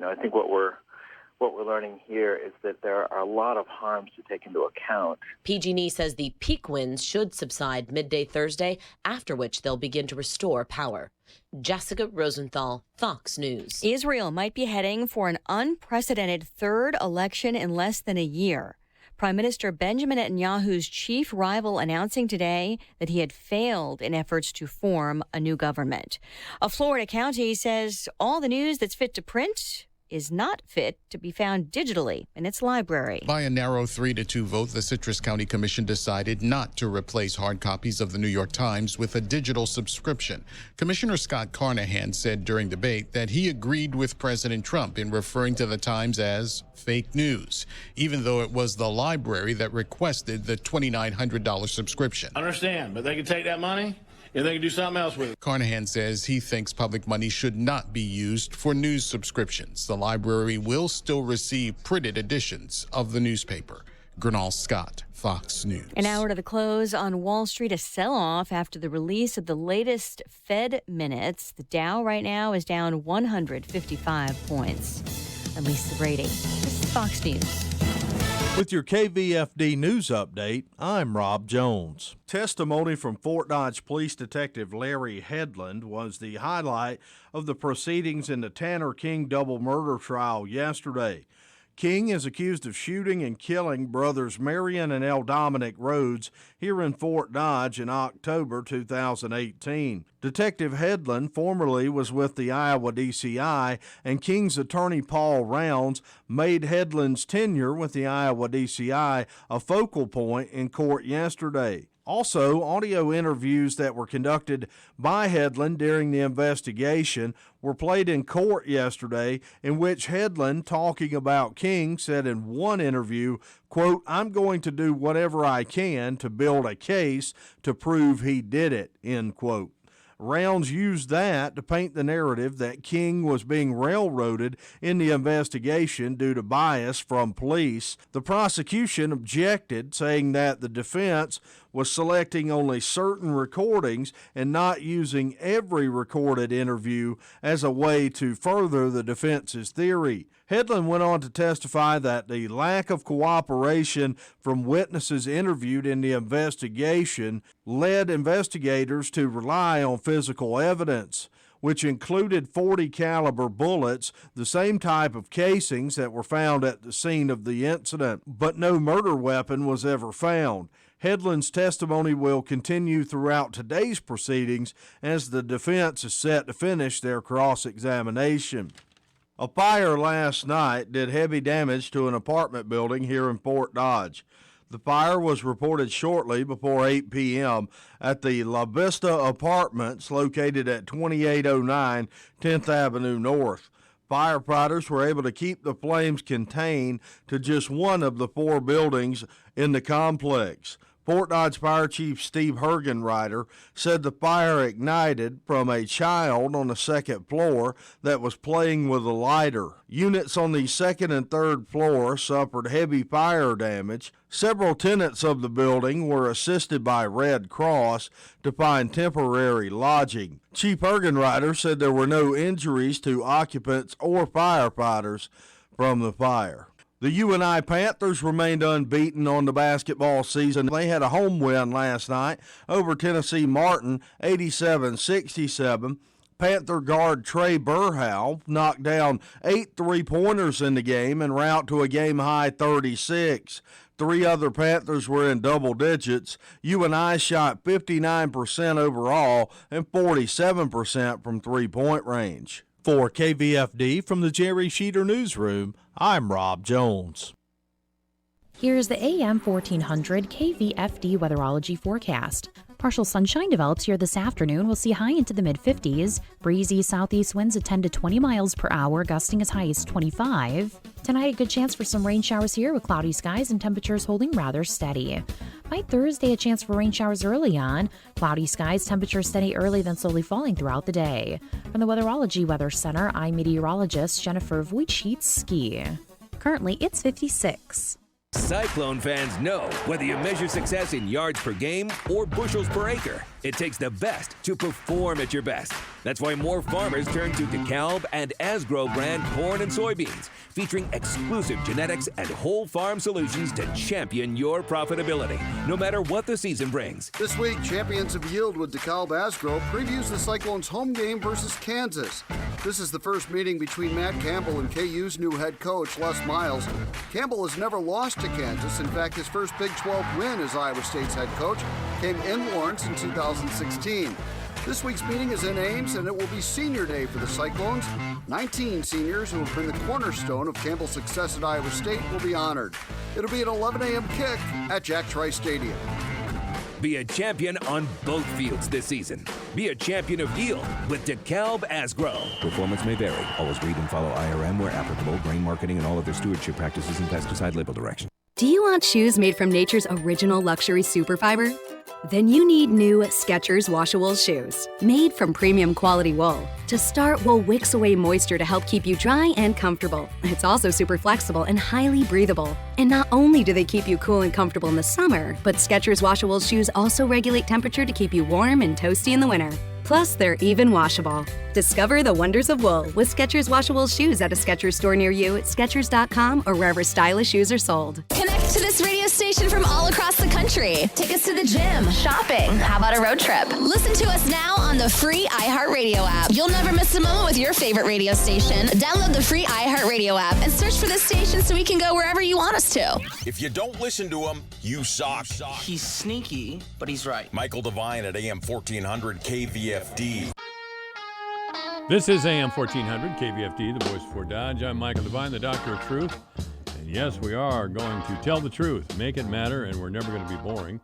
I think what we're learning here is that there are a lot of harms to take into account. PG&E says the peak winds should subside midday Thursday, after which they'll begin to restore power. Jessica Rosenthal, Fox News. Israel might be heading for an unprecedented third election in less than a year. Prime Minister Benjamin Netanyahu's chief rival announcing today that he had failed in efforts to form a new government. A Florida county says all the news that's fit to print is not fit to be found digitally in its library. By a narrow 3-2 vote, the Citrus County Commission decided not to replace hard copies of the New York Times with a digital subscription. Commissioner Scott Carnahan said during debate that he agreed with President Trump in referring to the Times as fake news, even though it was the library that requested the $2,900 subscription. I understand, but they can take that money and they can do something else with it. Carnahan says he thinks public money should not be used for news subscriptions. The library will still receive printed editions of the newspaper. Gernal Scott, Fox News. An hour to the close on Wall Street, a sell-off after the release of the latest Fed minutes. The Dow right now is down 155 points. At least the rating. This is Fox News. With your KVFD news update, I'm Rob Jones. Testimony from Fort Dodge Police Detective Larry Headland was the highlight of the proceedings in the Tanner King double murder trial yesterday. King is accused of shooting and killing brothers Marion and L. Dominic Rhodes here in Fort Dodge in October 2018. Detective Headland formerly was with the Iowa DCI, and King's attorney Paul Rounds made Headland's tenure with the Iowa DCI a focal point in court yesterday. Also, audio interviews that were conducted by Headland during the investigation were played in court yesterday, in which Headland, talking about King, said in one interview, quote, "I'm going to do whatever I can to build a case to prove he did it," end quote. Rounds used that to paint the narrative that King was being railroaded in the investigation due to bias from police. The prosecution objected, saying that the defense was selecting only certain recordings and not using every recorded interview as a way to further the defense's theory. Headland went on to testify that the lack of cooperation from witnesses interviewed in the investigation led investigators to rely on physical evidence, which included .40 caliber bullets, the same type of casings that were found at the scene of the incident, but no murder weapon was ever found. Headland's testimony will continue throughout today's proceedings as the defense is set to finish their cross-examination. A fire last night did heavy damage to an apartment building here in Fort Dodge. The fire was reported shortly before 8 p.m. at the La Vista Apartments located at 2809 10th Avenue North. Firefighters were able to keep the flames contained to just one of the four buildings in the complex. Fort Dodge Fire Chief Steve Hergenreiter said the fire ignited from a child on the second floor that was playing with a lighter. Units on the second and third floor suffered heavy fire damage. Several tenants of the building were assisted by Red Cross to find temporary lodging. Chief Hergenreiter said there were no injuries to occupants or firefighters from the fire. The UNI Panthers remained unbeaten on the basketball season. They had a home win last night over Tennessee Martin, 87-67. Panther guard Trey Burhow knocked down 8 3-pointers in the game en route to a game-high 36. 3 other Panthers were in double digits. UNI shot 59% overall and 47% from three-point range. For KVFD from the Jerry Sheeter Newsroom, I'm Rob Jones. Here's the AM 1400 KVFD weatherology forecast. Partial sunshine develops here this afternoon. We'll see high into the mid-50s. Breezy southeast winds at 10 to 20 miles per hour, gusting as high as 25. Tonight, a good chance for some rain showers here with cloudy skies and temperatures holding rather steady. By Thursday, a chance for rain showers early on. Cloudy skies, temperatures steady early, then slowly falling throughout the day. From the Weatherology Weather Center, I'm meteorologist Jennifer Wojcicki. Currently, it's 56. Cyclone fans know whether you measure success in yards per game or bushels per acre, It takes the best to perform at your best. That's why more farmers turn to DeKalb and Asgrow brand corn and soybeans, featuring exclusive genetics and whole farm solutions to champion your profitability, no matter what the season brings. This week, Champions of Yield with DeKalb Asgrow previews the Cyclones' home game versus Kansas. This is the first meeting between Matt Campbell and KU's new head coach, Les Miles. Campbell has never lost to Kansas. In fact, his first Big 12 win as Iowa State's head coach came in Lawrence in 2016. This week's meeting is in Ames, and it will be senior day for the Cyclones. 19 seniors who have been the cornerstone of Campbell's success at Iowa State will be honored. It'll be an 11 a.m. kick at Jack Trice Stadium. Be a champion on both fields this season. Be a champion of yield with DeKalb Asgrow. Performance may vary. Always read and follow IRM where applicable, grain marketing, and all other stewardship practices and pesticide label direction. Do you want shoes made from nature's original luxury superfiber? Then you need new Skechers Wash-A-Wool shoes, made from premium quality wool. To start, wool wicks away moisture to help keep you dry and comfortable. It's also super flexible and highly breathable. And not only do they keep you cool and comfortable in the summer, but Skechers Wash-A-Wool shoes also regulate temperature to keep you warm and toasty in the winter. Plus, they're even washable. Discover the wonders of wool with Skechers Wash-A-Wool shoes at a Skechers store near you at Skechers.com or wherever stylish shoes are sold. Connect to this radio station from all across the country. Take us to the gym, shopping. How about a road trip? Listen to us now on the free iHeartRadio app. You'll never miss a moment with your favorite radio station. Download the free iHeartRadio app and search for this station so we can go wherever you want us to. If you don't listen to him, you suck. He's sneaky, but he's right. Michael Devine at AM 1400 KVFD. This is AM 1400 KVFD, the voice for Dodge. I'm Michael Devine, the Doctor of Truth. And yes, we are going to tell the truth, make it matter, and we're never going to be boring.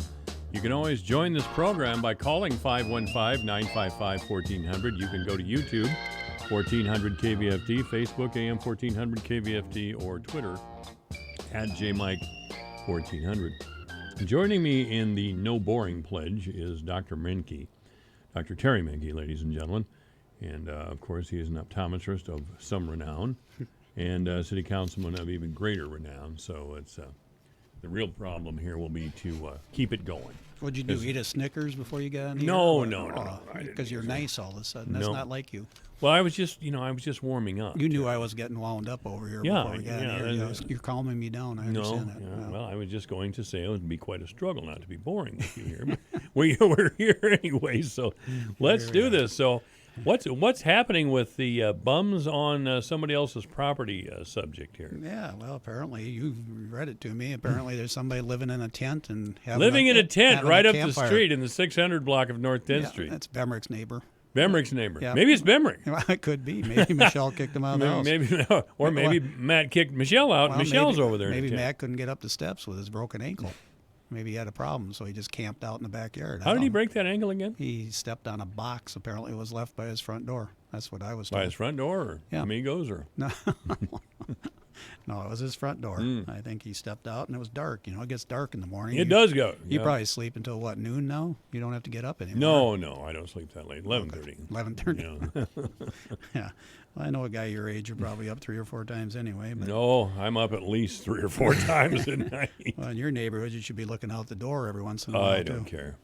You can always join this program by calling 515-955-1400. You can go to YouTube, 1400 KVFD, Facebook, AM 1400 KVFD, or Twitter, at JMike1400. Joining me in the No Boring Pledge is Dr. Menke, Dr. Terry Menke, ladies and gentlemen. And, of course, he is an optometrist of some renown and city councilman of even greater renown. So it's the real problem here will be to keep it going. What'd you do, eat a Snickers before you got on here? No. Because you're nice all of a sudden. That's not like you. Well, I was just warming up. You knew I was getting wound up over here before we got here. You're calming me down. I understand that. Yeah. Well, I was just going to say it would be quite a struggle not to be boring with you here. But we're here anyway, so let's do this. So what's happening with the bums on somebody else's property subject here? Yeah, well, apparently you've read it to me. Apparently there's somebody living in a tent and living in a tent right up the street in the 600 block of North 10th Street. That's Bemrick's neighbor. Bemrick's neighbor. Yeah. Maybe it's Bemrick. Well, it could be. Maybe Michelle kicked him out of the house. Maybe Matt kicked Michelle out. Well, Michelle's over there. Maybe Matt couldn't get up the steps with his broken ankle. Maybe he had a problem, so he just camped out in the backyard. How did he break that ankle again? He stepped on a box. Apparently, it was left by his front door. That's what I was told. By his front door, or Amigos, or no, it was his front door. I think he stepped out, and it was dark. You know, it gets dark in the morning. It does go. You probably sleep until what, noon now? You don't have to get up anymore. No, I don't sleep that late. 11:30. 11:30. Yeah. Well, I know a guy your age. You're probably up 3 or 4 times anyway. But no, I'm up at least 3 or 4 times a night. Well, in your neighborhood, you should be looking out the door every once in a while. I don't care.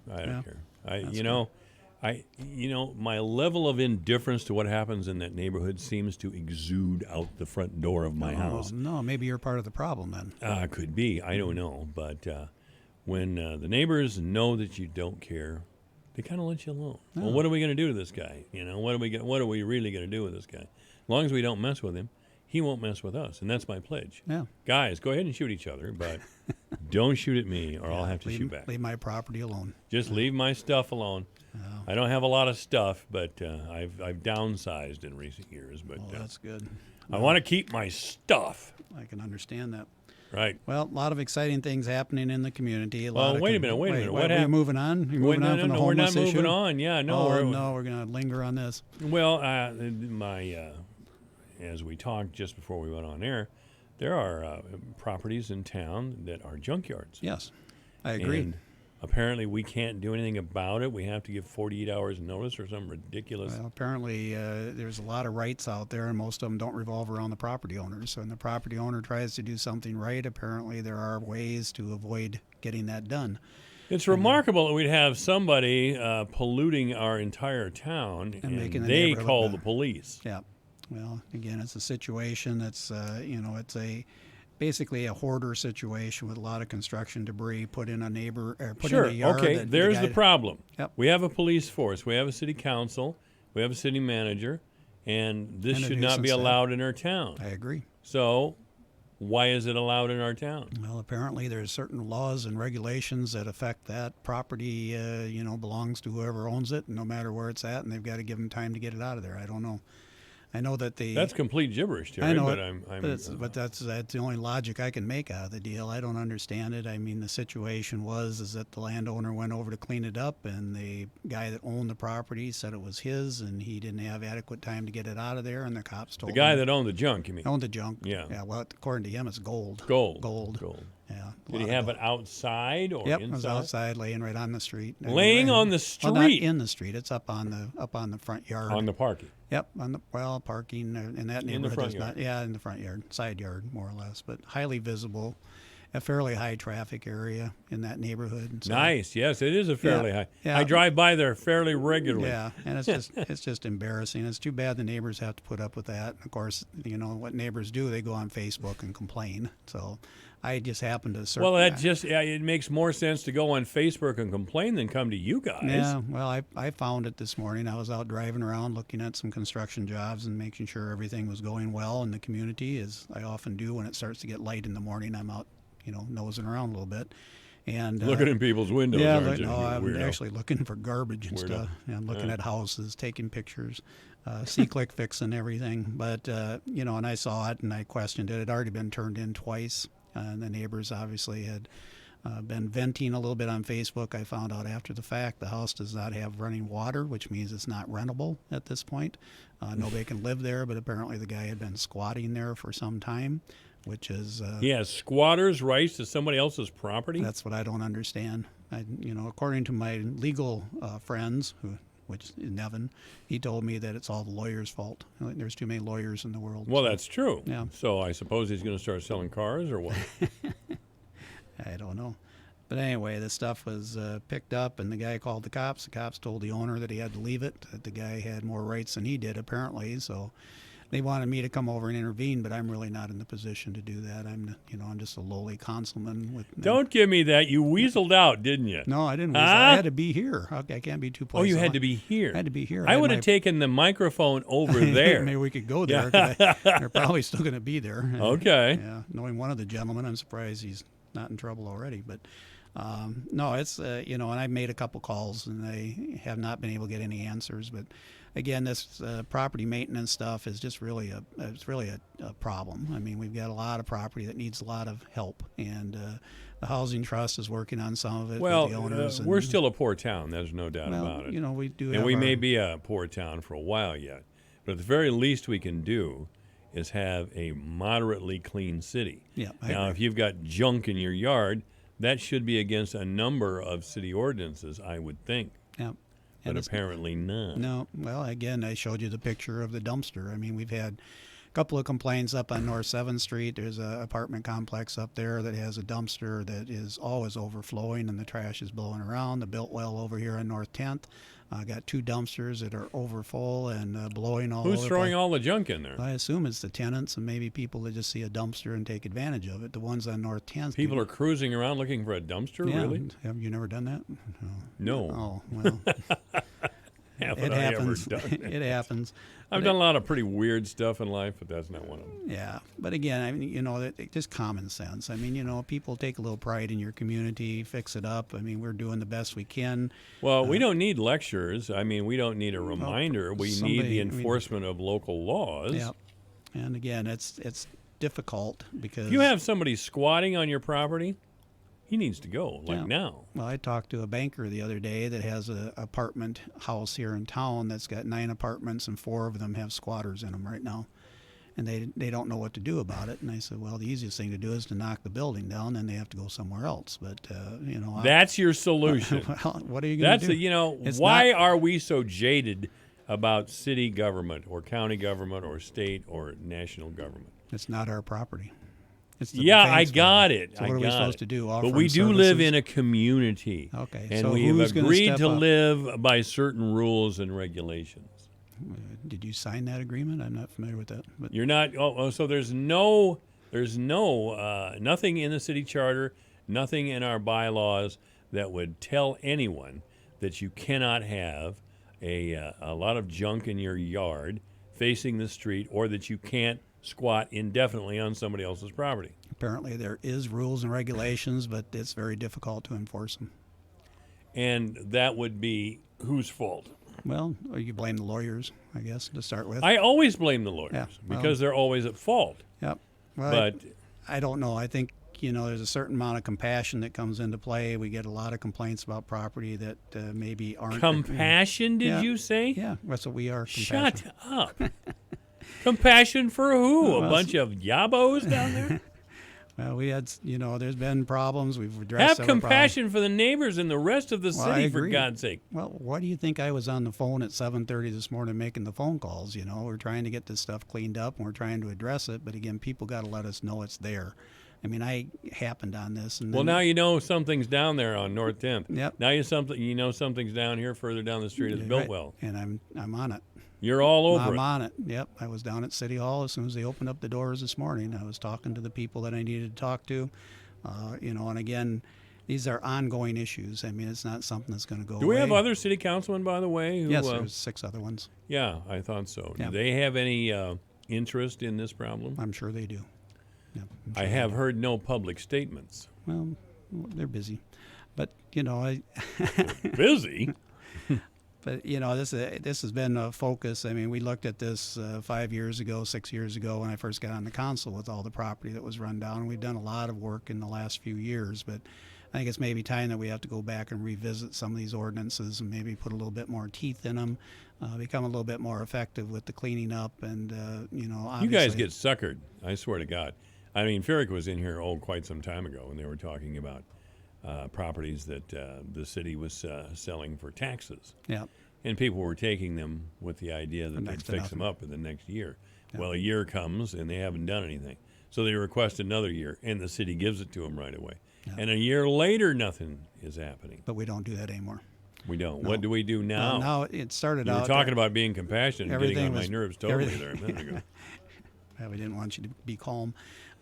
My level of indifference to what happens in that neighborhood seems to exude out the front door of my house. No, maybe you're part of the problem then. Could be. I don't know. But when the neighbors know that you don't care, they kind of let you alone. No. Well, what are we going to do to this guy? You know, what are we really going to do with this guy? As long as we don't mess with him, he won't mess with us, and that's my pledge. Yeah. Guys, go ahead and shoot each other, but don't shoot at me, or I'll have to shoot back. Leave my property alone. Just leave my stuff alone. I don't have a lot of stuff, but I've downsized in recent years. But that's good. I want to keep my stuff. I can understand that. Right. Well, a lot of exciting things happening in the community. Wait a minute. What happened? Are you moving on? You're moving on from the homeless issue? We're not moving on. Yeah, no. We're going to linger on this. Well, as we talked just before we went on air, there are properties in town that are junkyards. Yes, I agree. And apparently we can't do anything about it. We have to give 48 hours notice or some ridiculous. Well, apparently there's a lot of rights out there, and most of them don't revolve around the property owners. So when the property owner tries to do something right, apparently there are ways to avoid getting that done. It's remarkable that we'd have somebody polluting our entire town, and they call the police. Yeah. Well, again, it's a situation that's, it's basically a hoarder situation with a lot of construction debris put in a yard. Okay, there's the problem. Yep. We have a police force, we have a city council, we have a city manager, and this should not be allowed in our town. I agree. So why is it allowed in our town? Well, apparently there's certain laws and regulations that affect that property, belongs to whoever owns it, no matter where it's at, and they've got to give them time to get it out of there. I don't know. I know that That's complete gibberish, Terry. I know but that's the only logic I can make out of the deal. I don't understand it. I mean, the situation is that the landowner went over to clean it up, and the guy that owned the property said it was his, and he didn't have adequate time to get it out of there, and the cops told him. The guy that owned the junk, you mean? Owned the junk. Yeah. Yeah. Well, according to him, it's gold. Gold. Yeah. Did he have it outside or inside? Yep, it was outside, laying right on the street. Laying on the street? Well, not in the street. It's up on the front yard. On the parking? Yep, parking in that neighborhood. In the front yard? In the front yard, side yard, more or less, but highly visible, a fairly high traffic area in that neighborhood. So, nice, yes, it is a fairly high. Yeah. I drive by there fairly regularly. Yeah, and it's just embarrassing. It's too bad the neighbors have to put up with that. And of course, what neighbors do, they go on Facebook and complain. So I just happen to Well, it makes more sense to go on Facebook and complain than come to you guys. Yeah, well, I found it this morning. I was out driving around looking at some construction jobs and making sure everything was going well in the community, as I often do when it starts to get light in the morning. I'm out, nosing around a little bit. And looking in people's windows, aren't you? No, I'm actually looking for garbage and stuff. And I'm looking at houses, taking pictures, C-click fixing everything. But, and I saw it and I questioned it. It had already been turned in twice. And the neighbors obviously had been venting a little bit on Facebook. I found out after the fact the house does not have running water, which means it's not rentable at this point. Nobody can live there, but apparently the guy had been squatting there for some time, which is... squatters' rights to somebody else's property? That's what I don't understand. According to my legal friends, which is Nevin, he told me that it's all the lawyer's fault. There's too many lawyers in the world. Well, that's true. Yeah. So I suppose he's going to start selling cars or what? I don't know. But anyway, the stuff was picked up, and the guy called the cops. The cops told the owner that he had to leave it, that the guy had more rights than he did, apparently. So they wanted me to come over and intervene, but I'm really not in the position to do that. I'm just a lowly councilman. Don't give me that. You weaseled out, didn't you? No, I didn't weasel. I had to be here. I can't be too places. Oh, you had to be here. I had to be here. I would have taken the microphone over there. Maybe we could go there. They're probably still going to be there. Okay. Yeah, knowing one of the gentlemen, I'm surprised he's not in trouble already. But no, it's and I've made a couple calls and I have not been able to get any answers. But again, this property maintenance stuff is just really a problem. I mean, we've got a lot of property that needs a lot of help, and the Housing Trust is working on some of it with the owners. We're still a poor town. There's no doubt about it. We do, and we may be a poor town for a while yet, but at the very least we can do is have a moderately clean city. Yeah. Now, if you've got junk in your yard, that should be against a number of city ordinances, I would think. Yeah. But apparently not. No. Well, again, I showed you the picture of the dumpster. I mean, we've had a couple of complaints up on North 7th Street. There's an apartment complex up there that has a dumpster that is always overflowing and the trash is blowing around. The built well over here on North 10th. Got two dumpsters that are overfull and blowing all over. Who's throwing all the junk in there? I assume it's the tenants and maybe people that just see a dumpster and take advantage of it. The ones on North 10th. People are cruising around looking for a dumpster, yeah. really? Have you never done that? No. Oh, well. It happens. It happens. I've done a lot of pretty weird stuff in life, but that's not one of them. Yeah, but again, I mean, just common sense. I mean, people take a little pride in your community, fix it up. I mean, we're doing the best we can. Well, we don't need lectures. I mean, we don't need a reminder. We need the enforcement of local laws. Yeah, and again, it's difficult because if you have somebody squatting on your property, he needs to go, now. Well, I talked to a banker the other day that has an apartment house here in town that's got 9 apartments and 4 of them have squatters in them right now. And they don't know what to do about it. And I said, well, the easiest thing to do is to knock the building down, then they have to go somewhere else. But, that's your solution. Well, what are you going to do? Why are we so jaded about city government or county government or state or national government? It's not our property. It's the Yeah, I defense got fund. it. So I what are we got supposed it. to do? Offer But we them do live services? in a community. Okay, And so we've who's gonna agreed step to up? live by certain rules and regulations. Did you sign that agreement? I'm not familiar with that. But You're not. So there's nothing in the city charter, nothing in our bylaws that would tell anyone that you cannot have a lot of junk in your yard facing the street, or that you can't squat indefinitely on somebody else's property. apparently there is rules and regulations, but it's very difficult to enforce them. And that would be whose fault? Well, you blame the lawyers, I guess, to start with. I always blame the lawyers Yeah, well, because they're always at fault. Yep. Well, But I don't know. I think, there's a certain amount of compassion that comes into play. We get a lot of complaints about property that maybe aren't. compassion, did Yeah. you say? Yeah, that's what we are. Shut Compassion. up. Compassion for who? A Well, bunch of yabos down there? Well, we had, there's been problems. We've addressed Have several compassion for the neighbors and the rest of the Well, I city, for agree. God's sake. Well, why do you think I was on the phone at 7:30 this morning making the phone calls? We're trying to get this stuff cleaned up and we're trying to address it. But again, people got to let us know it's there. I mean, I happened on this. And Well, then- now you know something's down there on North 10th. Yep. Now you know something's down here further down the street at Right. Biltwell. And I'm on it. You're all over I'm it. on it. Yep. I was down at City Hall as soon as they opened up the doors this morning. I was talking to the people that I needed to talk to. And again, these are ongoing issues. I mean, it's not something that's going to go away. Do we have other city councilmen, by the way? Who, Yes, there's 6 other ones. Yeah, I thought so. Yeah. Do they have any interest in this problem? I'm sure they do. Yeah, I'm I sure have they do. heard no public statements. Well, they're busy. But, Busy? But this has been a focus. I mean, we looked at this 5 years ago, 6 years ago when I first got on the council with all the property that was run down. We've done a lot of work in the last few years, but I think it's maybe time that we have to go back and revisit some of these ordinances and maybe put a little bit more teeth in them, become a little bit more effective with the cleaning up, and obviously, You guys get suckered, I swear to God. I mean, Ferrick was in here quite some time ago when they were talking about properties that the city was selling for taxes. Yeah. And people were taking them with the idea that they'd next to fix them nothing. up in the next year. Yeah. Well, a year comes and they haven't done anything. So they request another year, and the city gives it to them right away. Yeah. And a year later, nothing is happening. But we don't do that anymore. We don't. No. What do we do now? Now it started You out. were talking about being compassionate and getting everything on my was- nerves totally everything- there a minute ago. We didn't want you to be calm.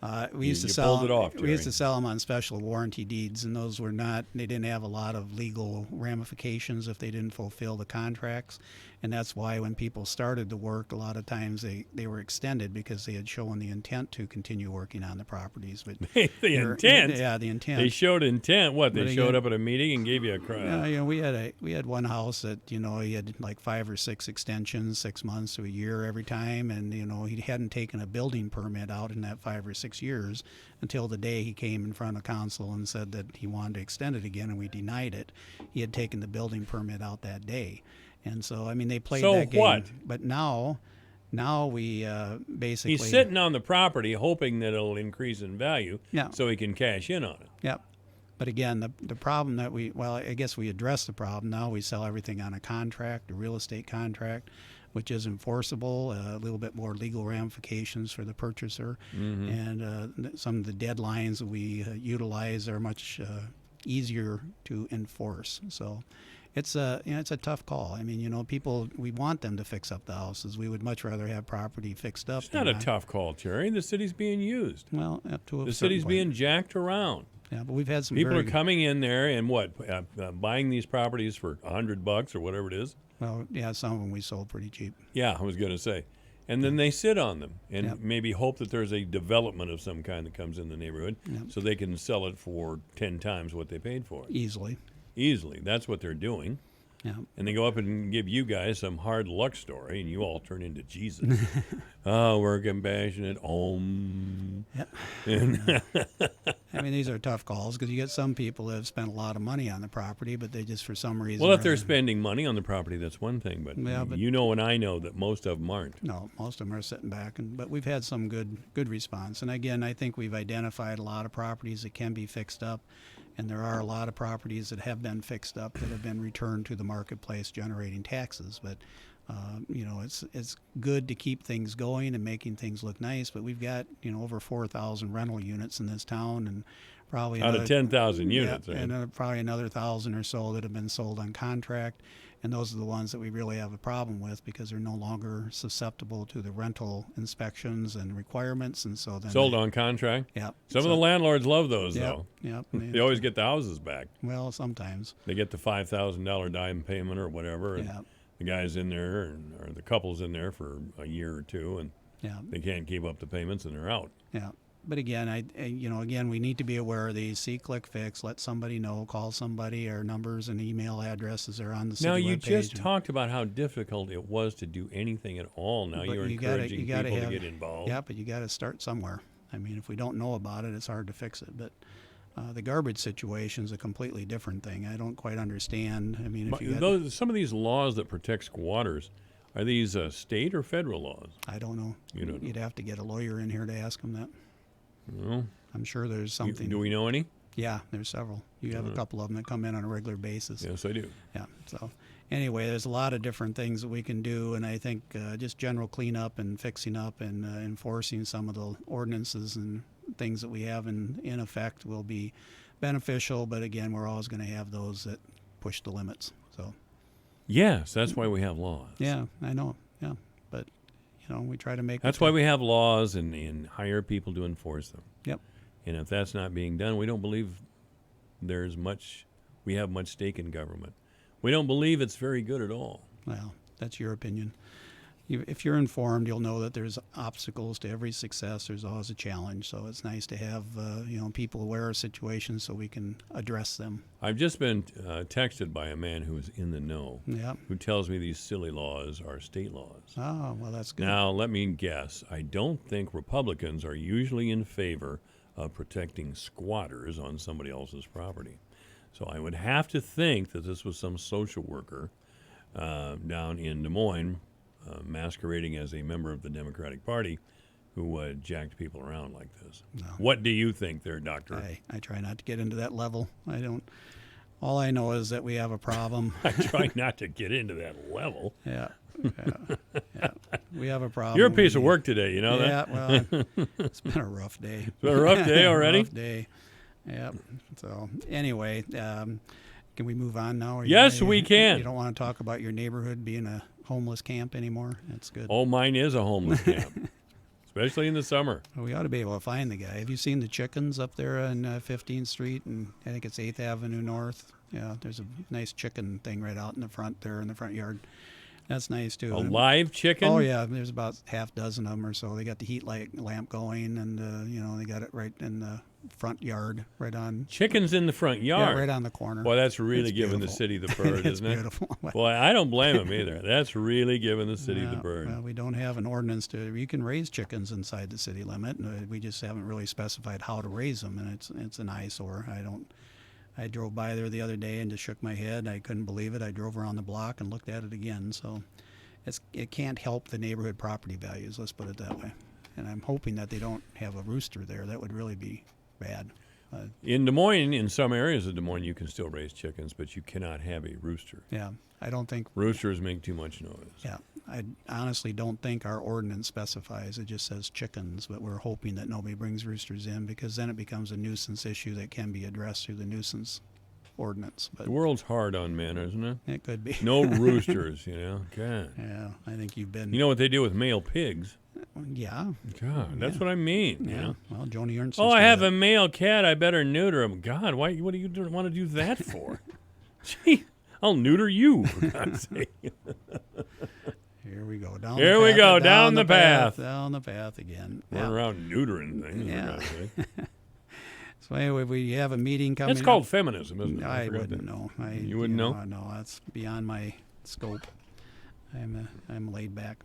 We You- used to you sell. pulled it off, We used Jerry. to sell them on special warranty deeds, and those were not. They didn't have a lot of legal ramifications if they didn't fulfill the contracts, and that's why when people started the work, a lot of times they were extended because they had shown the intent to continue working on the propies. But The intent? Yeah, the intent. They showed intent. What? They But showed again- up at a meeting and gave you a Yeah, we had one house that he had like 5 or 6 extensions, 6 months to a year every time, and he hadn't taken a building permit out in that 5 or 6 years until the day he came in front of council and said that he wanted to extend it again, and we denied it. He had taken the building permit out that day, and so I mean they played So that game. what? But now we basically He's sitting on the property hoping that it'll increase in value Yeah. so he can cash in on it. Yep. But again, the problem that I guess we addressed the problem. Now we sell everything on a contract, a real estate contract, which is enforceable, a little bit more legal ramifications for the purchaser. Mhm. And some of the deadlines that we utilize are much easier to enforce. So it's a tough call. I mean, people, we want them to fix up the houses. We would much rather have property fixed up. It's not a tough call, Terry. The city's being used. Well, up to a The certain city's point. being jacked around. Yeah, but we've had some People very are coming in there and buying these properties for $100 or whatever it is. Well, yeah, some of them we sold pretty cheap. Yeah, I was going to say. And then they sit on them and Yep. maybe hope that there's a development of some kind that comes in the neighborhood Yep. so they can sell it for 10 times what they paid for it. Easily. Easily. That's what they're doing. Yeah. And they go up and give you guys some hard luck story, and you all turn into Jesus. Oh, we're compassionate. Yep. And I mean, these are tough calls because you get some people that have spent a lot of money on the property, but they just for some reason. well, if are- they're spending money on the property, that's one thing. But, Yeah, but- you know and I know that most of them aren't. No, most of them are sitting back, but we've had some good response. And again, I think we've identified a lot of properties that can be fixed up, and there are a lot of properties that have been fixed up that have been returned to the marketplace generating taxes. But It's good to keep things going and making things look nice, but we've got over 4,000 rental units in this town, and probably out of 10,000 units, right? And probably another 1,000 or so that have been sold on contract, and those are the ones that we really have a problem with because they're no longer susceptible to the rental inspections and requirements, and so then sold on contract. Yeah. Some of the landlords love those though. Yep. They always get the houses back. Well, sometimes they get the $5,000 dime payment or whatever. And the guy's in there, or the couple's in there for a year or two, and they can't keep up the payments, and they're out. Yeah. But again, again, we need to be aware of these. See, click, fix. Let somebody know. Call somebody. Our numbers and email addresses are on the city Now, you webpage. just talked about how difficult it was to do anything at all. Now you're encouraging people to get involved. Yeah, but you got to start somewhere. I mean, if we don't know about it, it's hard to fix it. But the garbage situation is a completely different thing. I don't quite understand. I mean, if some of these laws that protect squatters, are these state or federal laws? I don't know. You don't know. You'd have to get a lawyer in here to ask them that. Well, I'm sure there's something. Do we know any? Yeah, there's several. You have a couple of them that come in on a regular basis. Yes, I do. Yeah. So anyway, there's a lot of different things that we can do, and I think just general cleanup and fixing up and enforcing some of the ordinances and things that we have in effect will be beneficial. But again, we're always going to have those that push the limits. So. Yes, that's why we have laws. Yeah, I know. Yeah, but we try to make. That's why we have laws and hire people to enforce them. Yep. And if that's not being done, we don't believe we have much stake in government. We don't believe it's very good at all. Well, that's your opinion. If you're informed, you'll know that there's obstacles to every success. There's always a challenge. So it's nice to have people aware of situations so we can address them. I've just been texted by a man who is in the know, who tells me these silly laws are state laws. Oh, well, that's good. Now, let me guess. I don't think Republicans are usually in favor of protecting squatters on somebody else's property. So I would have to think that this was some social worker down in Des Moines, masquerading as a member of the Democratic Party, who jacked people around like this. No. What do you think there, Doctor? I try not to get into that level. I don't. All I know is that we have a problem. I try not to get into that level. Yeah. We have a problem. You're a piece of work today, you know that? Yeah, well, it's been a rough day. It's been a rough day already? Rough day. Yeah. So anyway, can we move on now? Yes, we can. You don't want to talk about your neighborhood being a homeless camp anymore? That's good. Oh, mine is a homeless camp, especially in the summer. Well, we ought to be able to find the guy. Have you seen the chickens up there on 15th Street and I think it's 8th Avenue North? Yeah, there's a nice chicken thing right out in the front there in the front yard. That's nice too. A live chicken? Oh yeah, there's about half dozen of them or so. They got the heat light lamp going, and they got it right in the front yard, right on. Chickens in the front yard. Yeah, right on the corner. Boy, that's really giving the city the bird, isn't it? It's beautiful. Boy, I don't blame them either. That's really giving the city the bird. Well, we don't have an ordinance you can raise chickens inside the city limit. We just haven't really specified how to raise them, and it's an eyesore. I drove by there the other day and just shook my head. I couldn't believe it. I drove around the block and looked at it again. So it can't help the neighborhood property values, let's put it that way. And I'm hoping that they don't have a rooster there. That would really be bad. In Des Moines, in some areas of Des Moines, you can still raise chickens, but you cannot have a rooster. Yeah, I don't think... Roosters make too much noise. Yeah, I honestly don't think our ordinance specifies. It just says chickens, but we're hoping that nobody brings roosters in because then it becomes a nuisance issue that can be addressed through the nuisance ordinance. But the world's hard on men, isn't it? It could be. No roosters, God. Yeah, I think you've been... You know what they do with male pigs? Yeah. God, that's what I mean. Yeah. You know? Well, Joni Ernst. Oh, I have a male cat. I better neuter him. God, what do you want to do that for? Gee, I'll neuter you, for God's sake. Here we go. Down the path. Down the path again. Run around neutering things. Yeah. So anyway, we have a meeting coming. It's called feminism, isn't it? I wouldn't know. You wouldn't know? No, that's beyond my scope. I'm laid back.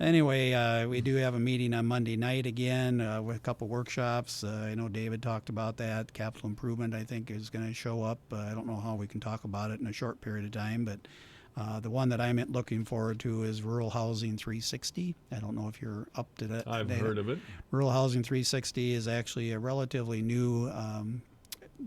Anyway, we do have a meeting on Monday night again with a couple workshops. I know David talked about that. Capital improvement, I think, is going to show up. I don't know how we can talk about it in a short period of time, but the one that I'm looking forward to is Rural Housing 360. I don't know if you're up to that. I've heard of it. Rural Housing 360 is actually a relatively new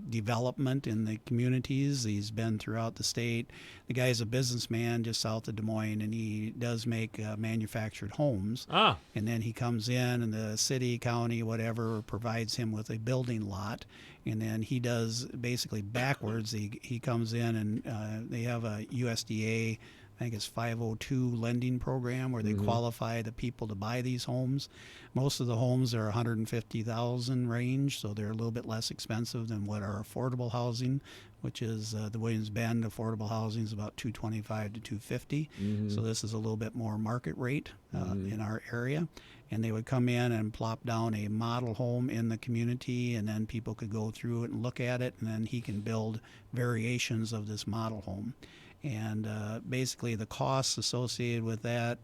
development in the communities. He's been throughout the state. The guy's a businessman just south of Des Moines, and he does make manufactured homes. And then he comes in, and the city, county, whatever, provides him with a building lot. And then he does basically backwards. He comes in, and they have a USDA, I think it's 502 lending program where they qualify the people to buy these homes. Most of the homes are 150,000 range, so they're a little bit less expensive than what our affordable housing, which is the Williams Bend affordable housing is about 225 to 250. So this is a little bit more market rate in our area. And they would come in and plop down a model home in the community, and then people could go through it and look at it, and then he can build variations of this model home. And basically the costs associated with that,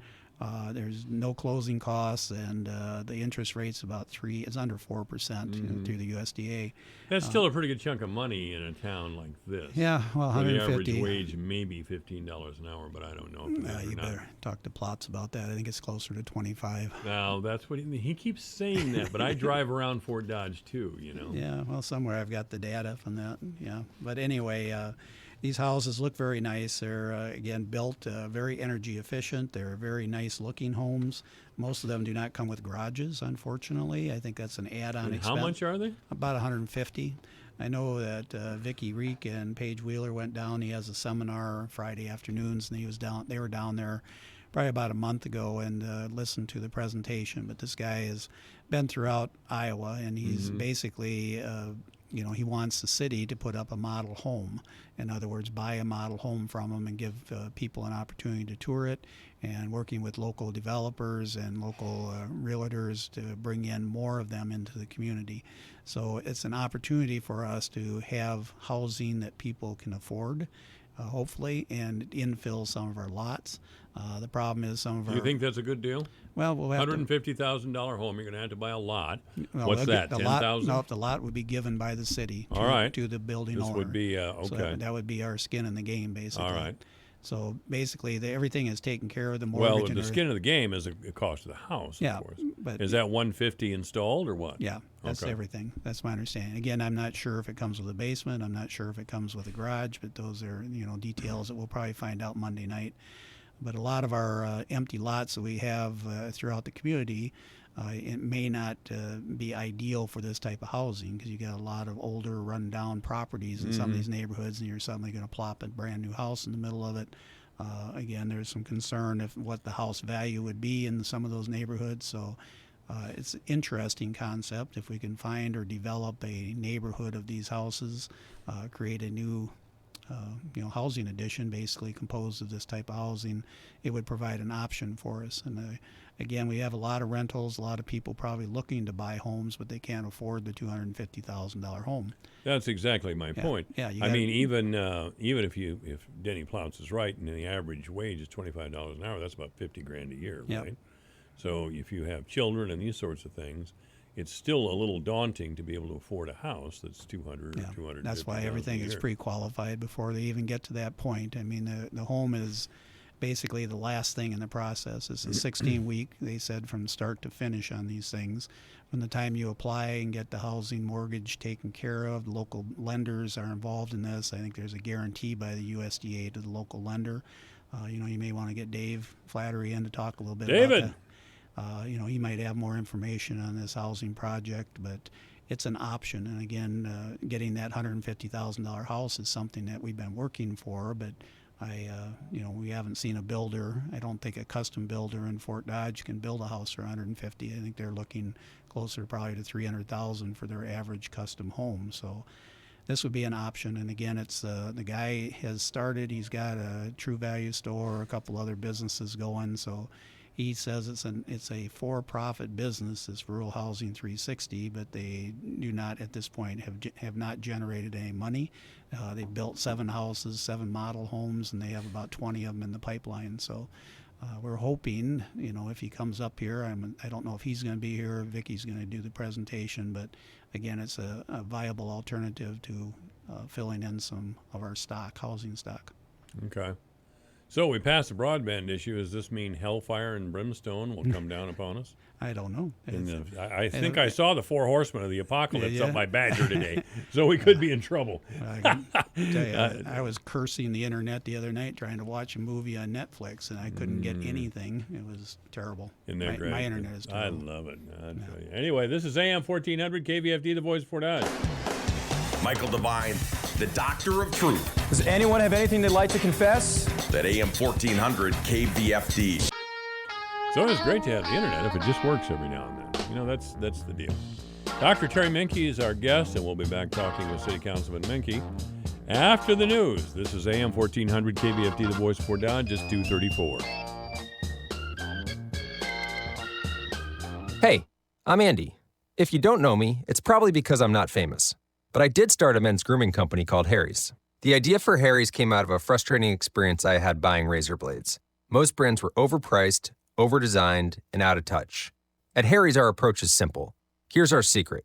there's no closing costs, and the interest rate's about it's under 4% through the USDA. That's still a pretty good chunk of money in a town like this. Yeah, well, 150. The average wage maybe $15 an hour, but I don't know if that's You better talk to Plotz about that. I think it's closer to 25. Now, that's what he keeps saying that, but I drive around Fort Dodge too, you know. Yeah, well, somewhere I've got the data from that. Yeah, but anyway, these houses look very nice. They're, again, built very energy efficient. They're very nice looking homes. Most of them do not come with garages, unfortunately. I think that's an add-on expense. How much are they? About 150. I know that Vicki Reek and Paige Wheeler went down. He has a seminar Friday afternoons, and they were down there probably about a month ago and listened to the presentation. But this guy has been throughout Iowa, and he's basically he wants the city to put up a model home. In other words, buy a model home from them and give people an opportunity to tour it, and working with local developers and local realtors to bring in more of them into the community. So it's an opportunity for us to have housing that people can afford, hopefully, and infill some of our lots. The problem is some of our... Do you think that's a good deal? Well, we'll have $150,000 home, you're going to have to buy a lot. Well, what's that, 10,000? No, the lot would be given by the city to the building owner. This would be, okay. So that would be our skin in the game, basically. All right. So basically, everything is taken care of. The mortgage. Well, the skin of the game is the cost of the house, of course. But is that $150 installed or what? Yeah, that's everything. That's my understanding. Again, I'm not sure if it comes with a basement. I'm not sure if it comes with a garage, but those are details that we'll probably find out Monday night. But a lot of our empty lots that we have throughout the community, it may not be ideal for this type of housing because you got a lot of older, run-down properties in some of these neighborhoods, and you're suddenly going to plop a brand-new house in the middle of it. Again, there's some concern of what the house value would be in some of those neighborhoods. So it's an interesting concept. If we can find or develop a neighborhood of these houses, create a new housing addition basically composed of this type of housing, it would provide an option for us. And again, we have a lot of rentals, a lot of people probably looking to buy homes, but they can't afford the $250,000 home. That's exactly my point. Yeah, I mean, even if Denny Ploutz is right, and the average wage is $25 an hour, that's about $50,000 a year, right? So if you have children and these sorts of things, it's still a little daunting to be able to afford a house that's $200,000 or $250,000. That's why everything is pre-qualified before they even get to that point. I mean, the home is basically the last thing in the process. It's a 16-week, they said, from start to finish on these things. From the time you apply and get the housing mortgage taken care of, local lenders are involved in this. I think there's a guarantee by the USDA to the local lender. You may want to get Dave Flattery in to talk a little bit about that. He might have more information on this housing project, but it's an option. And again, getting that $150,000 house is something that we've been working for, but we haven't seen a builder. I don't think a custom builder in Fort Dodge can build a house for $150,000. I think they're looking closer probably to $300,000 for their average custom home. So this would be an option. And again, it's the guy has started. He's got a True Value store, a couple other businesses going. So he says it's a for-profit business, this Rural Housing 360, but they do not at this point have not generated any money. They've built 7 houses, 7 model homes, and they have about 20 of them in the pipeline. So we're hoping, if he comes up here, I don't know if he's going to be here or Vicky's going to do the presentation, but again, it's a viable alternative to filling in some of our housing stock. Okay. So we passed the broadband issue. Does this mean hellfire and brimstone will come down upon us? I don't know. I think I saw the 4 horsemen of the apocalypse up my Badger today, so we could be in trouble. I can tell you, I was cursing the internet the other night trying to watch a movie on Netflix, and I couldn't get anything. It was terrible. Isn't that great? My internet is terrible. I love it. Anyway, this is AM 1400 KVFD, the voice of Fort Dodge. Michael Devine, the Doctor of Truth. Does anyone have anything they'd like to confess? That AM 1400 KVFD. So it's great to have the internet if it just works every now and then. You know, that's the deal. Dr. Terry Minke is our guest, and we'll be back talking with City Councilman Minke after the news. This is AM 1400 KVFD, the voice of Fort Dodge, just 234. Hey, I'm Andy. If you don't know me, it's probably because I'm not famous. But I did start a men's grooming company called Harry's. The idea for Harry's came out of a frustrating experience I had buying razor blades. Most brands were overpriced, over-designed, and out of touch. At Harry's, our approach is simple. Here's our secret.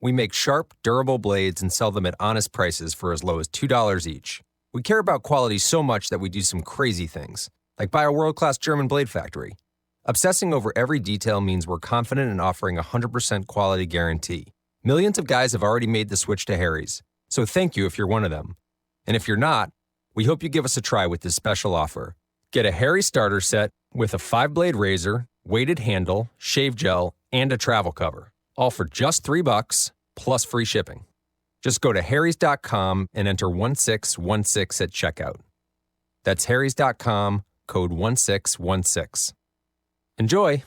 We make sharp, durable blades and sell them at honest prices for as low as $2 each. We care about quality so much that we do some crazy things, like buy a world-class German blade factory. Obsessing over every detail means we're confident in offering a 100% quality guarantee. Millions of guys have already made the switch to Harry's, so thank you if you're one of them. And if you're not, we hope you give us a try with this special offer. Get a Harry starter set with a 5-blade razor, weighted handle, shave gel, and a travel cover. All for just $3 plus free shipping. Just go to harrys.com and enter 1616 at checkout. That's harrys.com, code 1616. Enjoy!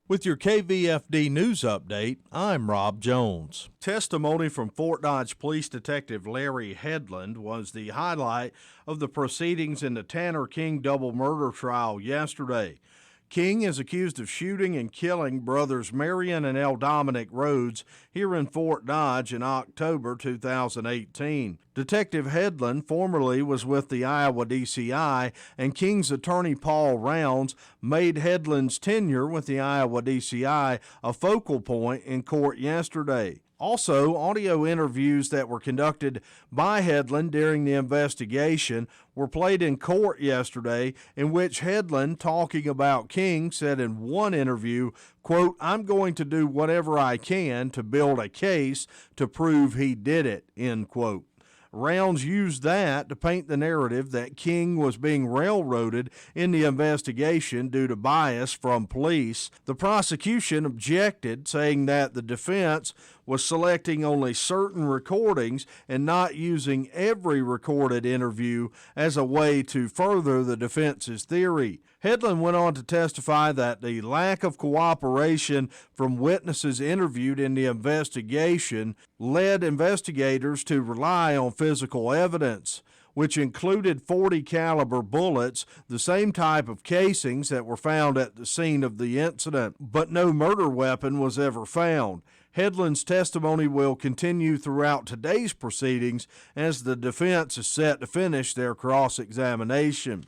With your KVFD news update, I'm Rob Jones. Testimony from Fort Dodge Police Detective Larry Headland was the highlight of the proceedings in the Tanner King double murder trial yesterday. King is accused of shooting and killing brothers Marion and L. Dominic Rhodes here in Fort Dodge in October 2018. Detective Headland formerly was with the Iowa DCI, and King's attorney Paul Rounds made Headland's tenure with the Iowa DCI a focal point in court yesterday. Also, audio interviews that were conducted by Headland during the investigation were played in court yesterday, in which Headland, talking about King, said in one interview, quote, "I'm going to do whatever I can to build a case to prove he did it," end quote. Rounds used that to paint the narrative that King was being railroaded in the investigation due to bias from police. The prosecution objected, saying that the defense was selecting only certain recordings and not using every recorded interview as a way to further the defense's theory. Headland went on to testify that the lack of cooperation from witnesses interviewed in the investigation led investigators to rely on physical evidence, which included .40 caliber bullets, the same type of casings that were found at the scene of the incident, but no murder weapon was ever found. Headland's testimony will continue throughout today's proceedings as the defense is set to finish their cross-examination.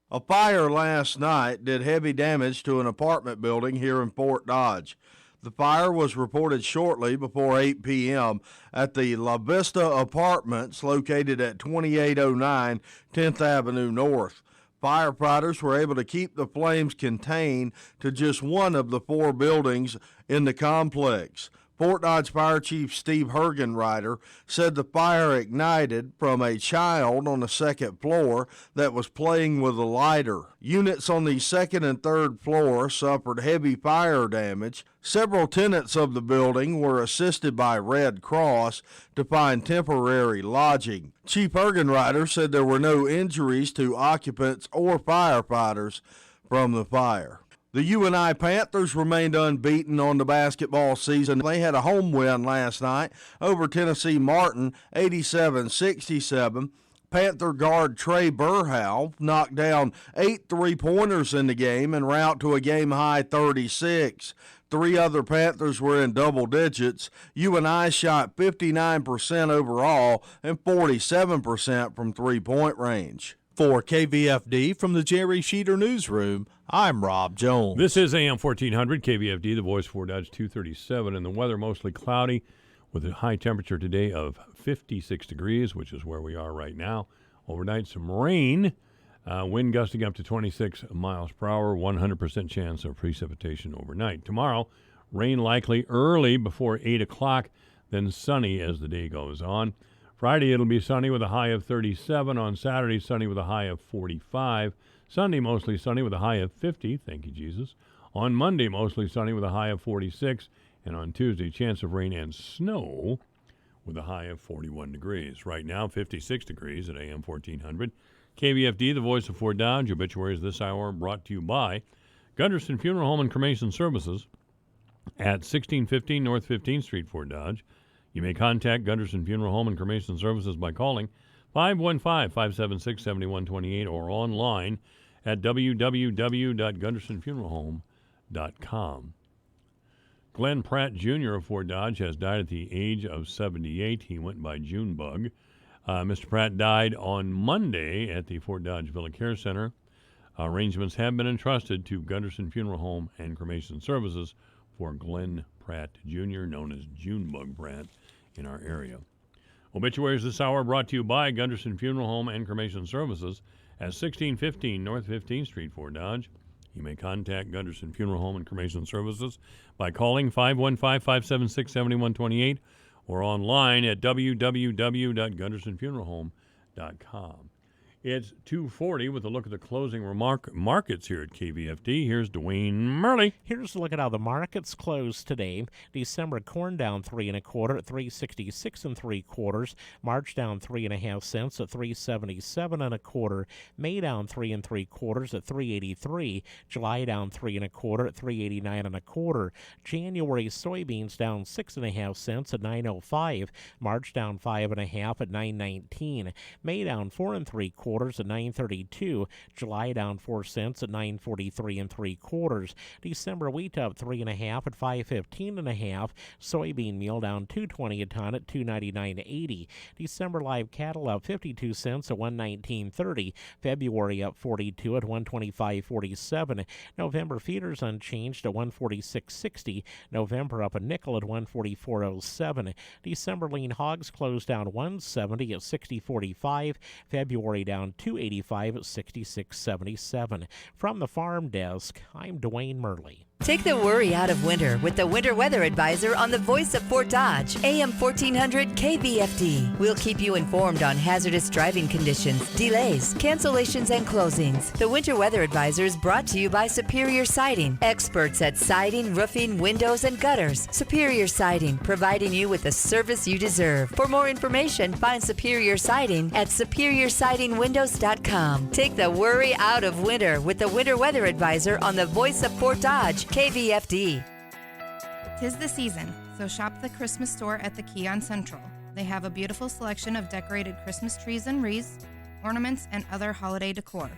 A fire last night did heavy damage to an apartment building here in Fort Dodge. The fire was reported shortly before 8 p.m. at the La Vista Apartments located at 2809 10th Avenue North. Firefighters were able to keep the flames contained to just one of the 4 buildings in the complex. Fort Dodge Fire Chief Steve Hergenreiter said the fire ignited from a child on the second floor that was playing with a lighter. Units on the second and third floor suffered heavy fire damage. Several tenants of the building were assisted by Red Cross to find temporary lodging. Chief Hergenreiter said there were no injuries to occupants or firefighters from the fire. The UNI Panthers remained unbeaten on the basketball season. They had a home win last night over Tennessee Martin, 87-67. Panther guard Trey Burhow knocked down 8 3-pointers in the game en route to a game-high 36. 3 other Panthers were in double digits. UNI shot 59% overall and 47% from three-point range. For KVFD from the Jerry Sheeter Newsroom, I'm Rob Jones. This is AM 1400 KVFD, the voice for Dodge 237, and the weather mostly cloudy with a high temperature today of 56 degrees, which is where we are right now. Overnight, some rain Wind gusting up to 26 miles per hour, 100% chance of precipitation overnight. Tomorrow, rain likely early before 8 o'clock, then sunny as the day goes on. Friday, it'll be sunny with a high of 37. On Saturday, sunny with a high of 45. Sunday, mostly sunny with a high of 50. Thank you, Jesus. On Monday, mostly sunny with a high of 46. And on Tuesday, chance of rain and snow with a high of 41 degrees. Right now, 56 degrees at AM 1400. KVFD, the voice of Fort Dodge. Obituaries this hour brought to you by Gunderson Funeral Home and Cremation Services at 1615 North 15th Street, Fort Dodge. You may contact Gunderson Funeral Home and Cremation Services by calling 515-576-7128 or online at www.gundersonfuneralhome.com. Glenn Pratt Jr. of Fort Dodge has died at the age of 78. He went by Junebug. Mr. Pratt died on Monday at the Fort Dodge Villa Care Center. Arrangements have been entrusted to Gunderson Funeral Home and Cremation Services for Glenn Pratt Jr., known as Junebug Pratt, in our area. Obituaries this hour brought to you by Gunderson Funeral Home and Cremation Services at 1615 North 15th Street, Fort Dodge. You may contact Gunderson Funeral Home and Cremation Services by calling 515-576-7128 or online at www.gundersonfuneralhome.com. It's 2:40 with a look at the closing markets here at KVFD. Here's Dwayne Murley. Here's a look at how the markets closed today. December corn down 3 1/4 at 3.66 3/4. March down 3 1/2 cents at 3.77 1/4. May down 3 3/4 at 3.83. July down 3 1/4 at 3.89 1/4. January soybeans down 6 1/2 cents at 9.05. March down 5 1/2 at 9.19. May down 4 3/4 at 9.32. July down 4 cents at 9.43 3/4. December wheat up 3 1/2 at 5.15 1/2. Soybean meal down 2.20 a ton at 2.99.80. December live cattle up 52 cents at 119.30. February up 42 at 125.47. November feeders unchanged at 146.60. November up a nickel at 144.07. December lean hogs closed down 170 at 60.45. February down 285 at 66.77. From the farm desk, I'm Dwayne Murley. Take the worry out of winter with the Winter Weather Advisor on the voice of Fort Dodge, AM 1400 KVFD. We'll keep you informed on hazardous driving conditions, delays, cancellations, and closings. The Winter Weather Advisor is brought to you by Superior Siding, experts at siding, roofing, windows, and gutters. Superior Siding, providing you with the service you deserve. For more information, find Superior Siding at superiorsidingwindows.com. Take the worry out of winter with the Winter Weather Advisor on the voice of Fort Dodge, KVFD. 'Tis the season, so shop the Christmas store at the Keon Central. They have a beautiful selection of decorated Christmas trees and wreaths, ornaments, and other holiday decor,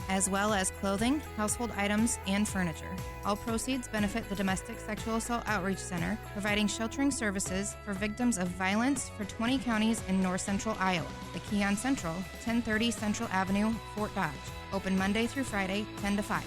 as well as clothing, household items, and furniture. All proceeds benefit the Domestic Sexual Assault Outreach Center, providing sheltering services for victims of violence for 20 counties in north central Iowa. The Keon Central, 1030 Central Avenue, Fort Dodge. Open Monday through Friday, 10 to 5.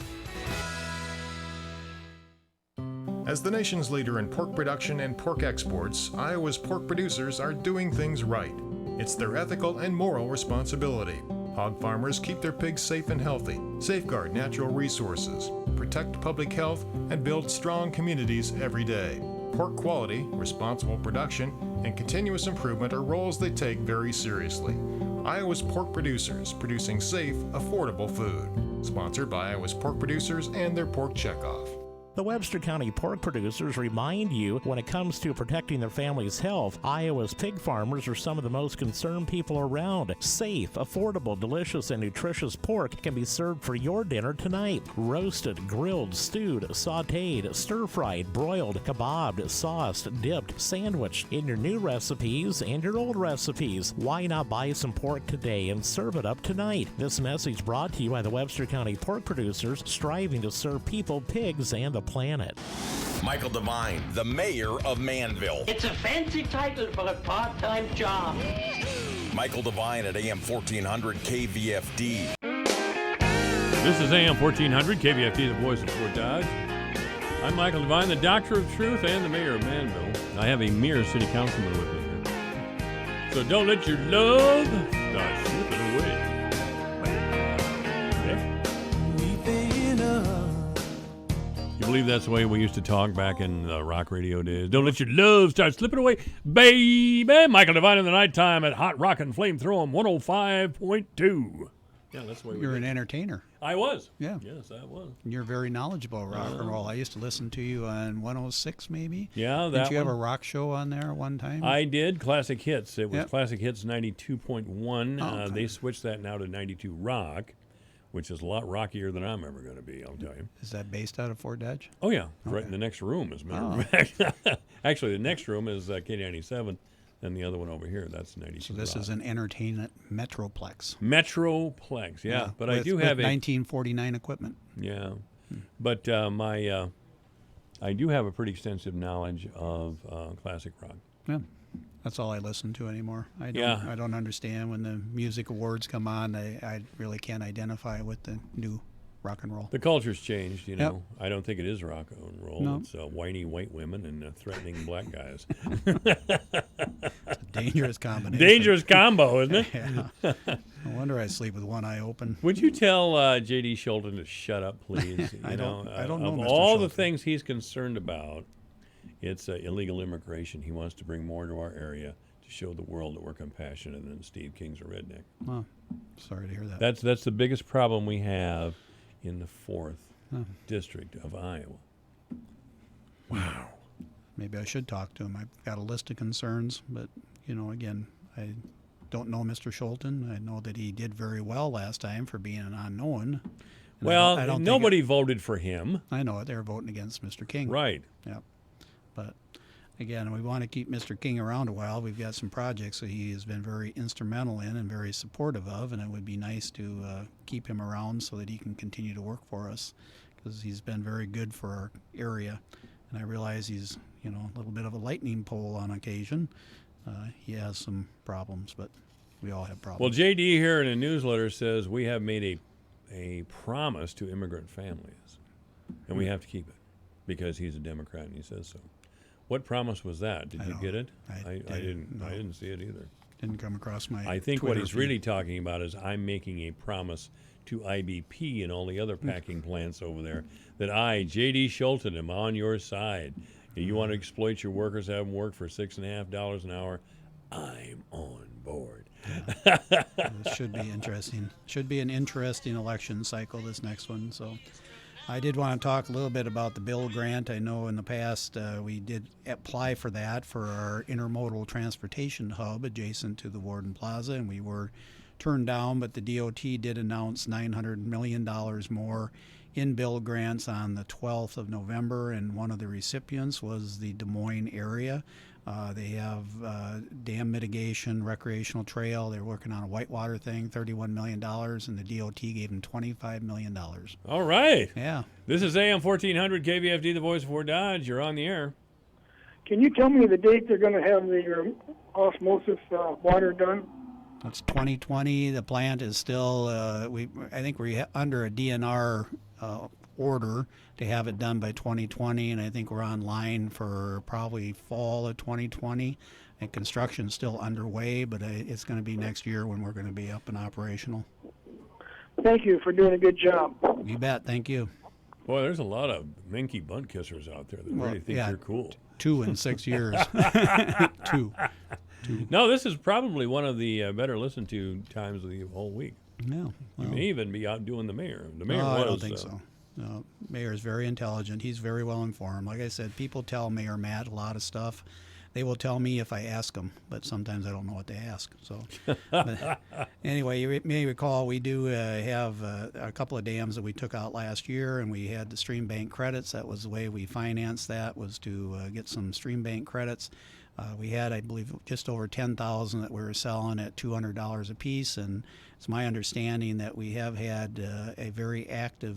As the nation's leader in pork production and pork exports, Iowa's pork producers are doing things right. It's their ethical and moral responsibility. Hog farmers keep their pigs safe and healthy, safeguard natural resources, protect public health, and build strong communities every day. Pork quality, responsible production, and continuous improvement are roles they take very seriously. Iowa's pork producers, producing safe, affordable food. Sponsored by Iowa's pork producers and their pork checkoff. The Webster County pork producers remind you when it comes to protecting their family's health, Iowa's pig farmers are some of the most concerned people around. Safe, affordable, delicious, and nutritious pork can be served for your dinner tonight. Roasted, grilled, stewed, sautéed, stir-fried, broiled, kebabbed, sauced, dipped, sandwiched in your new recipes and your old recipes. Why not buy some pork today and serve it up tonight? This message brought to you by the Webster County pork producers, striving to serve people, pigs, and the planet. Michael Devine, the mayor of Manville. It's a fancy title for a part-time job. Michael Devine at AM 1400 KVFD. This is AM 1400 KVFD, the voice of Fort Dodge. I'm Michael Devine, the Doctor of Truth and the mayor of Manville. I have a mere city councilman with me here. So don't let your love start slipping away. believe that's the way we used to talk back in the rock radio days? Don't let your love start slipping away, baby. Michael Devine in the nighttime at Hot Rockin' Flamethrowing 105.2. Yeah, that's the way You're an entertainer. I was. Yeah. Yes, I was. You're very knowledgeable of rock and roll. I used to listen to you on 106 maybe. Yeah, that Didn't you have one. a rock show on there one time? I did. Classic Hits. It was Yep. Classic Hits 92.1. Oh, okay. They switched that now to 92 Rock, which is a lot rockier than I'm ever going to be, I'll tell you. Is that based out of Fort Dodge? Oh, yeah. Right in the next room, as a matter of fact. Actually, the next room is K97, and the other one over here, that's 92 So this Rock. is an entertainment metroplex. Metroplex, yeah. But I with- do with have 1949 equipment. Yeah. But I do have a pretty extensive knowledge of classic rock. Yeah. That's all I listen to anymore. I don't understand when the music awards come on. I really can't identify with the new rock and roll. The culture's changed, you Yep. know. I don't think it is rock and roll. No. It's whiny white women and threatening black guys. It's a dangerous combination. Dangerous combo, isn't it? Yeah. No wonder I sleep with one eye open. Would you tell J.D. Sholton to shut up, please? I don't know, Of Mr. all the Sholton. things he's concerned about, it's illegal immigration. He wants to bring more to our area to show the world that we're compassionate and Steve King's a redneck. Well, sorry to hear that. That's the biggest problem we have in the 4th Oh. district of Iowa. Wow. Maybe I should talk to him. I've got a list of concerns, but, again, I don't know Mr. Sholton. I know that he did very well last time for being an unknown. And Well, I don't think nobody voted for him. I know it. They're voting against Mr. King. Right. Yep. But, again, we want to keep Mr. King around a while. We've got some projects that he has been very instrumental in and very supportive of, and it would be nice to keep him around so that he can continue to work for us because he's been very good for our area. And I realize he's, a little bit of a lightning pole on occasion. He has some problems, but we all have problems. Well, J.D. here in a newsletter says we have made a promise to immigrant families, and we have to keep it because he's a Democrat and he says so. What promise was that? Did you get it? I didn't. no. I didn't see it either. Didn't come across my I think Twitter what he's feed. really talking about is I'm making a promise to IBP and all the other packing plants over there that I, J.D. Sholton, am on your side. If you want to exploit your workers, have them work for $6.50 an hour, I'm on board. It should be interesting. Should be an interesting election cycle, this next one. So I did want to talk a little bit about the Bill grant. I know in the past we did apply for that for our intermodal transportation hub adjacent to the Warden Plaza, and we were turned down, but the DOT did announce $900 million more in bill grants on the 12th of November, and one of the recipients was the Des Moines area. They have dam mitigation, recreational trail. They're working on a whitewater thing, $31 million, and the DOT gave them $25 million. All right. Yeah. This is AM 1400 KVFD, the voice of Fort Dodge. You're on the air. Can you tell me the date they're going to have the osmosis water done? That's 2020. The plant is still, I think we're under a DNR order to have it done by 2020, and I think we're online for probably fall of 2020. And construction's still underway, but it's going to be next year when we're going to be up and operational. Thank you for doing a good job. You bet. Thank you. Boy, there's a lot of minky bunt kissers out there that really think you're cool. 2 in 6 years. Two. No, this is probably one of the better listened to times of the whole week. No, you may even be out doing the mayor. The mayor was. I don't think so. No, Mayor is very intelligent. He's very well informed. Like I said, people tell Mayor Matt a lot of stuff. They will tell me if I ask them, but sometimes I don't know what to ask. So, but anyway, you may recall we do have a couple of dams that we took out last year, and we had the stream bank credits. That was the way we financed that, was to get some stream bank credits. We had, I believe, just over 10,000 that we were selling at $200 a piece, and it's my understanding that we have had a very active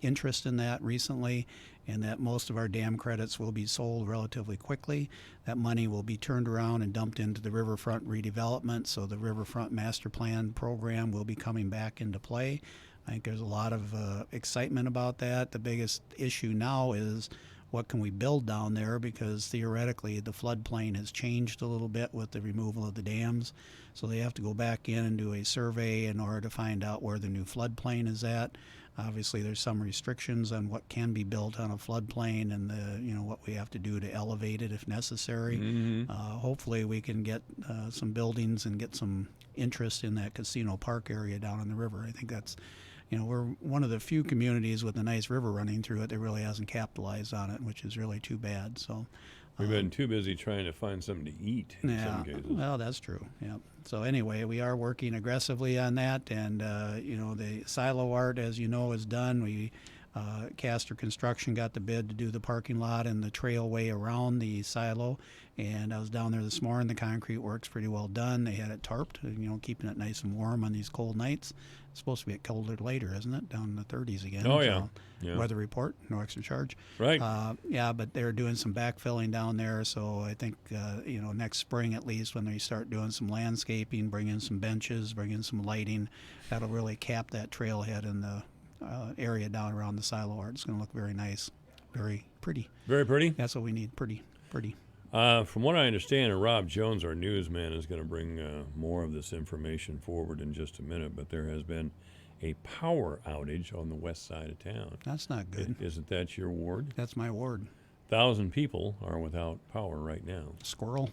interest in that recently, and that most of our dam credits will be sold relatively quickly. That money will be turned around and dumped into the riverfront redevelopment, so the riverfront master plan program will be coming back into play. I think there's a lot of excitement about that. The biggest issue now is what can we build down there, because theoretically the floodplain has changed a little bit with the removal of the dams. So they have to go back in and do a survey in order to find out where the new floodplain is at. Obviously, there's some restrictions on what can be built on a floodplain and what we have to do to elevate it if necessary. Hopefully, we can get some buildings and get some interest in that Casino Park area down on the river. I think that's, we're one of the few communities with a nice river running through it that really hasn't capitalized on it, which is really too bad. So. We've been too busy trying to find something to eat in some cases. Well, that's true. Yeah. So anyway, we are working aggressively on that, and the silo art, as you know, is done. We Castor Construction got the bid to do the parking lot and the trailway around the silo, and I was down there this morning. The concrete work's pretty well done. They had it tarped, keeping it nice and warm on these cold nights. It's supposed to get colder later, isn't it? Down in the 30s again. Oh, so yeah. Weather report, no extra charge. Right. But they're doing some backfilling down there, so I think, next spring at least, when they start doing some landscaping, bring in some benches, bring in some lighting, that'll really cap that trailhead in the area down around the silo art. It's going to look very nice, very pretty. Very pretty? That's what we need, pretty. From what I understand, Rob Jones, our newsman, is going to bring more of this information forward in just a minute, but there has been a power outage on the west side of town. That's not good. Isn't that your ward? That's my ward. 1,000 people are without power right now. Squirrel.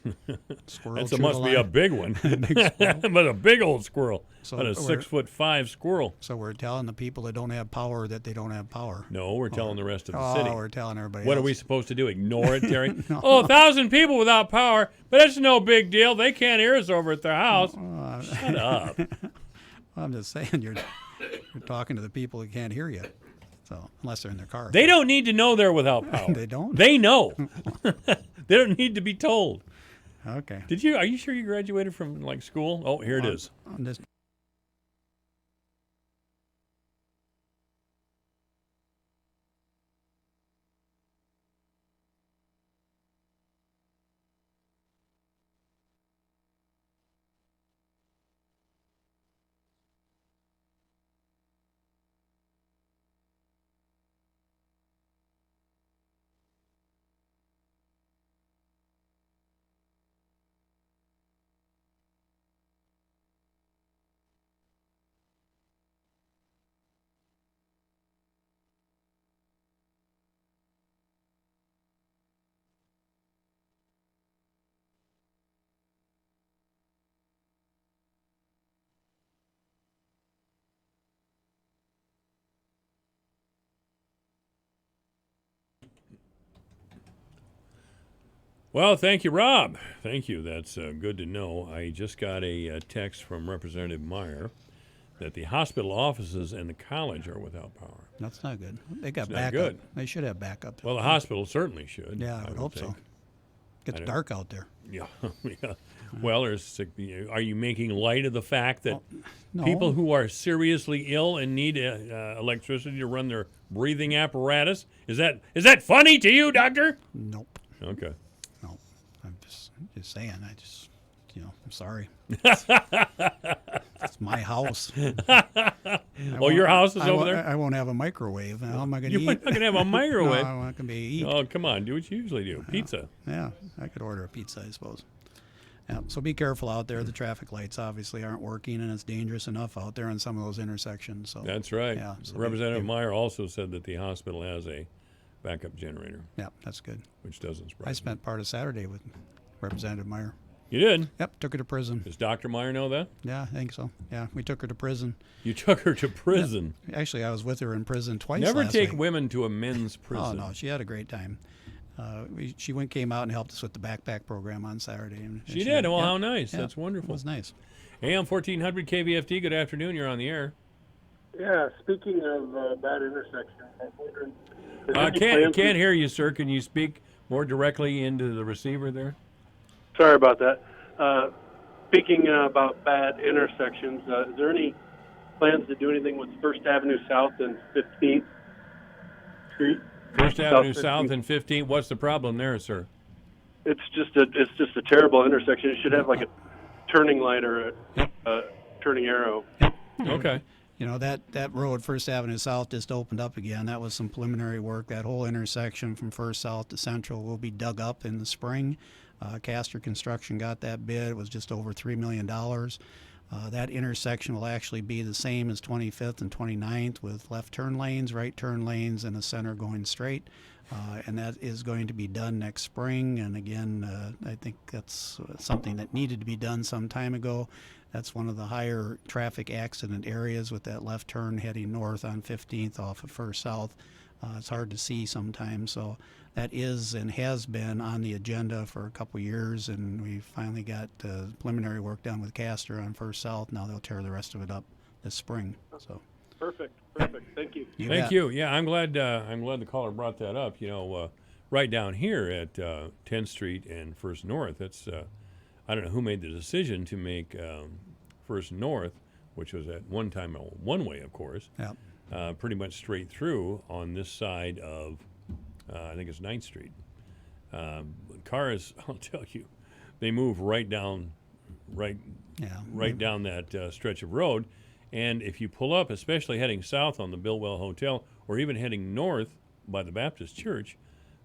That must be a big one. But a big old squirrel. So About a 6'5" squirrel. So we're telling the people that don't have power that they don't have power. No, we're telling the rest of the city. Oh, we're telling everybody What else. are we supposed to do? Ignore it, Terry? No. 1,000 people without power, but that's no big deal. They can't hear us over at their house. Shut up. I'm just saying you're talking to the people who can't hear you. So unless they're in their car. They don't need to know they're without power. They don't? They know. They don't need to be told. Okay. Are you sure you graduated from school? Oh, here it is. Well, thank you, Rob. Thank you. That's good to know. I just got a text from Representative Meyer that the hospital offices and the college are without power. That's not good. They got Not backup. good. They should have backup. Well, the hospital certainly should. Yeah, I would hope so. Gets dark out there. Yeah. Yeah. Well, are you making light of the fact that no. people who are seriously ill and need electricity to run their breathing apparatus, is that funny to you, doctor? Nope. Okay. No, I'm just saying. I'm sorry. It's my house. Your house is over there? I won't have a microwave. How am I going to eat? You're not going to have a microwave? No, I'm not going to eat. Oh, come on. Do what you usually do. Pizza. Yeah, I could order a pizza, I suppose. Yeah, so be careful out there. The traffic lights obviously aren't working, and it's dangerous enough out there in some of those intersections. So that's right. Yeah, so Representative Meyer also said that the hospital has a backup generator. Yeah, that's good. Which doesn't surprise me. I spent part of Saturday with Representative Meyer. You did? Yep, took her to prison. Does Dr. Meyer know that? Yeah, I think so. Yeah, we took her to prison. You took her to prison? Yeah. Actually, I was with her in prison twice Never last take week. women to a men's prison. Oh, no, she had a great time. She came out and helped us with the backpack program on Saturday. And she did? Well, yeah, how nice. yeah, That's wonderful. It was nice. AM 1400 KVFD, good afternoon. You're on the air. Yeah, speaking of bad intersections, I was wondering... Can't hear you, sir. Can you speak more directly into the receiver there? Sorry about that. Speaking about bad intersections, is there any plans to do anything with First Avenue South and 15th Street? First Avenue South and 15th. What's the problem there, sir? It's just a terrible intersection. It should have like a turning light or a turning arrow. Okay. You know, that road, First Avenue South, just opened up again. That was some preliminary work. That whole intersection from First South to Central will be dug up in the spring. Castor Construction got that bid. It was just over $3 million. That intersection will actually be the same as 25th and 29th with left turn lanes, right turn lanes, and a center going straight. And that is going to be done next spring. And again, I think that's something that needed to be done some time ago. That's one of the higher traffic accident areas with that left turn heading north on 15th off of First South. It's hard to see sometimes. So that is and has been on the agenda for a couple years, and we finally got preliminary work done with Castor on First South. Now they'll tear the rest of it up this spring. So Perfect. Thank you. Thank you. Yeah, I'm glad the caller brought that up. Right down here at 10th Street and First North, that's I don't know who made the decision to make First North, which was at one time a one-way, of course, pretty much straight through on this side of, I think it's 9th Street. Cars, I'll tell you, they move right down down that stretch of road. And if you pull up, especially heading south on the Billwell Hotel, or even heading north by the Baptist Church,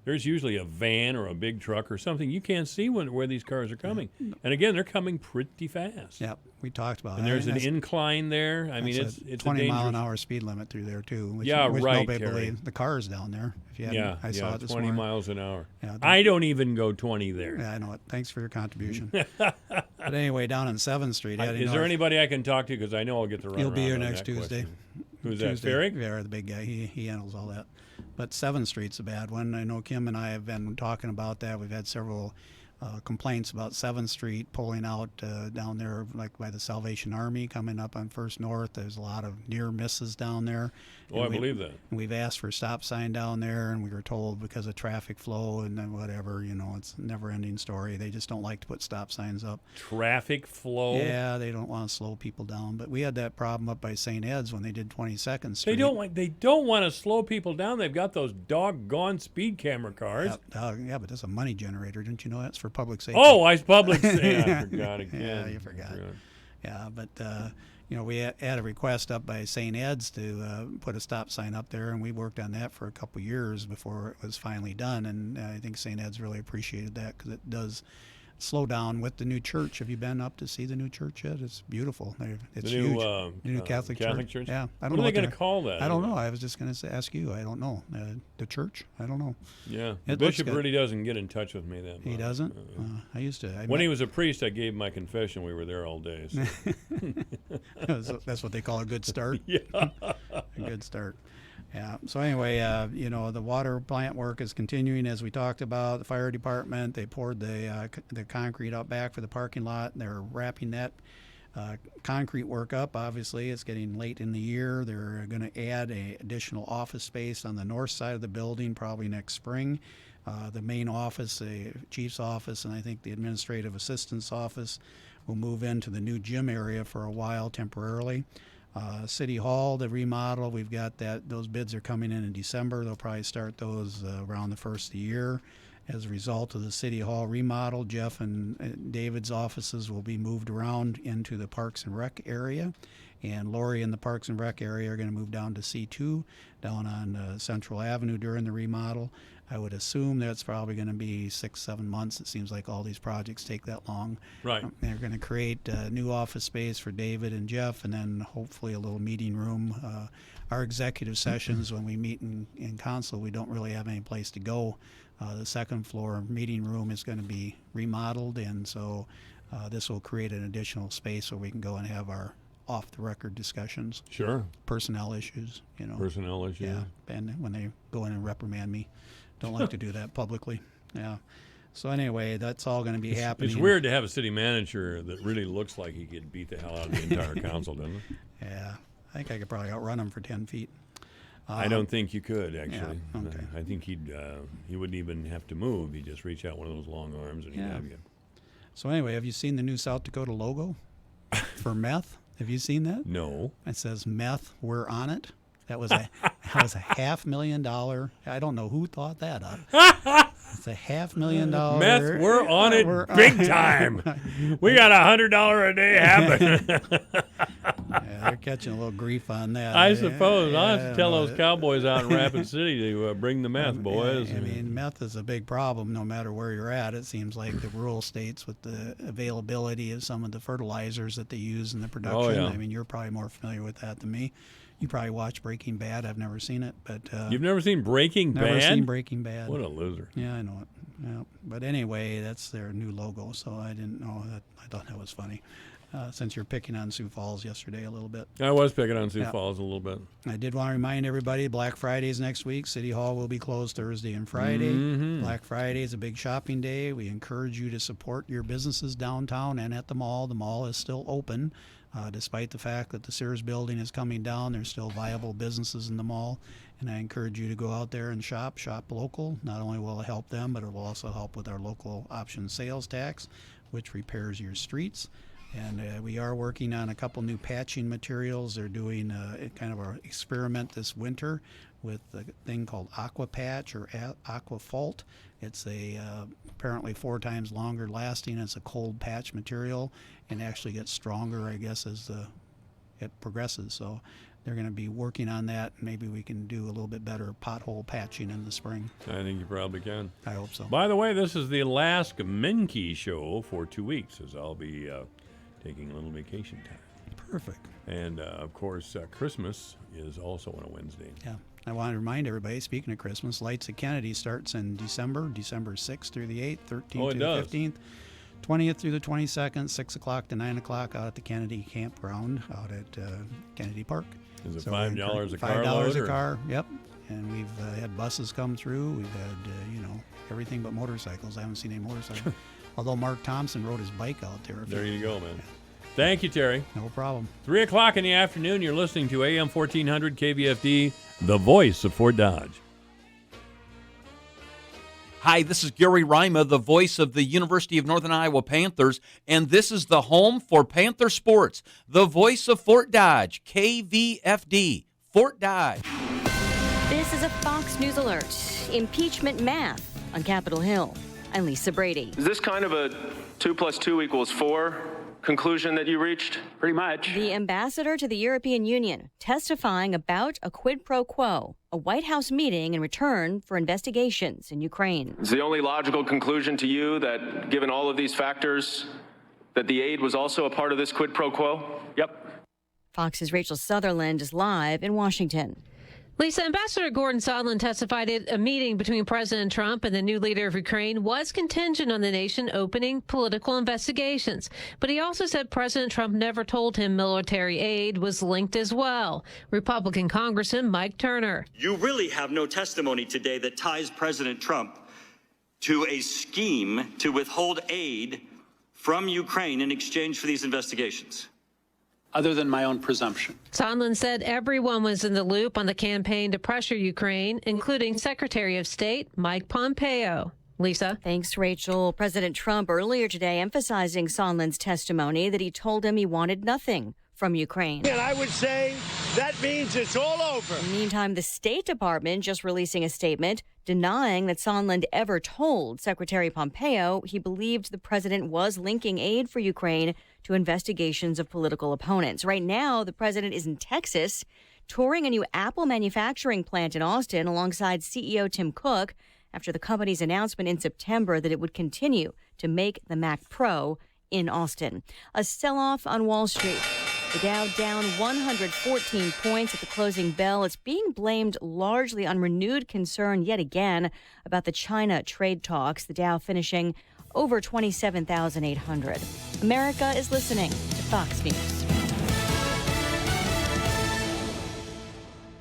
there's usually a van or a big truck or something. You can't see where these cars are coming. And again, they're coming pretty fast. Yep, we talked about it. And there's an incline there. I mean, it's 20 a mile an hour speed limit through there too. Which right, nobody Terry. believes. The cars down there. If you hadn't, I saw it this 20 morning. miles an hour. Yeah, I don't even go 20 there. Yeah, I know it. Thanks for your contribution. But anyway, down on 7th Street. Is there anybody I can talk to? Because I know I'll get the run. He'll be here on next that Tuesday. Question. Who's Tuesday. that, Farrig? Yeah, the big guy. He handles all that. But 7th Street's a bad one. I know Kim and I have been talking about that. We've had several complaints about 7th Street pulling out down there, like by the Salvation Army coming up on First North. There's a lot of near misses down there. Oh, I believe that. And we've asked for a stop sign down there, and we were told because of traffic flow and then whatever, it's a never-ending story. They just don't like to put stop signs up. Traffic flow? Yeah, they don't want to slow people down. But we had that problem up by St. Ed's when they did 22nd Street. They don't want to slow people down. They've got those doggone speed camera cars. Yeah, but that's a money generator. Didn't you know that's for public safety? Oh, I public safety. I forgot again. Yeah, you forgot. Yeah, but we had a request up by St. Ed's to put a stop sign up there, and we worked on that for a couple years before it was finally done. And I think St. Ed's really appreciated that because it does slow down with the new church. Have you been up to see the new church yet? It's beautiful. It's the new, huge. The new Catholic church. Yeah, I don't know what are they going to call that? I don't know. I was just going to ask you. I don't know. The church? I don't know. Yeah, the bishop really doesn't get in touch with me that much. He doesn't? I used to. When he was a priest, I gave my confession. We were there all day. So. That's what they call a good start. Yeah, a good start. Yeah. So anyway, the water plant work is continuing as we talked about. The fire department, they poured the concrete out back for the parking lot. They're wrapping that concrete work up. Obviously, it's getting late in the year. They're going to add an additional office space on the north side of the building probably next spring. The main office, the chief's office, and I think the administrative assistant's office will move into the new gym area for a while temporarily. City Hall, the remodel, we've got that. Those bids are coming in December. They'll probably start those around the first of the year. As a result of the City Hall remodel, Jeff and David's offices will be moved around into the Parks and Rec area. And Lori in the Parks and Rec area are going to move down to C2, down on Central Avenue during the remodel. I would assume that's probably going to be 6-7 months. It seems like all these projects take that long. Right. They're going to create a new office space for David and Jeff, and then hopefully a little meeting room. Our executive sessions, when we meet in council, we don't really have any place to go. The second floor meeting room is going to be remodeled, and so this will create an additional space where we can go and have our off-the-record discussions. Sure. Personnel issues, Personnel issues. Yeah, and when they go in and reprimand me. Don't like to do that publicly. Yeah. So anyway, that's all going to be happening. It's weird to have a city manager that really looks like he could beat the hell out of the entire council, doesn't it? Yeah. I think I could probably outrun him for 10 feet. I don't think you could, actually. Yeah, okay. I think he wouldn't even have to move. He'd just reach out one of those long arms and he'd have you. So anyway, have you seen the new South Dakota logo for meth? Have you seen that? No. It says meth, we're on it. That was a $500,000. I don't know who thought that up. It's a $500,000 meth. We're on it big time. We got $100 a day happen. they're catching a little grief on that. I suppose. I'll have to tell know. those cowboys out in Rapid City to bring the meth, boys. I mean, meth is a big problem no matter where you're at. It seems like the rural states with the availability of some of the fertilizers that they use in the production. Oh, yeah. I mean, you're probably more familiar with that than me. You probably watch Breaking Bad. I've never seen it, but you've never seen Breaking Bad? Never seen Breaking Bad. What a loser! Yeah, I know it. Yeah, but anyway, that's their new logo, so I didn't know that. I thought that was funny. Since you're picking on Sioux Falls yesterday a little bit. I was picking on Sioux Falls a little bit. I did want to remind everybody, Black Friday is next week. City Hall will be closed Thursday and Friday. Mm-hmm. Black Friday is a big shopping day. We encourage you to support your businesses downtown and at the mall. The mall is still open. Despite the fact that the Sears building is coming down, there's still viable businesses in the mall. And I encourage you to go out there and shop local. Not only will it help them, but it will also help with our local option sales tax, which repairs your streets. And we are working on a couple new patching materials. They're doing kind of an experiment this winter with a thing called Aqua Patch or Aqua Fault. It's apparently 4 times longer lasting. It's a cold patch material and actually gets stronger, I guess, as it progresses. So they're going to be working on that. Maybe we can do a little bit better pothole patching in the spring. I think you probably can. I hope so. By the way, this is the last Menke show for 2 weeks, as I'll be taking a little vacation time. Perfect. And, of course, Christmas is also on a Wednesday. Yeah. I want to remind everybody, speaking of Christmas, Lights at Kennedy starts in December 6th through the 8th, 13th through the 15th, 20th through the 22nd, 6 o'clock to 9 o'clock out at the Kennedy Campground out at Kennedy Park. Is it $5 a car $5 load, a car, yep. And we've had buses come through. We've had, everything but motorcycles. I haven't seen any motorcycles. Although Mark Thompson rode his bike out there. There you go, man. Yeah. Thank you, Terry. No problem. 3 o'clock in the afternoon, you're listening to AM 1400 KVFD, the voice of Fort Dodge. Hi, this is Gary Rima, the voice of the University of Northern Iowa Panthers, and this is the home for Panther sports, the voice of Fort Dodge, KVFD, Fort Dodge. This is a Fox News Alert. Impeachment math on Capitol Hill. I'm Lisa Brady. Is this kind of a 2 + 2 = 4 conclusion that you reached? Pretty much. The ambassador to the European Union testifying about a quid pro quo, a White House meeting in return for investigations in Ukraine. Is the only logical conclusion to you that, given all of these factors, that the aid was also a part of this quid pro quo? Yep. Fox's Rachel Sutherland is live in Washington. Lisa, Ambassador Gordon Sondland testified at a meeting between President Trump and the new leader of Ukraine was contingent on the nation opening political investigations. But he also said President Trump never told him military aid was linked as well. Republican Congressman Mike Turner. You really have no testimony today that ties President Trump to a scheme to withhold aid from Ukraine in exchange for these investigations. Other than my own presumption. Sondland said everyone was in the loop on the campaign to pressure Ukraine, including Secretary of State Mike Pompeo. Lisa. Thanks, Rachel. President Trump earlier today emphasizing Sondland's testimony that he told him he wanted nothing from Ukraine. And I would say that means it's all over. Meantime, the State Department just releasing a statement denying that Sondland ever told Secretary Pompeo he believed the president was linking aid for Ukraine to investigations of political opponents. Right now, the president is in Texas touring a new Apple manufacturing plant in Austin alongside CEO Tim Cook after the company's announcement in September that it would continue to make the Mac Pro in Austin. A sell-off on Wall Street. The Dow down 114 points at the closing bell. It's being blamed largely on renewed concern yet again about the China trade talks. The Dow finishing over 27,800. America is listening to Fox News.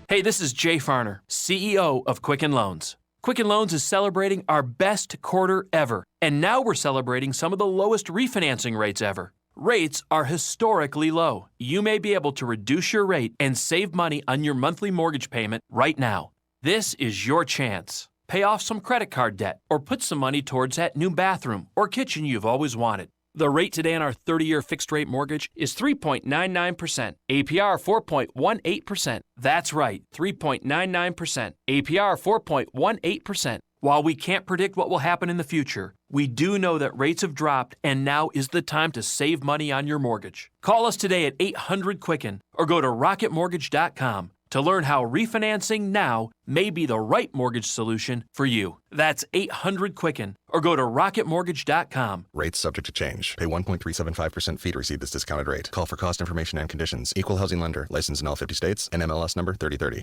Hey, this is Jay Farner, CEO of Quicken Loans. Quicken Loans is celebrating our best quarter ever, and now we're celebrating some of the lowest refinancing rates ever. Rates are historically low. You may be able to reduce your rate and save money on your monthly mortgage payment right now. This is your chance. Pay off some credit card debt or put some money towards that new bathroom or kitchen you've always wanted. The rate today on our 30-year fixed-rate mortgage is 3.99%, APR 4.18%. That's right, 3.99%, APR 4.18%. While we can't predict what will happen in the future, we do know that rates have dropped and now is the time to save money on your mortgage. Call us today at 800-QUICKEN or go to rocketmortgage.com to learn how refinancing now may be the right mortgage solution for you. That's 800-QUICKEN or go to rocketmortgage.com. Rates subject to change. Pay 1.375% fee to receive this discounted rate. Call for cost information and conditions. Equal housing lender. Licensed in all 50 states. And MLS number 3030.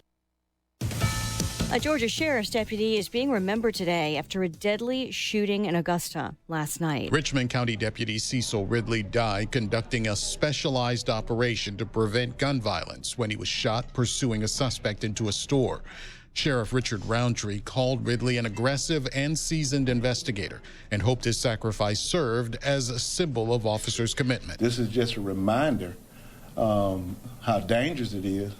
A Georgia sheriff's deputy is being remembered today after a deadly shooting in Augusta last night. Richmond County Deputy Cecil Ridley died conducting a specialized operation to prevent gun violence when he was shot pursuing a suspect into a store. Sheriff Richard Roundtree called Ridley an aggressive and seasoned investigator and hoped his sacrifice served as a symbol of officers' commitment. This is just a reminder how dangerous it is.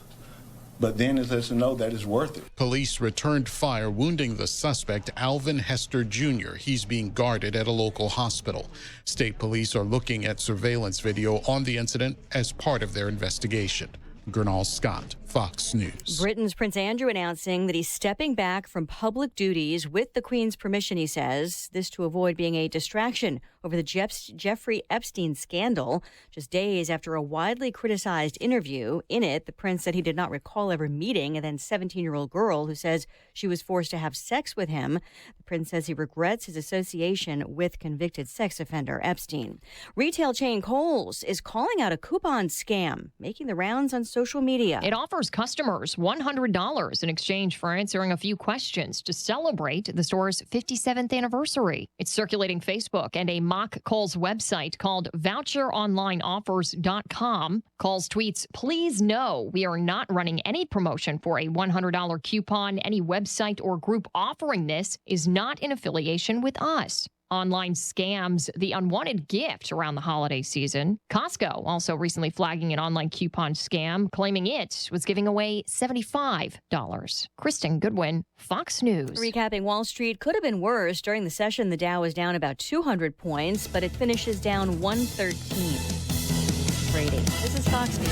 But then it lets us know that it's worth it. Police returned fire, wounding the suspect, Alvin Hester Jr. He's being guarded at a local hospital. State police are looking at surveillance video on the incident as part of their investigation. Gernal Scott, Fox News. Britain's Prince Andrew announcing that he's stepping back from public duties with the Queen's permission, he says. This to avoid being a distraction over the Jeffrey Epstein scandal. Just days after a widely criticized interview. In it, the prince said he did not recall ever meeting a then 17-year-old girl who says she was forced to have sex with him. The prince says he regrets his association with convicted sex offender Epstein. Retail chain Kohl's is calling out a coupon scam, making the rounds on social media. It offers customers $100 in exchange for answering a few questions to celebrate the store's 57th anniversary. It's circulating Facebook and a mock Kohl's website called voucheronlineoffers.com. Kohl's tweets, "Please know we are not running any promotion for a $100 coupon. Any website or group offering this is not in affiliation with us." Online scams, the unwanted gift around the holiday season. Costco also recently flagging an online coupon scam, claiming it was giving away $75. Kristen Goodwin, Fox News. Recapping Wall Street could have been worse. During the session, the Dow was down about 200 points, but it finishes down 113. Brady, this is Fox News.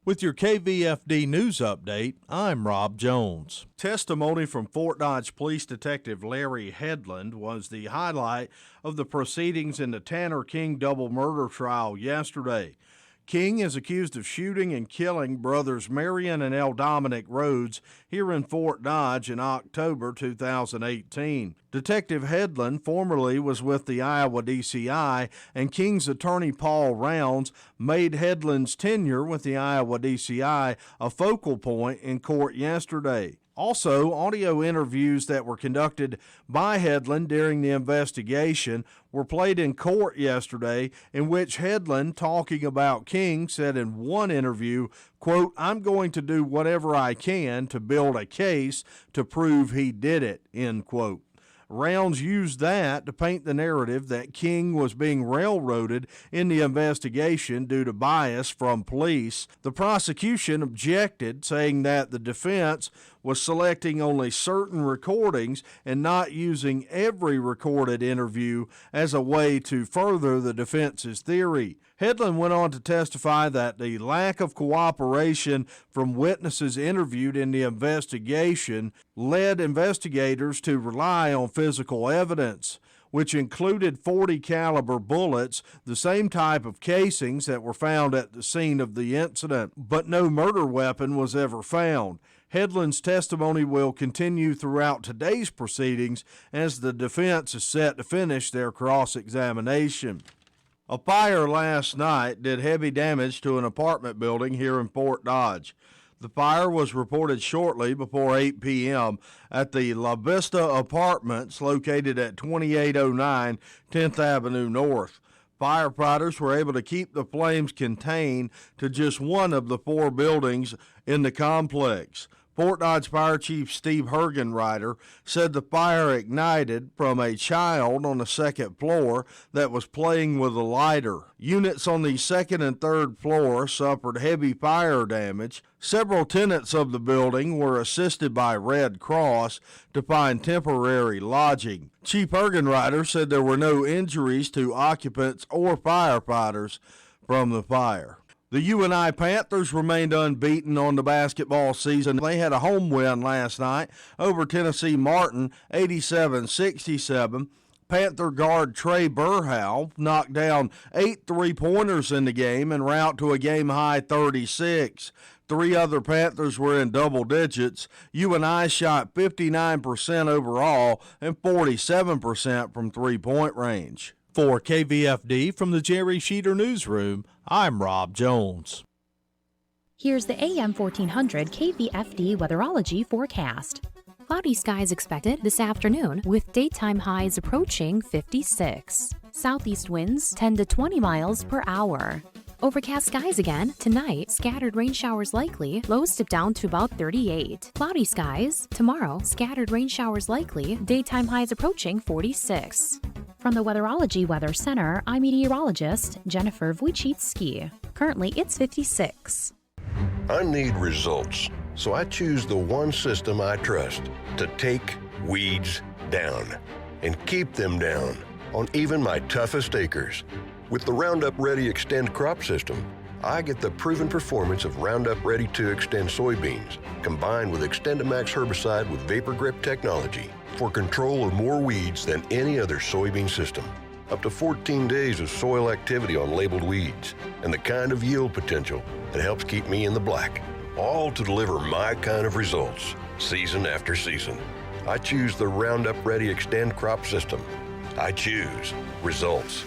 With your KVFD news update, I'm Rob Jones. Testimony from Fort Dodge Police Detective Larry Headland was the highlight of the proceedings in the Tanner King double murder trial yesterday. King is accused of shooting and killing brothers Marion and L. Dominic Rhodes here in Fort Dodge in October 2018. Detective Headland formerly was with the Iowa DCI, and King's attorney Paul Rounds made Headland's tenure with the Iowa DCI a focal point in court yesterday. Also, audio interviews that were conducted by Headland during the investigation were played in court yesterday, in which Headland, talking about King, said in one interview, quote, "I'm going to do whatever I can to build a case to prove he did it," end quote. Rounds used that to paint the narrative that King was being railroaded in the investigation due to bias from police. The prosecution objected, saying that the defense was selecting only certain recordings and not using every recorded interview as a way to further the defense's theory. Headland went on to testify that the lack of cooperation from witnesses interviewed in the investigation led investigators to rely on physical evidence, which included .40 caliber bullets, the same type of casings that were found at the scene of the incident, but no murder weapon was ever found. Headland's testimony will continue throughout today's proceedings as the defense is set to finish their cross-examination. A fire last night did heavy damage to an apartment building here in Fort Dodge. The fire was reported shortly before 8 p.m. at the La Vista Apartments located at 2809 10th Avenue North. Firefighters were able to keep the flames contained to just one of the four buildings in the complex. Fort Dodge Fire Chief Steve Hergenreiter said the fire ignited from a child on the second floor that was playing with a lighter. Units on the second and third floor suffered heavy fire damage. Several tenants of the building were assisted by Red Cross to find temporary lodging. Chief Hergenreiter said there were no injuries to occupants or firefighters from the fire. The UNI Panthers remained unbeaten on the basketball season. They had a home win last night over Tennessee Martin, 87-67. Panther guard Trey Burhow knocked down 8 3-pointers in the game en route to a game-high 36. 3 other Panthers were in double digits. UNI shot 59% overall and 47% from three-point range. For KVFD from the Jerry Sheeter Newsroom, I'm Rob Jones. Here's the AM 1400 KVFD weatherology forecast. Cloudy skies expected this afternoon with daytime highs approaching 56. Southeast winds 10 to 20 miles per hour. Overcast skies again. Tonight, scattered rain showers likely. Lows dip down to about 38. Cloudy skies. Tomorrow, scattered rain showers likely. Daytime highs approaching 46. From the Weatherology Weather Center, I'm meteorologist Jennifer Wojcicki. Currently, it's 56. I need results, so I choose the one system I trust to take weeds down and keep them down on even my toughest acres. With the Roundup Ready Extend crop system, I get the proven performance of Roundup Ready 2 Extend soybeans, combined with XtendiMax herbicide with Vapor Grip technology for control of more weeds than any other soybean system. Up to 14 days of soil activity on labeled weeds, and the kind of yield potential that helps keep me in the black. All to deliver my kind of results, season after season. I choose the Roundup Ready Extend crop system. I choose results.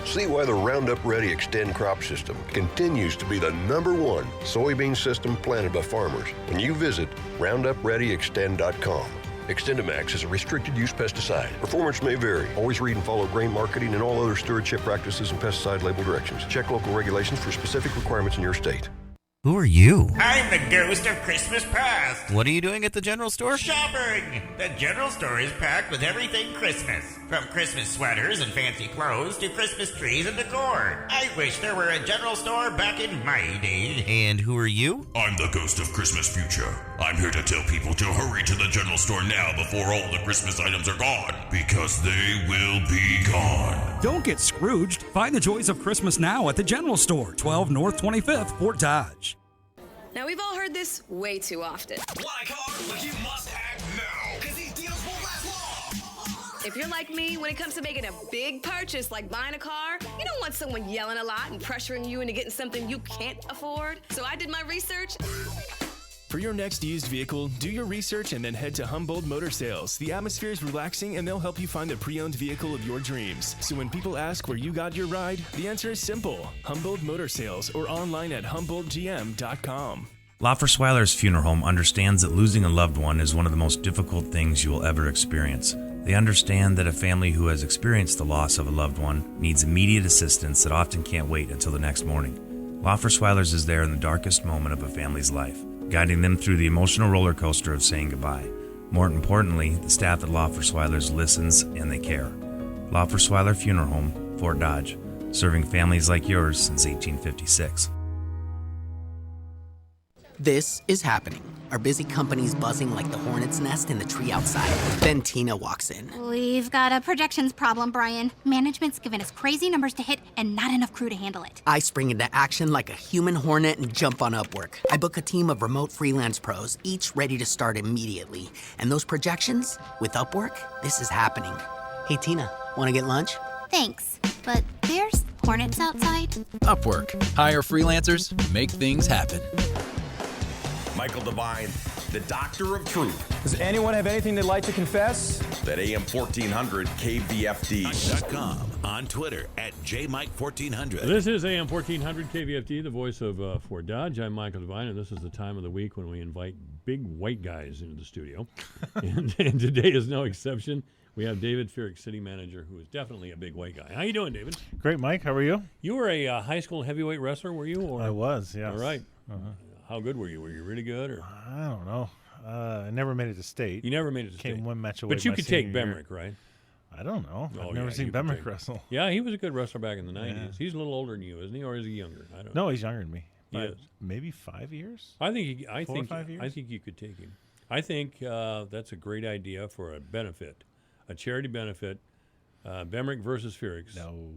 See why the Roundup Ready Extend crop system continues to be the #1 soybean system planted by farmers when you visit RoundupReadyExtend.com. XtendiMax is a restricted use pesticide. Performance may vary. Always read and follow grain marketing and all other stewardship practices and pesticide label directions. Check local regulations for specific requirements in your state. Who are you? I'm the ghost of Christmas past. What are you doing at the general store? Shopping! The general store is packed with everything Christmas. From Christmas sweaters and fancy clothes to Christmas trees and decor. I wish there were a general store back in my day. And who are you? I'm the ghost of Christmas future. I'm here to tell people to hurry to the general store now before all the Christmas items are gone. Because they will be gone. Don't get Scrooged. Find the joys of Christmas now at the general store, 12 North 25th, Fort Dodge. Now, we've all heard this way too often. Want a car? But you must act now, because these deals won't last long. If you're like me, when it comes to making a big purchase like buying a car, you don't want someone yelling a lot and pressuring you into getting something you can't afford. So I did my research. For your next used vehicle, do your research and then head to Humboldt Motor Sales. The atmosphere is relaxing and they'll help you find the pre-owned vehicle of your dreams. So when people ask where you got your ride, the answer is simple. Humboldt Motor Sales or online at HumboldtGM.com. Loffer-Swiler's Funeral Home understands that losing a loved one is one of the most difficult things you will ever experience. They understand that a family who has experienced the loss of a loved one needs immediate assistance that often can't wait until the next morning. Loffer-Swiler's is there in the darkest moment of a family's life, guiding them through the emotional roller coaster of saying goodbye. More importantly, the staff at Loffer-Swiler's listens and they care. Loffer-Swiler Funeral Home, Fort Dodge, serving families like yours since 1856. This is happening. Our busy company's buzzing like the hornet's nest in the tree outside. Then Tina walks in. We've got a projections problem, Brian. Management's given us crazy numbers to hit and not enough crew to handle it. I spring into action like a human hornet and jump on Upwork. I book a team of remote freelance pros, each ready to start immediately. And those projections, with Upwork, this is happening. Hey, Tina, want to get lunch? Thanks, but there's hornets outside. Upwork. Hire freelancers, make things happen. Michael Devine, the Doctor of Truth. Does anyone have anything they'd like to confess? At AM 1400 KVFD.com, on Twitter at JMike1400. This is AM 1400 KVFD, the voice of Fort Dodge. I'm Michael Devine, and this is the time of the week when we invite big white guys into the studio. and today is no exception. We have David Fierick, city manager, who is definitely a big white guy. How you doing, David? Great, Mike. How are you? You were a high school heavyweight wrestler, were you? Or? I was, yes. All right. How good were you? Were you really good? Or I don't know. I never made it to state. You never made it to state. Came one match away. But you could take year. Bemrick, right? I don't know. Oh, I've never seen Bemrick wrestle. Yeah, he was a good wrestler back in the 90s. Yeah. He's a little older than you, isn't he? Or is he younger? I don't know. No, he's younger than me. Yes. Maybe 5 years? I think 4 or 5 years? I think you could take him. I think that's a great idea for a benefit, a charity benefit. Bemrick versus Fierick. No.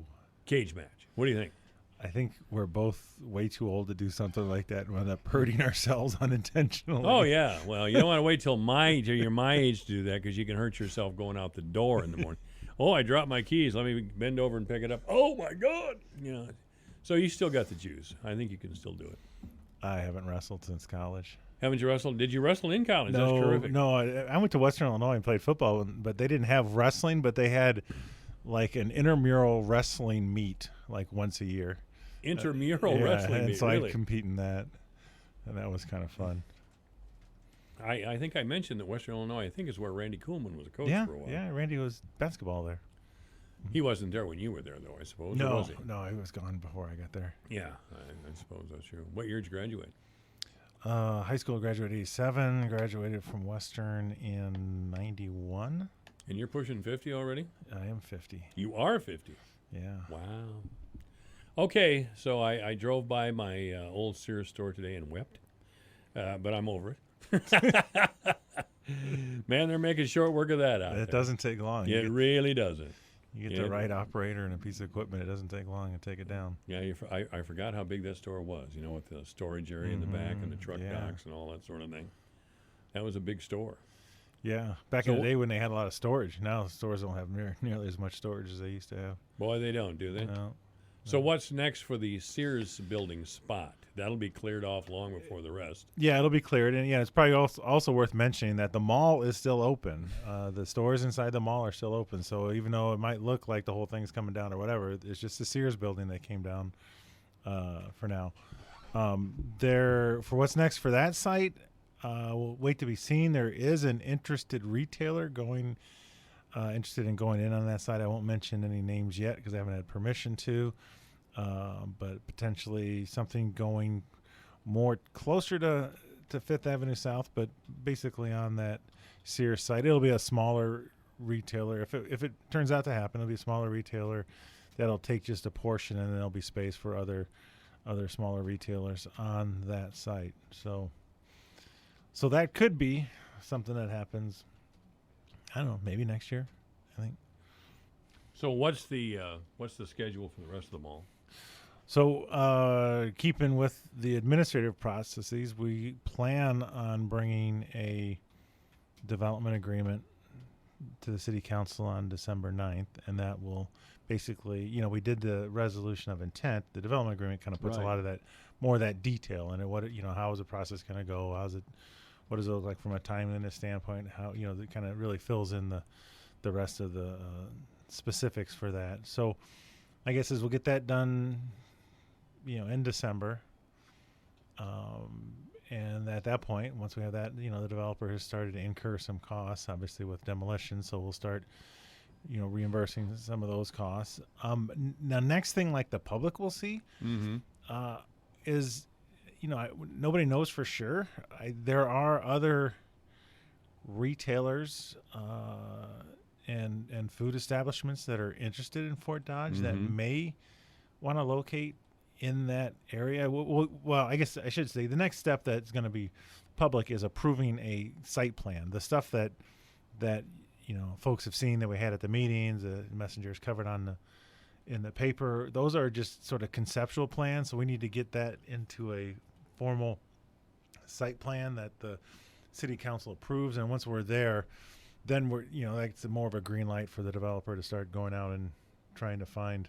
Cage match. What do you think? I think we're both way too old to do something like that and end up hurting ourselves unintentionally. Oh, yeah. Well, you don't want to wait till you're my age to do that because you can hurt yourself going out the door in the morning. Oh, I dropped my keys. Let me bend over and pick it up. Oh, my God. So you still got the juice. I think you can still do it. I haven't wrestled since college. Haven't you wrestled? Did you wrestle in college? No, That's terrific. No, I went to Western Illinois and played football, but they didn't have wrestling, but they had like an intramural wrestling meet like once a year. Intramural wrestling and meet, so really? I'd compete in that, and that was kind of fun. I think I mentioned that Western Illinois, I think, is where Randy Koolman was a coach for a while. Yeah, Randy was basketball there. He wasn't there when you were there, though, I suppose. No, or was he? no, he was gone before I got there. Yeah, I suppose that's true. What year did you graduate? High school graduated 87, graduated from Western in 91. And you're pushing 50 already? I am 50. You are 50? Yeah. Wow. Okay, so I drove by my old Sears store today and wept, but I'm over it. Man, they're making short work of that out there. It doesn't take long. It really doesn't. You get the right operator and a piece of equipment, it doesn't take long to take it down. Yeah, I forgot how big that store was, with the storage area in the back and the truck docks and all that sort of thing. That was a big store. Yeah, back in the day when they had a lot of storage. Now the stores don't have nearly as much storage as they used to have. Boy, they don't, do they? No. So what's next for the Sears building spot? That'll be cleared off long before the rest. Yeah, it'll be cleared. And, it's probably also worth mentioning that the mall is still open. The stores inside the mall are still open. So even though it might look like the whole thing's coming down or whatever, it's just the Sears building that came down for now. For what's next for that site, we'll wait to be seen. There is an interested retailer interested in going in on that site. I won't mention any names yet because I haven't had permission to. But potentially something going more closer to Fifth Avenue South, but basically on that Sears site. It'll be a smaller retailer. If it turns out to happen, it'll be a smaller retailer that'll take just a portion, and then there'll be space for other smaller retailers on that site. So that could be something that happens, I don't know, maybe next year, I think. So what's the schedule for the rest of the mall? So keeping with the administrative processes, we plan on bringing a development agreement to the city council on December 9th, and that will basically, we did the resolution of intent. The development agreement kind of puts a lot of that, more of that detail in it. How is the process going to go? What does it look like from a timeliness standpoint? How, that kind of really fills in the rest of the specifics for that. So I guess as we'll get that done, in December, and at that point, once we have that, the developer has started to incur some costs, obviously with demolition, so we'll start reimbursing some of those costs. Now, next thing, like the public will see, is nobody knows for sure. There are other retailers and food establishments that are interested in Fort Dodge that may want to locate in that area. Well, I guess I should say the next step that's going to be public is approving a site plan. The stuff that folks have seen that we had at the meetings, the messengers covered in the paper, those are just sort of conceptual plans. So we need to get that into a formal site plan that the city council approves. And once we're there, then we're, that's more of a green light for the developer to start going out and trying to find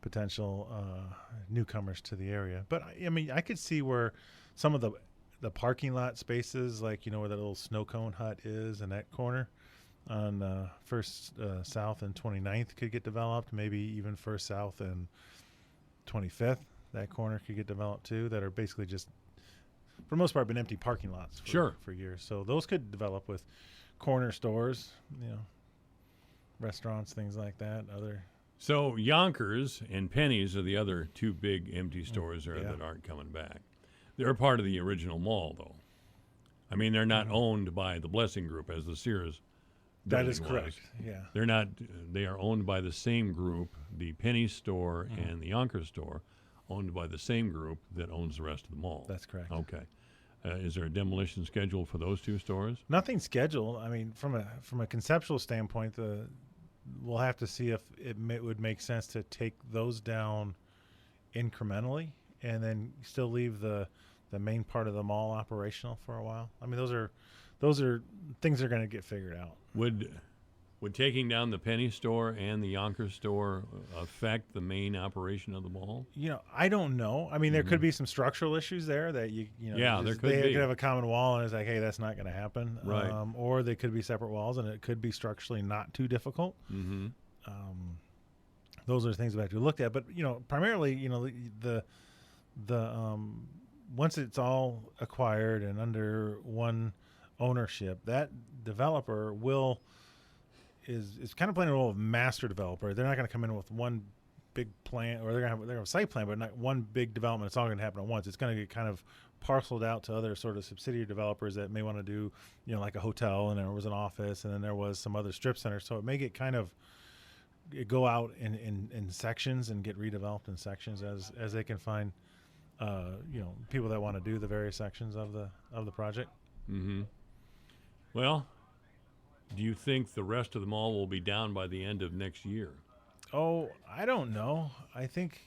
potential newcomers to the area. But I could see where some of the parking lot spaces, like, where that little snow cone hut is in that corner on First South and 29th could get developed. Maybe even First South and 25th, that corner could get developed too, that are basically just, for the most part, been empty parking lots for years. So those could develop with corner stores, restaurants, things like that. So Yonkers and Penny's are the other two big empty stores there that aren't coming back. They're part of the original mall, though. I mean, they're not owned by the Blessing Group as the Sears. That is was. correct. Yeah. They're not. They are owned by the same group. The Penny store and the Yonkers store, owned by the same group that owns the rest of the mall. That's correct. Okay. Is there a demolition schedule for those two stores? Nothing scheduled. I mean, from a conceptual standpoint, we'll have to see if it would make sense to take those down incrementally, and then still leave the main part of the mall operational for a while. I mean, those are things that are going to get figured out. Would taking down the Penny store and the Yonkers store affect the main operation of the mall? I don't know. I mean, there could be some structural issues there that there could be. They could have a common wall, and it's like, hey, that's not going to happen. Right. Or they could be separate walls, and it could be structurally not too difficult. Mm-hmm. Those are things that have to be looked at. But primarily, the once it's all acquired and under one ownership, that developer is kind of playing a role of master developer. They're not going to come in with one big plan, or they're going to have a site plan, but not one big development. It's all going to happen at once. It's going to get kind of parceled out to other sort of subsidiary developers that may want to do, like a hotel, and there was an office, and then there was some other strip center. So it may get kind of go out in sections and get redeveloped in sections as they can find, people that want to do the various sections of the project. Mm-hmm. Well, do you think the rest of the mall will be down by the end of next year? Oh, I don't know. I think,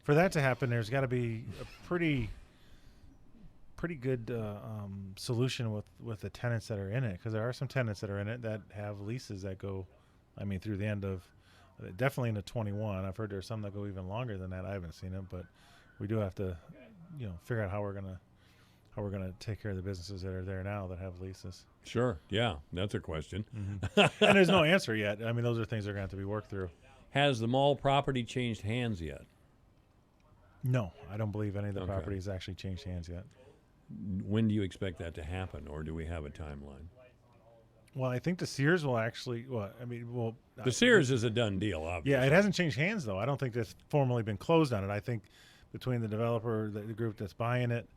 for that to happen, there's got to be a pretty good solution with the tenants that are in it, because there are some tenants that are in it that have leases that go, through the end of, definitely into 21. I've heard there's some that go even longer than that. I haven't seen them, but we do have to, figure out how we're gonna take care of the businesses that are there now that have leases. Sure. Yeah, that's a question. Mm-hmm. And there's no answer yet. Those are things that are going to have to be worked through. Has the mall property changed hands yet? No, I don't believe any of the properties actually changed hands yet. When do you expect that to happen, or do we have a timeline? Well, I think the Sears will actually. The Sears is a done deal, obviously. Yeah, it hasn't changed hands though. I don't think that's formally been closed on it. I think between the developer, the group that's buying it,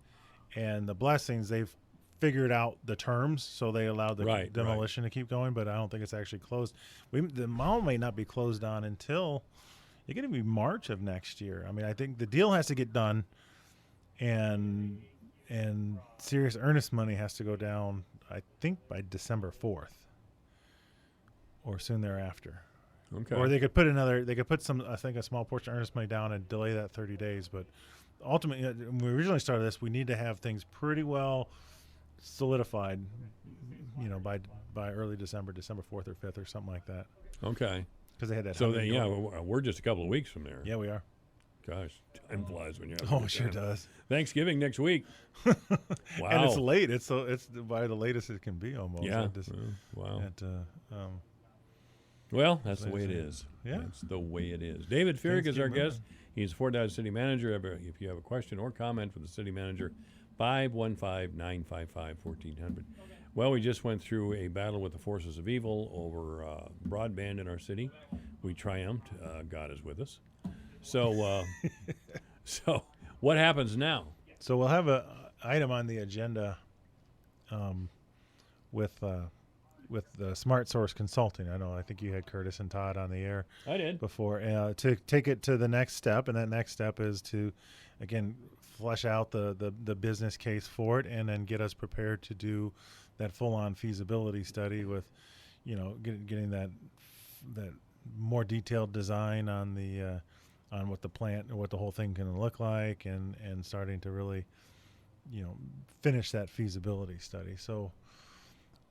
and the Blessings, they've figured out the terms, so they allowed the demolition to keep going. But I don't think it's actually closed. The mall may not be closed on until it's going to be March of next year. I think the deal has to get done, and serious earnest money has to go down, I think, by December 4th or soon thereafter. Okay. Or they could put some, I think, a small portion of earnest money down and delay that 30 days. But ultimately, when we originally started this, we need to have things pretty well solidified, by early December 4th or 5th or something like that. Okay. Because they had that. So we're just a couple of weeks from there. Yeah, we are. Gosh, time flies when you're. Oh, it sure does. Thanksgiving next week. Wow. And it's late. It's by the latest it can be almost. Yeah. Wow. Well, that's the way it is. Yeah. That's the way it is. David Fierig is our guest. He's Fort Dodge City Manager. If you have a question or comment for the City Manager, 515-955-1400. Well, we just went through a battle with the forces of evil over broadband in our city. We triumphed. God is with us. So, so what happens now? So we'll have an item on the agenda with the Smart Source Consulting. I think you had Curtis and Todd on the air. I did. Before, to take it to the next step, and that next step is to, again, flesh out the business case for it, and then get us prepared to do that full-on feasibility study with, getting that more detailed design on the on what the plant and what the whole thing can look like, and starting to really, finish that feasibility study. So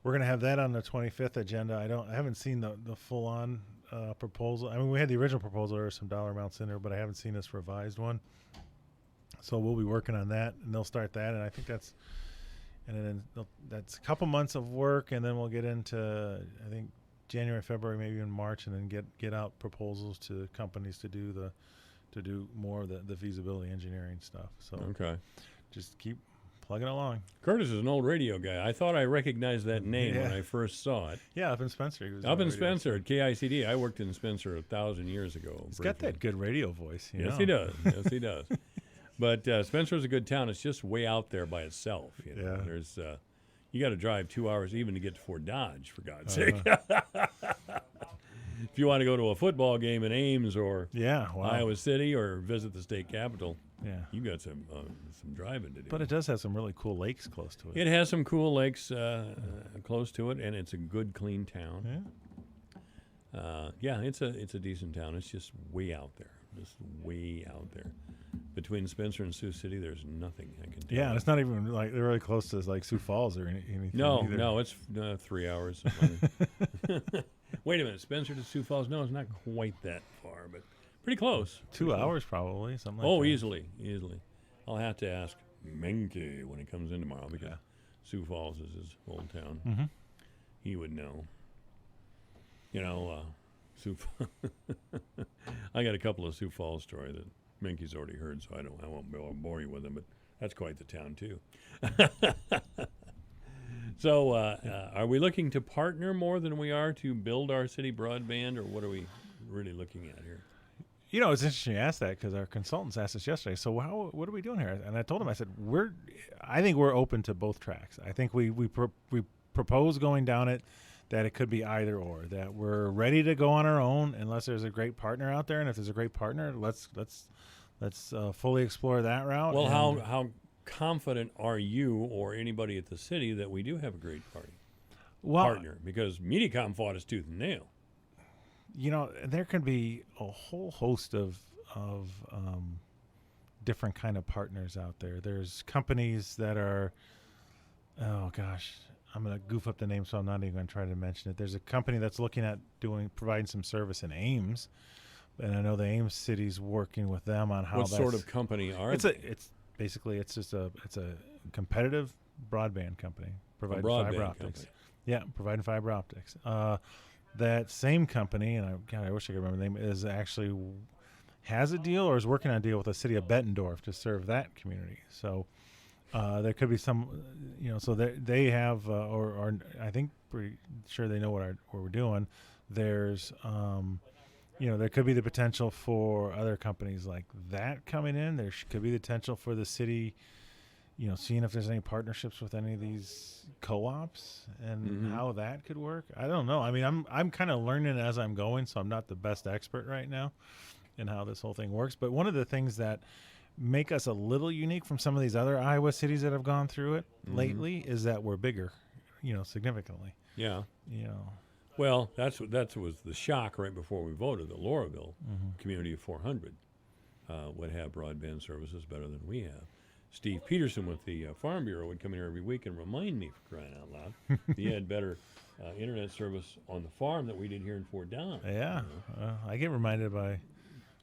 we're going to have that on the 25th agenda. I haven't seen the full-on proposal. We had the original proposal. There are some dollar amounts in there, but I haven't seen this revised one. So we'll be working on that, and they'll start that. And I think that's a couple months of work, and then we'll get into, I think, January, February, maybe even March, and then get out proposals to companies to do more of the feasibility engineering stuff. So just keep plugging along. Curtis is an old radio guy. I thought I recognized that name when I first saw it. Yeah, up in Spencer. He was up in Spencer at KICD. I worked in Spencer 1,000 years ago. He's got that good radio voice. Yes, he does. Yes, he does. But Spencer's a good town. It's just way out there by itself. Yeah. There's you got to drive 2 hours even to get to Fort Dodge, for God's sake. If you want to go to a football game in Ames or Iowa City or visit the state capitol, you got some driving to do. But it does have some really cool lakes close to it. It has some cool lakes close to it, and it's a good, clean town. Yeah. It's a decent town. It's just way out there. just way out there. Between Spencer and Sioux City, there's nothing I can do. Yeah, and it's not even like they're really close to like Sioux Falls or anything. either. No, it's 3 hours. Wait a minute, Spencer to Sioux Falls? No, it's not quite that far, but pretty close. 2 hours probably, something like that. Oh, easily. I'll have to ask Menke when he comes in tomorrow because Sioux Falls is his hometown. Mm-hmm. He would know. Sioux. I got a couple of Sioux Falls stories that Menke's already heard, so I won't bore you with them. But that's quite the town too. So, are we looking to partner more than we are to build our city broadband, or what are we really looking at here? It's interesting you asked that because our consultants asked us yesterday. So what are we doing here? And I told them, I said, I think we're open to both tracks. I think we propose going down it, that it could be either or. That we're ready to go on our own unless there's a great partner out there. And if there's a great partner, let's fully explore that route. Well, how confident are you or anybody at the city that we do have a great partner? Because Mediacom fought us tooth and nail. There can be a whole host of different kind of partners out there. There's companies that are, oh gosh, I'm going to goof up the name, so I'm not even going to try to mention it. There's a company that's looking at providing some service in Ames, and I know the Ames city's working with them on how. What sort of company are they? It's basically it's a competitive broadband company providing fiber optics. Yeah, providing fiber optics. That same company, and I wish I could remember the name, is actually has a deal or is working on a deal with the city of Bettendorf to serve that community. So there could be some, so they have, or I think pretty sure they know what we're doing. There's, there could be the potential for other companies like that coming in. There could be the potential for the city, seeing if there's any partnerships with any of these co-ops and how that could work. I don't know. I mean, I'm kind of learning as I'm going, so I'm not the best expert right now in how this whole thing works. But one of the things that make us a little unique from some of these other Iowa cities that have gone through it lately is that we're bigger, significantly. Yeah. Well, that was the shock right before we voted. The Lauraville community of 400 would have broadband services better than we have. Steve Peterson with the Farm Bureau would come in here every week and remind me, for crying out loud, he had better internet service on the farm that we did here in Fort Downs. Yeah. I get reminded by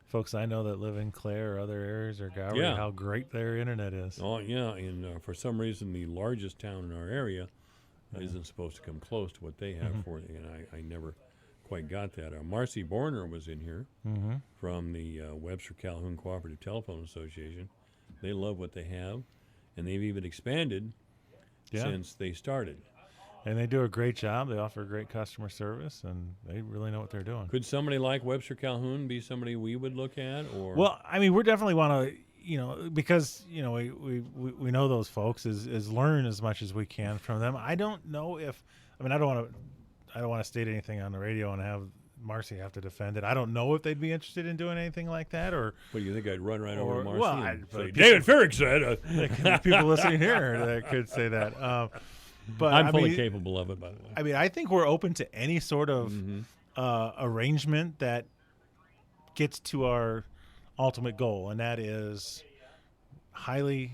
folks I know that live in Clare or other areas or Gower how great their internet is. Oh, yeah. And for some reason, the largest town in our area isn't supposed to come close to what they have for it. And I never quite got that. Marcy Borner was in here from the Webster Calhoun Cooperative Telephone Association. They love what they have, and they've even expanded since they started. And they do a great job. They offer great customer service, and they really know what they're doing. Could somebody like Webster Calhoun be somebody we would look at? Or well, I mean, we definitely want to, because we know those folks is learn as much as we can from them. I don't know if I don't want to state anything on the radio and have Marcy have to defend it. I don't know if they'd be interested in doing anything like that, or. What do you think? I'd run right over to Marcy and say, David Ferrick said. There could be people listening here that could say that. But I'm fully capable of it, by the way. I mean, I think we're open to any sort of arrangement that gets to our ultimate goal, and that is highly.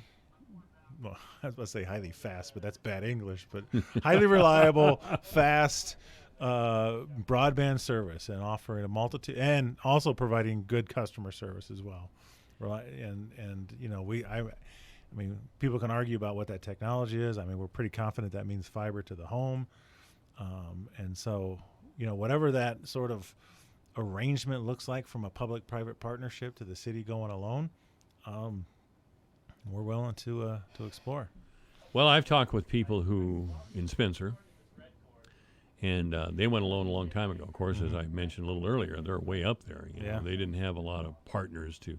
Well, I was about to say highly fast, but that's bad English. But highly reliable, fast. Broadband service and offering a multitude and also providing good customer service as well, right? And I mean, people can argue about what that technology is. I mean, we're pretty confident that means fiber to the home, and so whatever that sort of arrangement looks like from a public-private partnership to the city going alone, we're willing to explore. Well, I've talked with people who in Spencer. And they went alone a long time ago. Of course, as I mentioned a little earlier, they're way up there. They didn't have a lot of partners to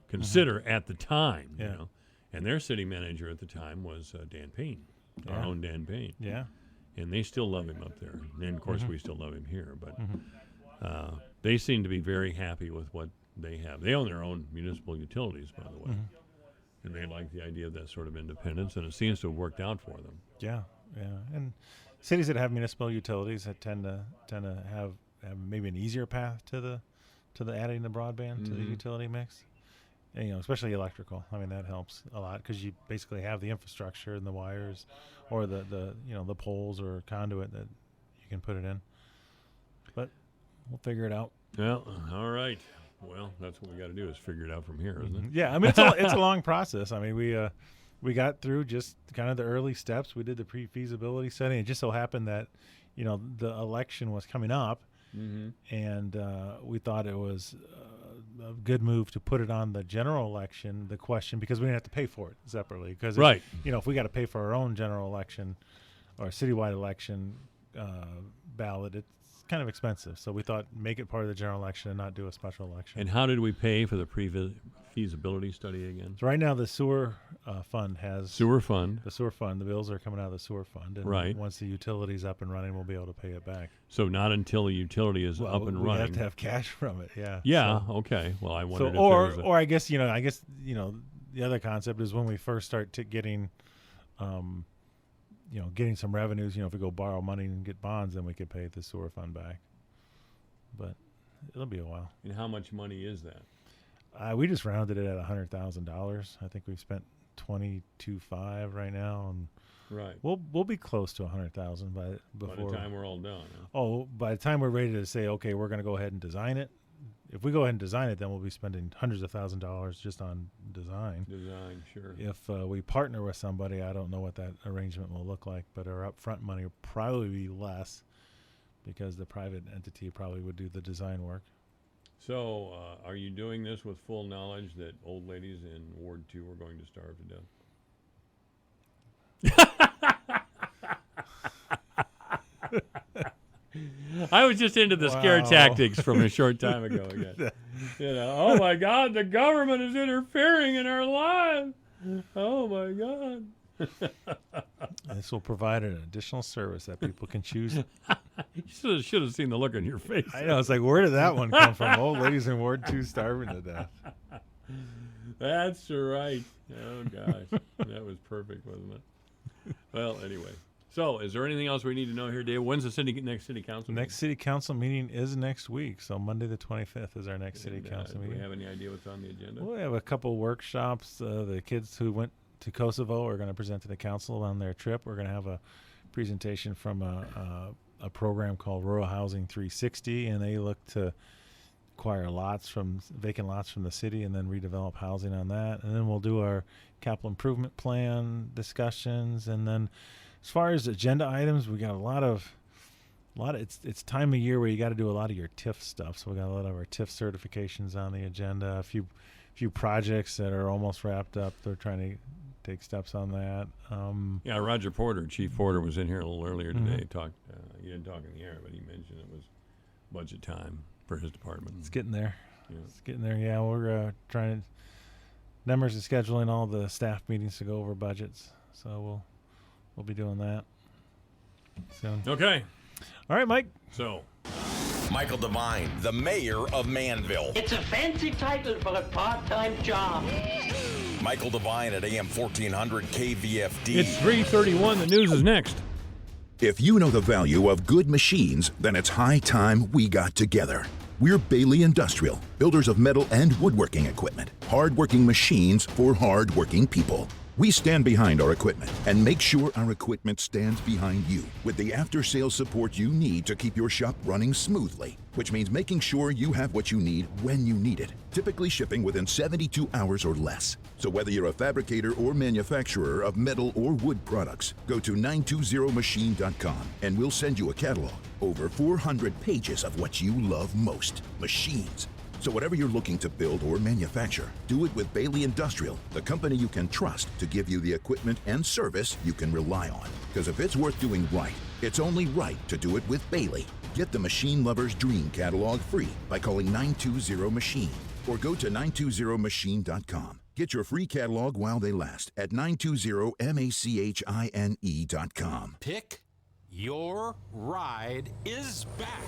consider at the time. You know, and their city manager at the time was Dan Payne, our own Dan Payne. Yeah, and they still love him up there. And of course, we still love him here. But they seem to be very happy with what they have. They own their own municipal utilities, by the way, and they like the idea of that sort of independence. And it seems to have worked out for them. Yeah, and. Cities that have municipal utilities that tend to have maybe an easier path to to the adding the broadband to the utility mix. And, especially electrical. I mean, that helps a lot because you basically have the infrastructure and the wires, or the poles or conduit that you can put it in. But we'll figure it out. Well, all right. Well, that's what we got to do is figure it out from here, isn't it? Yeah, I mean, it's a long process. I mean, we got through just kind of the early steps. We did the pre-feasibility study. It just so happened that, the election was coming up, and we thought it was a good move to put it on the general election, the question, because we didn't have to pay for it separately. Because, right. If we got to pay for our own general election or citywide election ballot, it's kind of expensive. So we thought make it part of the general election and not do a special election. And how did we pay for the pre-feasibility study again? So right now the sewer fund has... Sewer fund. The sewer fund. The bills are coming out of the sewer fund. And right. once the utility's up and running, we'll be able to pay it back. So not until the utility is up and running. We have to have cash from it, yeah. Yeah, so, okay. Well, I wondered if or, there was or I guess, the other concept is when we first start getting... getting some revenues, if we go borrow money and get bonds, then we could pay the sewer fund back. But it'll be a while. And how much money is that? We just rounded it at $100,000. I think we've spent $22.5 right now, and right. We'll be close to $100,000 by the time we're all done. Huh? Oh, by the time we're ready to say, okay, we're going to go ahead and design it. If we go ahead and design it, then we'll be spending hundreds of $1,000s just on design. Design, sure. If we partner with somebody, I don't know what that arrangement will look like, but our upfront money will probably be less because the private entity probably would do the design work. So are you doing this with full knowledge that old ladies in Ward 2 are going to starve to death? I was just into the scare tactics from a short time ago again. Oh my God, the government is interfering in our lives. Oh my God. This will provide an additional service that people can choose. You should have seen the look on your face. I know. It's like, where did that one come from? Old ladies in Ward 2 starving to death. That's right. Oh, gosh. That was perfect, wasn't it? Well, anyway. So, is there anything else we need to know here, Dave? When's the next city council meeting? Next city council meeting is next week. So, Monday the 25th is our next city council meeting. Do we have any idea what's on the agenda? We have a couple workshops. The kids who went to Kosovo are going to present to the council on their trip. We're going to have a presentation from a program called Rural Housing 360, and they look to acquire vacant lots from the city and then redevelop housing on that. And then we'll do our capital improvement plan discussions. And then as far as agenda items, we got a lot of it's time of year where you got to do a lot of your TIF stuff. So we got a lot of our TIF certifications on the agenda. A few projects that are almost wrapped up. They're trying to take steps on that. Yeah, Roger Porter, Chief Porter, was in here a little earlier today. He didn't talk in the air, but he mentioned it was budget time for his department. It's getting there. Yeah. It's getting there. Yeah, we're trying to. Nemers is scheduling all the staff meetings to go over budgets, so we'll be doing that soon. Okay. All right, Mike. So, Michael Devine, the mayor of Manville. It's a fancy title for a part-time job. Michael Devine at AM 1400 KVFD. It's 3:31. The news is next. If you know the value of good machines, then it's high time we got together. We're Bailey Industrial, builders of metal and woodworking equipment. Hard-working machines for hard-working people. We stand behind our equipment and make sure our equipment stands behind you with the after-sales support you need to keep your shop running smoothly, which means making sure you have what you need when you need it, typically shipping within 72 hours or less. So whether you're a fabricator or manufacturer of metal or wood products, go to 920machine.com and we'll send you a catalog. Over 400 pages of what you love most, machines. So whatever you're looking to build or manufacture, do it with Bailey Industrial, the company you can trust to give you the equipment and service you can rely on. Because if it's worth doing right, it's only right to do it with Bailey. Get the Machine Lover's Dream catalog free by calling 920-MACHINE or go to 920machine.com. Get your free catalog while they last at 920machine.com. Pick Your Ride is back.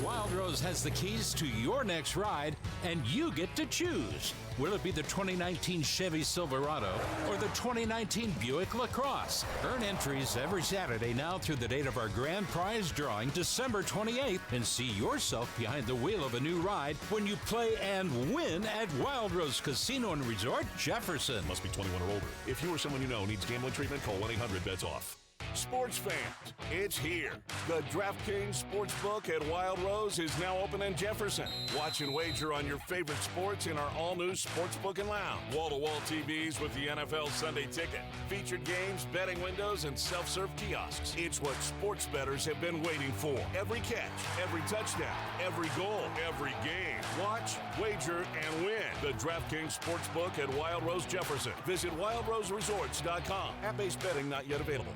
Wild Rose has the keys to your next ride and you get to choose. Will it be the 2019 Chevy Silverado or the 2019 Buick LaCrosse? Earn entries every Saturday now through the date of our grand prize drawing, December 28th, and see yourself behind the wheel of a new ride when you play and win at Wild Rose Casino and Resort, Jefferson. Must be 21 or older. If you or someone you know needs gambling treatment, call 1-800-BETS-OFF. Sports fans, it's here. The DraftKings Sportsbook at Wild Rose is now open in Jefferson. Watch and wager on your favorite sports in our all-new Sportsbook and Lounge. Wall-to-wall TVs with the NFL Sunday Ticket. Featured games, betting windows, and self-serve kiosks. It's what sports bettors have been waiting for. Every catch, every touchdown, every goal, every game. Watch, wager, and win. The DraftKings Sportsbook at Wild Rose Jefferson. Visit wildroseresorts.com. App-based betting not yet available.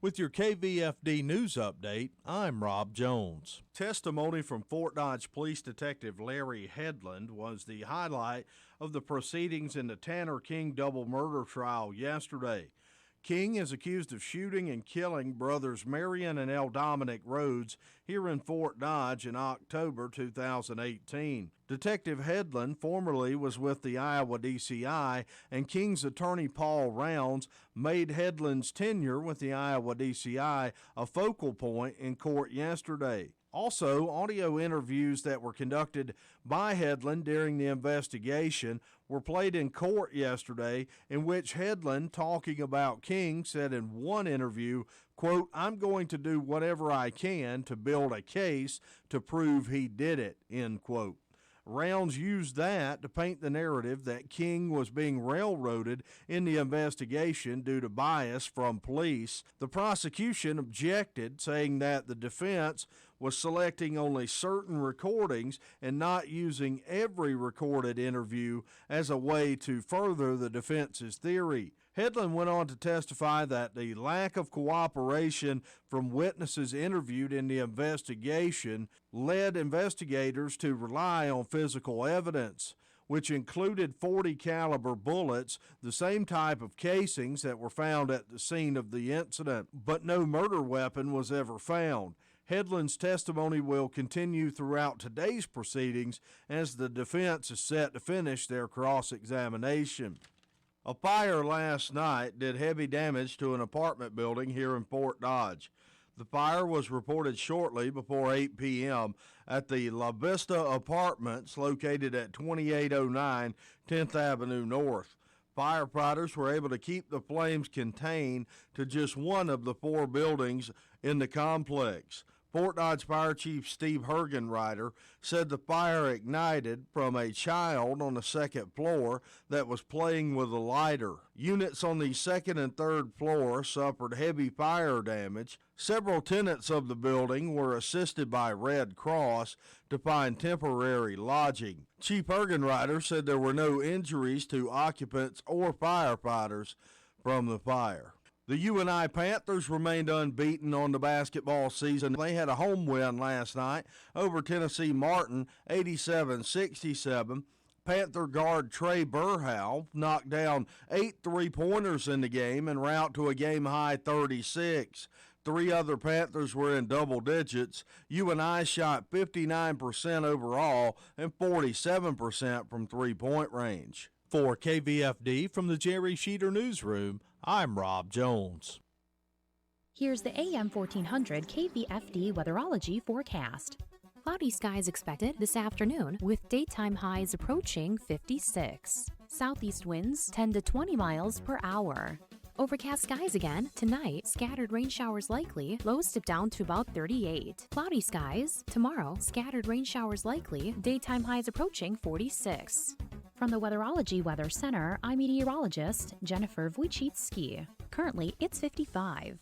With your KVFD news update, I'm Rob Jones. Testimony from Fort Dodge Police Detective Larry Headland was the highlight of the proceedings in the Tanner King double murder trial yesterday. King is accused of shooting and killing brothers Marion and L. Dominic Rhodes here in Fort Dodge in October 2018. Detective Headland formerly was with the Iowa DCI, and King's attorney Paul Rounds made Headland's tenure with the Iowa DCI a focal point in court yesterday. Also, audio interviews that were conducted by Headland during the investigation were played in court yesterday, in which Headland, talking about King, said in one interview, quote, "I'm going to do whatever I can to build a case to prove he did it," end quote. Rounds used that to paint the narrative that King was being railroaded in the investigation due to bias from police. The prosecution objected, saying that the defense was selecting only certain recordings and not using every recorded interview as a way to further the defense's theory. Headland went on to testify that the lack of cooperation from witnesses interviewed in the investigation led investigators to rely on physical evidence, which included .40 caliber bullets, the same type of casings that were found at the scene of the incident, but no murder weapon was ever found. Headland's testimony will continue throughout today's proceedings as the defense is set to finish their cross-examination. A fire last night did heavy damage to an apartment building here in Fort Dodge. The fire was reported shortly before 8 p.m. at the La Vista Apartments located at 2809 10th Avenue North. Firefighters were able to keep the flames contained to just one of the four buildings in the complex. Fort Dodge Fire Chief Steve Hergenreiter said the fire ignited from a child on the second floor that was playing with a lighter. Units on the second and third floor suffered heavy fire damage. Several tenants of the building were assisted by Red Cross to find temporary lodging. Chief Hergenreiter said there were no injuries to occupants or firefighters from the fire. The UNI Panthers remained unbeaten on the basketball season. They had a home win last night over Tennessee Martin, 87-67. Panther guard Trey Burhow knocked down 8 three-pointers in the game en route to a game-high 36. 3 other Panthers were in double digits. UNI shot 59% overall and 47% from three-point range. For KVFD from the Jerry Sheeter Newsroom, I'm Rob Jones. Here's the AM 1400 KVFD weatherology forecast. Cloudy skies expected this afternoon with daytime highs approaching 56. Southeast winds 10 to 20 miles per hour. Overcast skies again. Tonight, scattered rain showers likely. Lows dip down to about 38. Cloudy skies. Tomorrow, scattered rain showers likely. Daytime highs approaching 46. From the Weatherology Weather Center, I'm meteorologist Jennifer Wojcicki. Currently, it's 55.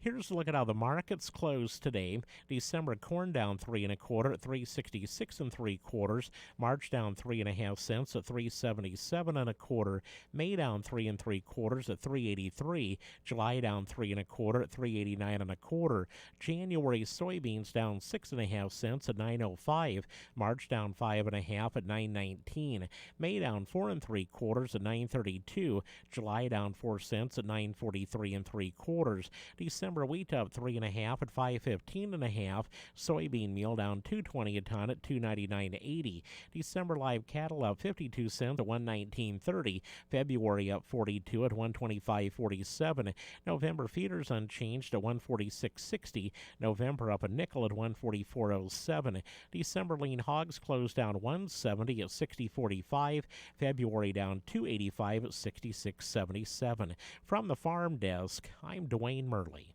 Here's a look at how the markets closed today. December corn down 3 1/4 at 366 3/4. March down 3 1/2 cents at 377 1/4. May down 3 3/4 at 383. July down 3 1/4 at 389 1/4. January soybeans down 6 1/2 cents at 905. March down 5 1/2 at 919. May down 4 3/4 at 932. July down 4 cents at 943 3/4. December December wheat up 3.5 at 515.5. Soybean meal down $2.20 a ton at $2.99.80. December live cattle up 52 cents at $119.30. February up 42 at $125.47. November feeders unchanged at $146.60. November up a nickel at $144.07. December lean hogs closed down $170 at $60.45. February down $2.85 at $66.77. From the farm desk, I'm Dwayne Murley.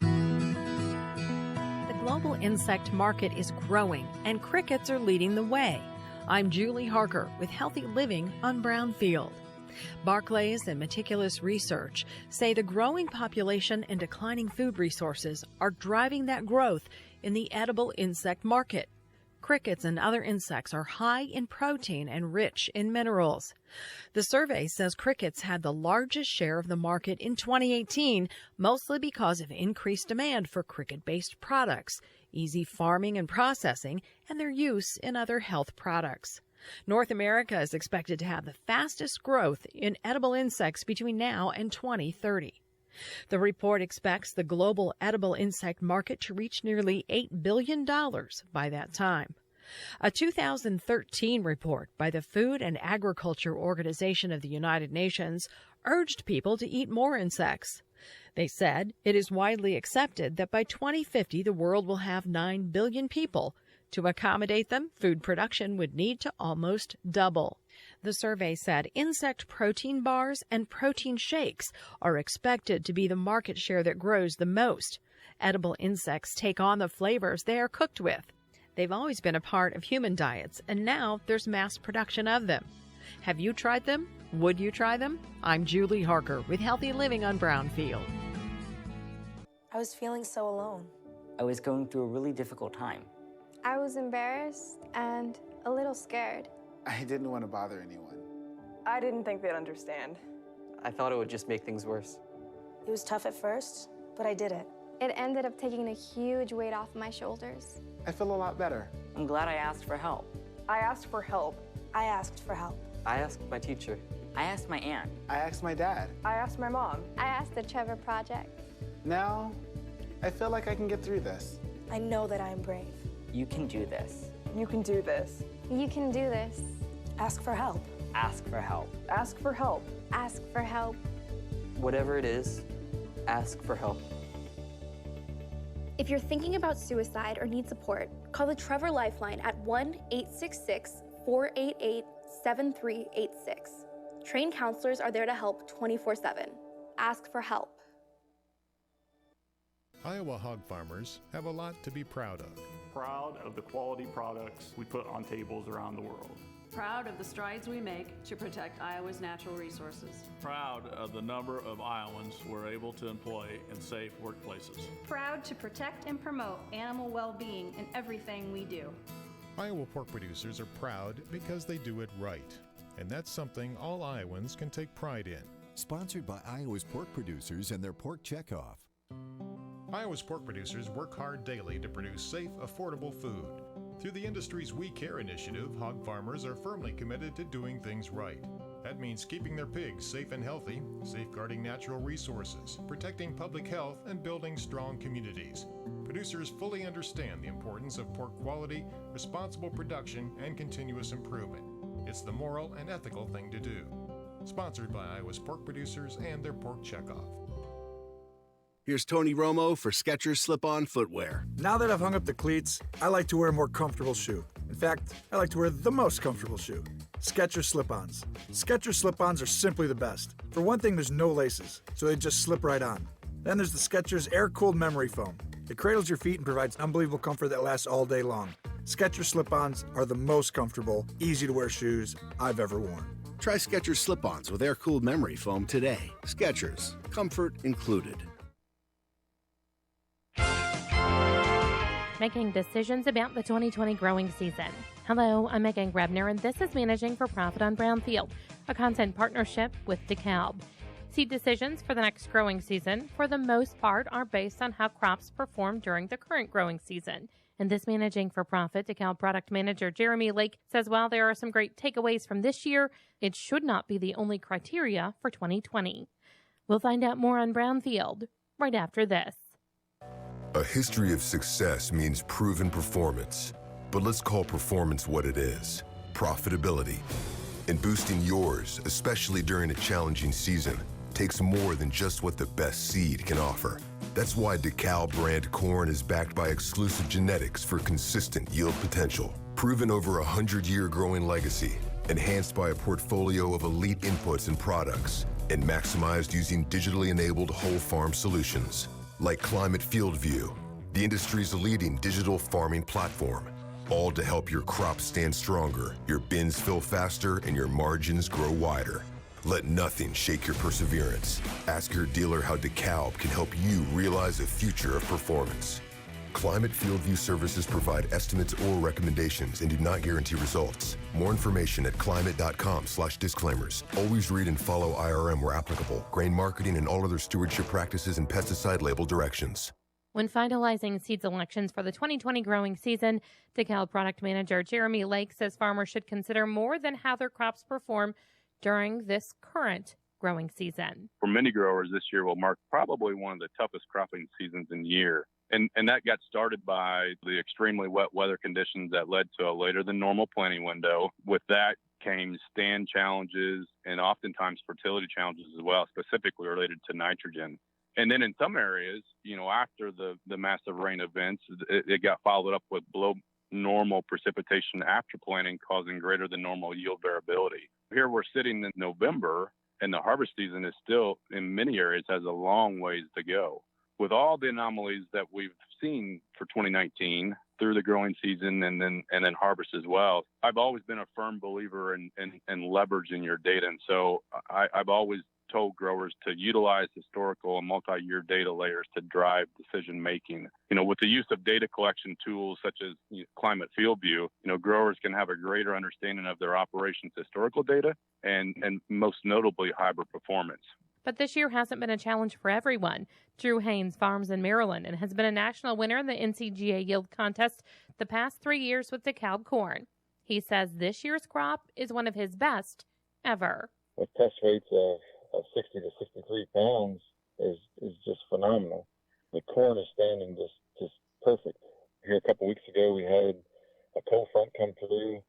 The global insect market is growing, and crickets are leading the way. I'm Julie Harker with Healthy Living on Brownfield. Barclays and meticulous research say the growing population and declining food resources are driving that growth in the edible insect market. Crickets and other insects are high in protein and rich in minerals. The survey says crickets had the largest share of the market in 2018, mostly because of increased demand for cricket-based products, easy farming and processing, and their use in other health products. North America is expected to have the fastest growth in edible insects between now and 2030. The report expects the global edible insect market to reach nearly $8 billion by that time. A 2013 report by the Food and Agriculture Organization of the United Nations urged people to eat more insects. They said it is widely accepted that by 2050 the world will have 9 billion people. To accommodate them, food production would need to almost double. The survey said insect protein bars and protein shakes are expected to be the market share that grows the most. Edible insects take on the flavors they are cooked with. They've always been a part of human diets, and now there's mass production of them. Have you tried them? Would you try them? I'm Julie Harker with Healthy Living on Brownfield. I was feeling so alone. I was going through a really difficult time. I was embarrassed and a little scared. I didn't want to bother anyone. I didn't think they'd understand. I thought it would just make things worse. It was tough at first, but I did it. It ended up taking a huge weight off my shoulders. I feel a lot better. I'm glad I asked for help. I asked for help. I asked for help. I asked my teacher. I asked my aunt. I asked my dad. I asked my mom. I asked the Trevor Project. Now, I feel like I can get through this. I know that I am brave. You can do this. You can do this. You can do this. Ask for help. Ask for help. Ask for help. Ask for help. Whatever it is, ask for help. If you're thinking about suicide or need support, call the Trevor Lifeline at 1-866-488-7386. Trained counselors are there to help 24/7. Ask for help. Iowa hog farmers have a lot to be proud of. Proud of the quality products we put on tables around the world. Proud of the strides we make to protect Iowa's natural resources. Proud of the number of Iowans we're able to employ in safe workplaces. Proud to protect and promote animal well-being in everything we do. Iowa pork producers are proud because they do it right. And that's something all Iowans can take pride in. Sponsored by Iowa's pork producers and their pork checkoff. Iowa's pork producers work hard daily to produce safe, affordable food. Through the industry's We Care initiative, hog farmers are firmly committed to doing things right. That means keeping their pigs safe and healthy, safeguarding natural resources, protecting public health, and building strong communities. Producers fully understand the importance of pork quality, responsible production, and continuous improvement. It's the moral and ethical thing to do. Sponsored by Iowa's pork producers and their pork checkoff. Here's Tony Romo for Skechers Slip-On Footwear. Now that I've hung up the cleats, I like to wear a more comfortable shoe. In fact, I like to wear the most comfortable shoe. Skechers Slip-Ons. Skechers Slip-Ons are simply the best. For one thing, there's no laces, so they just slip right on. Then there's the Skechers Air-Cooled Memory Foam. It cradles your feet and provides unbelievable comfort that lasts all day long. Skechers Slip-Ons are the most comfortable, easy-to-wear shoes I've ever worn. Try Skechers Slip-Ons with Air-Cooled Memory Foam today. Skechers. Comfort included. Making decisions about the 2020 growing season. Hello, I'm Megan Grebner, and this is Managing for Profit on Brownfield, a content partnership with DeKalb. Seed decisions for the next growing season, for the most part, are based on how crops perform during the current growing season. And this Managing for Profit, DeKalb product manager Jeremy Lake says while there are some great takeaways from this year, it should not be the only criteria for 2020. We'll find out more on Brownfield right after this. A history of success means proven performance. But let's call performance what it is: profitability. And boosting yours, especially during a challenging season, takes more than just what the best seed can offer. That's why DeKalb brand corn is backed by exclusive genetics for consistent yield potential. Proven over a 100-year growing legacy, enhanced by a portfolio of elite inputs and products, and maximized using digitally enabled whole farm solutions. Like Climate Field View, the industry's leading digital farming platform. All to help your crops stand stronger, your bins fill faster, and your margins grow wider. Let nothing shake your perseverance. Ask your dealer how DeKalb can help you realize a future of performance. Climate Field View services provide estimates or recommendations and do not guarantee results. More information at climate.com/disclaimers. Always read and follow IRM where applicable, grain marketing and all other stewardship practices and pesticide label directions. When finalizing seed selections for the 2020 growing season, DeKalb product manager Jeremy Lake says farmers should consider more than how their crops perform during this current growing season. For many growers, this year will mark probably one of the toughest cropping seasons in year. And that got started by the extremely wet weather conditions that led to a later than normal planting window. With that came stand challenges and oftentimes fertility challenges as well, specifically related to nitrogen. And then in some areas, after the massive rain events, it got followed up with below normal precipitation after planting, causing greater than normal yield variability. Here we're sitting in November, and the harvest season is still, in many areas, has a long ways to go. With all the anomalies that we've seen for 2019 through the growing season and then harvest as well, I've always been a firm believer in leveraging your data. And so I've always told growers to utilize historical and multi-year data layers to drive decision making. With the use of data collection tools such as Climate Field View, growers can have a greater understanding of their operations' historical data and most notably hybrid performance. But this year hasn't been a challenge for everyone. Drew Haynes farms in Maryland and has been a national winner in the NCGA yield contest the past 3 years with DeKalb corn. He says this year's crop is one of his best ever. With test weights of 60 to 63 pounds is just phenomenal. The corn is standing just perfect. Here a couple weeks ago, we had a cold front come through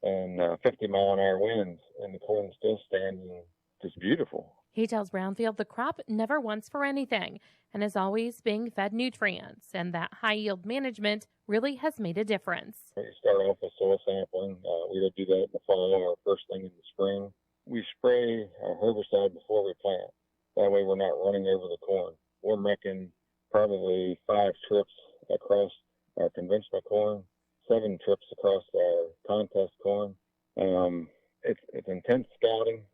and 50-mile-an-hour winds, and the corn is still standing just beautiful. He tells Brownfield the crop never wants for anything and is always being fed nutrients, and that high-yield management really has made a difference. We start off with soil sampling. We would do that in the fall or first thing in the spring. We spray our herbicide before we plant. That way we're not running over the corn. We're making probably 5 trips across our conventional corn, 7 trips across our contest corn. It's intense scouting.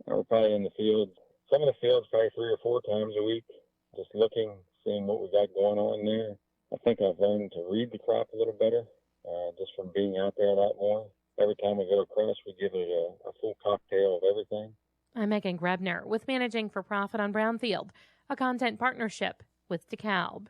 We're probably in the field. Some of the fields probably 3 or 4 times a week, just looking, seeing what we got going on there. I think I've learned to read the crop a little better, just from being out there a lot more. Every time we go across, we give it a full cocktail of everything. I'm Megan Grebner with Managing for Profit on Brownfield, a content partnership with DeKalb.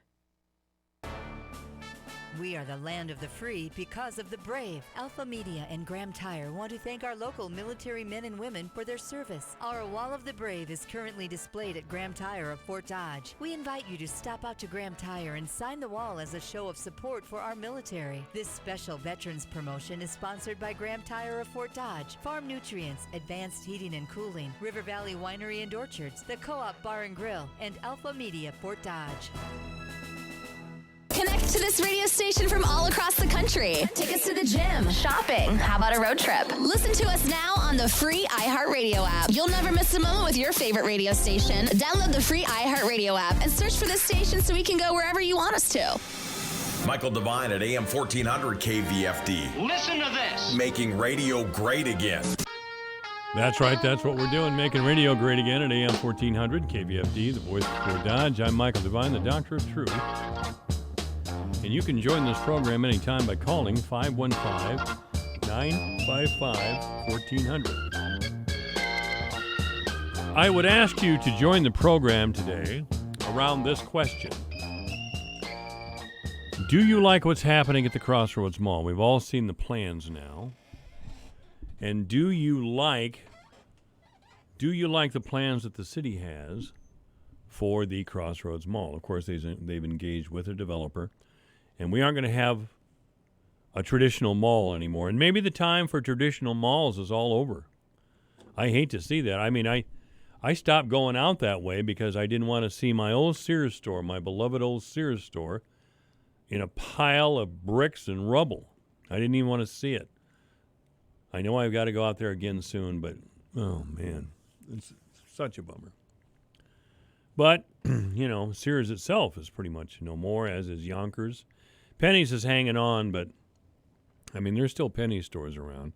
We are the land of the free because of the brave. Alpha Media and Graham Tire want to thank our local military men and women for their service. Our Wall of the Brave is currently displayed at Graham Tire of Fort Dodge. We invite you to stop out to Graham Tire and sign the wall as a show of support for our military. This special veterans promotion is sponsored by Graham Tire of Fort Dodge, Farm Nutrients, Advanced Heating and Cooling, River Valley Winery and Orchards, the Co-op Bar and Grill, and Alpha Media Fort Dodge. Connect to this radio station from all across the country. Take us to the gym, shopping. How about a road trip? Listen to us now on the free iHeartRadio app. You'll never miss a moment with your favorite radio station. Download the free iHeartRadio app and search for this station so we can go wherever you want us to. Michael Devine at AM 1400 KVFD. Listen to this. Making radio great again. That's right. That's what we're doing, making radio great again at AM 1400 KVFD, the voice of Fort Dodge. I'm Michael Devine, the Doctor of Truth. And you can join this program anytime by calling 515-955-1400. I would ask you to join the program today around this question. Do you like what's happening at the Crossroads Mall? We've all seen the plans now. And do you like the plans that the city has for the Crossroads Mall. Of course, they've engaged with a developer, and we aren't going to have a traditional mall anymore. And maybe the time for traditional malls is all over. I hate to see that. I mean, I stopped going out that way because I didn't want to see my old Sears store, my beloved old Sears store, in a pile of bricks and rubble. I didn't even want to see it. I know I've got to go out there again soon, but, oh, man, it's such a bummer. But, Sears itself is pretty much no more, as is Yonkers. Penny's is hanging on, but, I mean, there's still Penny stores around.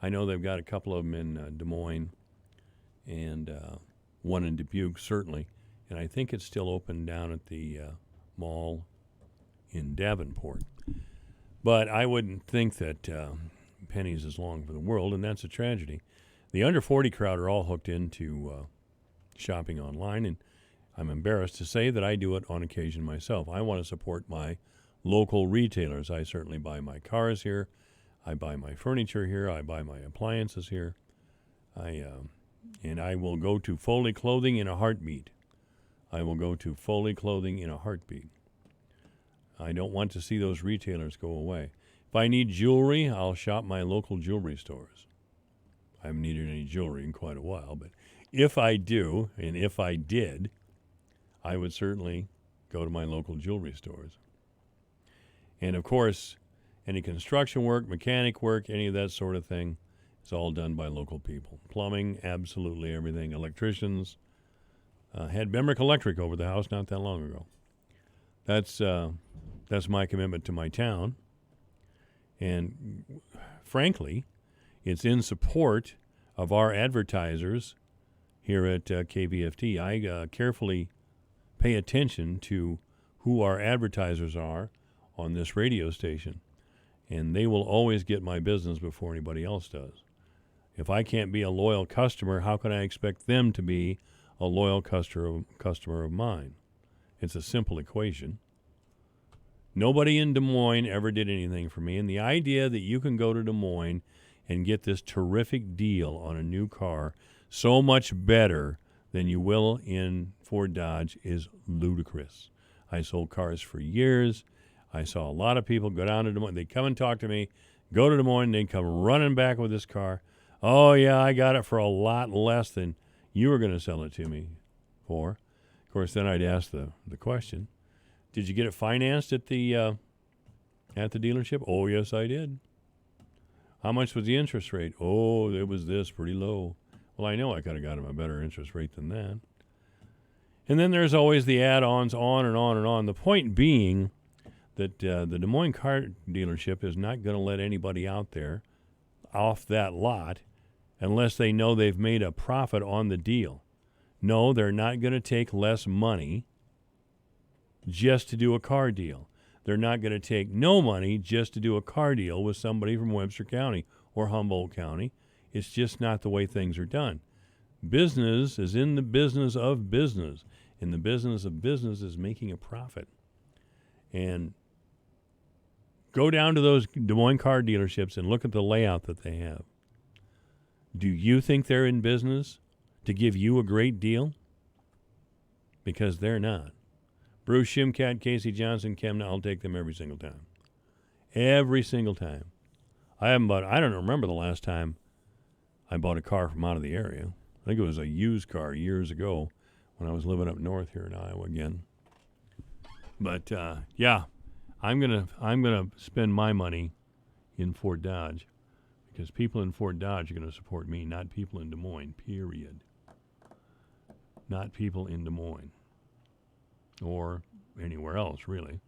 I know they've got a couple of them in Des Moines and one in Dubuque, certainly. And I think it's still open down at the mall in Davenport. But I wouldn't think that Penny's is long for the world, and that's a tragedy. The under 40 crowd are all hooked into shopping online, and I'm embarrassed to say that I do it on occasion myself. I want to support my local retailers. I certainly buy my cars here. I buy my furniture here. I buy my appliances here. And I will go to Foley Clothing in a heartbeat. I will go to Foley Clothing in a heartbeat. I don't want to see those retailers go away. If I need jewelry, I'll shop my local jewelry stores. I haven't needed any jewelry in quite a while, but if I do, and if I did, I would certainly go to my local jewelry stores. And of course, any construction work, mechanic work, any of that sort of thing, is all done by local people. Plumbing, absolutely everything. Electricians. Had Bemrick Electric over the house not that long ago. That's my commitment to my town. And frankly, it's in support of our advertisers here at KVFD. I carefully pay attention to who our advertisers are on this radio station, and they will always get my business before anybody else does. If I can't be a loyal customer, how can I expect them to be a loyal customer of mine? It's a simple equation. Nobody in Des Moines ever did anything for me, and the idea that you can go to Des Moines and get this terrific deal on a new car so much better than you will in Ford Dodge is ludicrous. I sold cars for years. I saw a lot of people go down to Des Moines. They'd come and talk to me, go to Des Moines, they'd come running back with this car. Oh, yeah, I got it for a lot less than you were going to sell it to me for. Of course, then I'd ask the question, did you get it financed at the dealership? Oh, yes, I did. How much was the interest rate? Oh, it was this, pretty low. Well, I know I could have got him a better interest rate than that. And then there's always the add-ons, on and on and on. The point being that the Des Moines car dealership is not going to let anybody out there off that lot unless they know they've made a profit on the deal. No, they're not going to take less money just to do a car deal. They're not going to take no money just to do a car deal with somebody from Webster County or Humboldt County. It's just not the way things are done. Business is in the business of business, and the business of business is making a profit. And go down to those Des Moines car dealerships and look at the layout that they have. Do you think they're in business to give you a great deal? Because they're not. Bruce Shimkat, Casey Johnson, Kemna, I'll take them every single time. Every single time. I don't remember the last time I bought a car from out of the area. I think it was a used car years ago when I was living up north here in Iowa again. But yeah, I'm gonna spend my money in Fort Dodge because people in Fort Dodge are going to support me, not people in Des Moines. Period. Not people in Des Moines or anywhere else, really.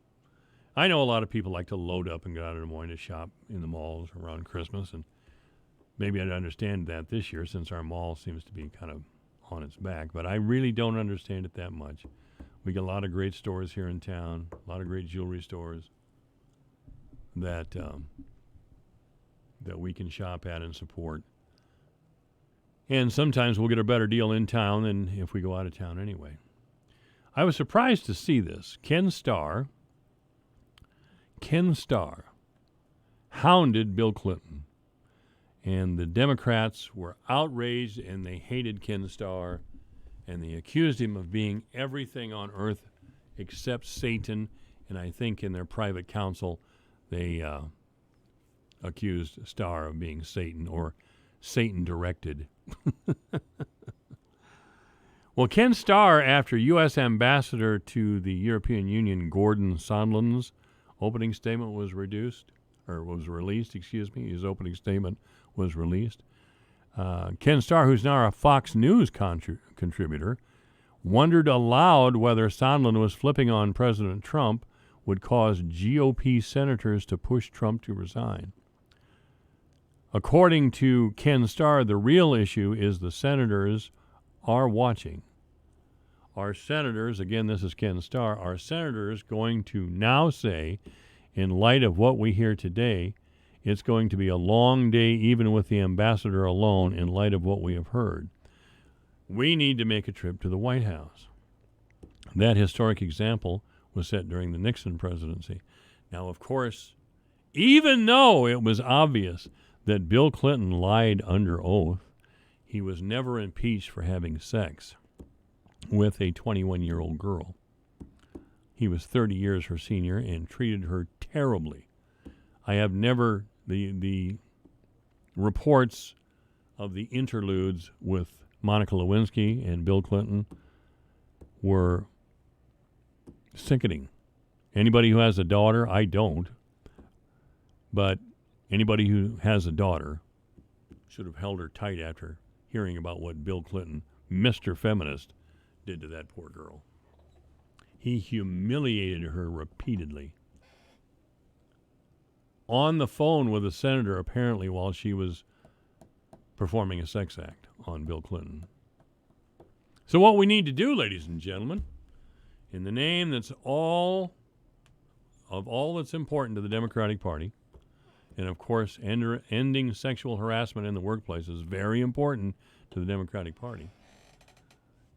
I know a lot of people like to load up and go out of Des Moines to shop in the malls around Christmas, and maybe I'd understand that this year since our mall seems to be kind of on its back, but I really don't understand it that much. We got a lot of great stores here in town, a lot of great jewelry stores that we can shop at and support. And sometimes we'll get a better deal in town than if we go out of town anyway. I was surprised to see this. Ken Starr hounded Bill Clinton. And the Democrats were outraged and they hated Ken Starr. And they accused him of being everything on earth except Satan. And I think in their private council, they accused Starr of being Satan or Satan-directed. Well, Ken Starr, after U.S. Ambassador to the European Union Gordon Sondland's opening statement was released. His opening statement was released. Ken Starr, who's now a Fox News contributor, wondered aloud whether Sondland was flipping on President Trump would cause GOP senators to push Trump to resign. According to Ken Starr, the real issue is the senators are watching. Our senators, again, this is Ken Starr, our senators going to now say, in light of what we hear today, it's going to be a long day even with the ambassador alone in light of what we have heard. We need to make a trip to the White House. That historic example was set during the Nixon presidency. Now, of course, even though it was obvious that Bill Clinton lied under oath, he was never impeached for having sex with a 21-year-old girl. He was 30 years her senior and treated her terribly. I have never, the reports of the interludes with Monica Lewinsky and Bill Clinton were sickening. Anybody who has a daughter, I don't, but anybody who has a daughter should have held her tight after hearing about what Bill Clinton, Mr. Feminist, did to that poor girl. He humiliated her repeatedly. On the phone with a senator, apparently, while she was performing a sex act on Bill Clinton. So what we need to do, ladies and gentlemen, in the name that's all that's important to the Democratic Party, and of course, ending sexual harassment in the workplace is very important to the Democratic Party.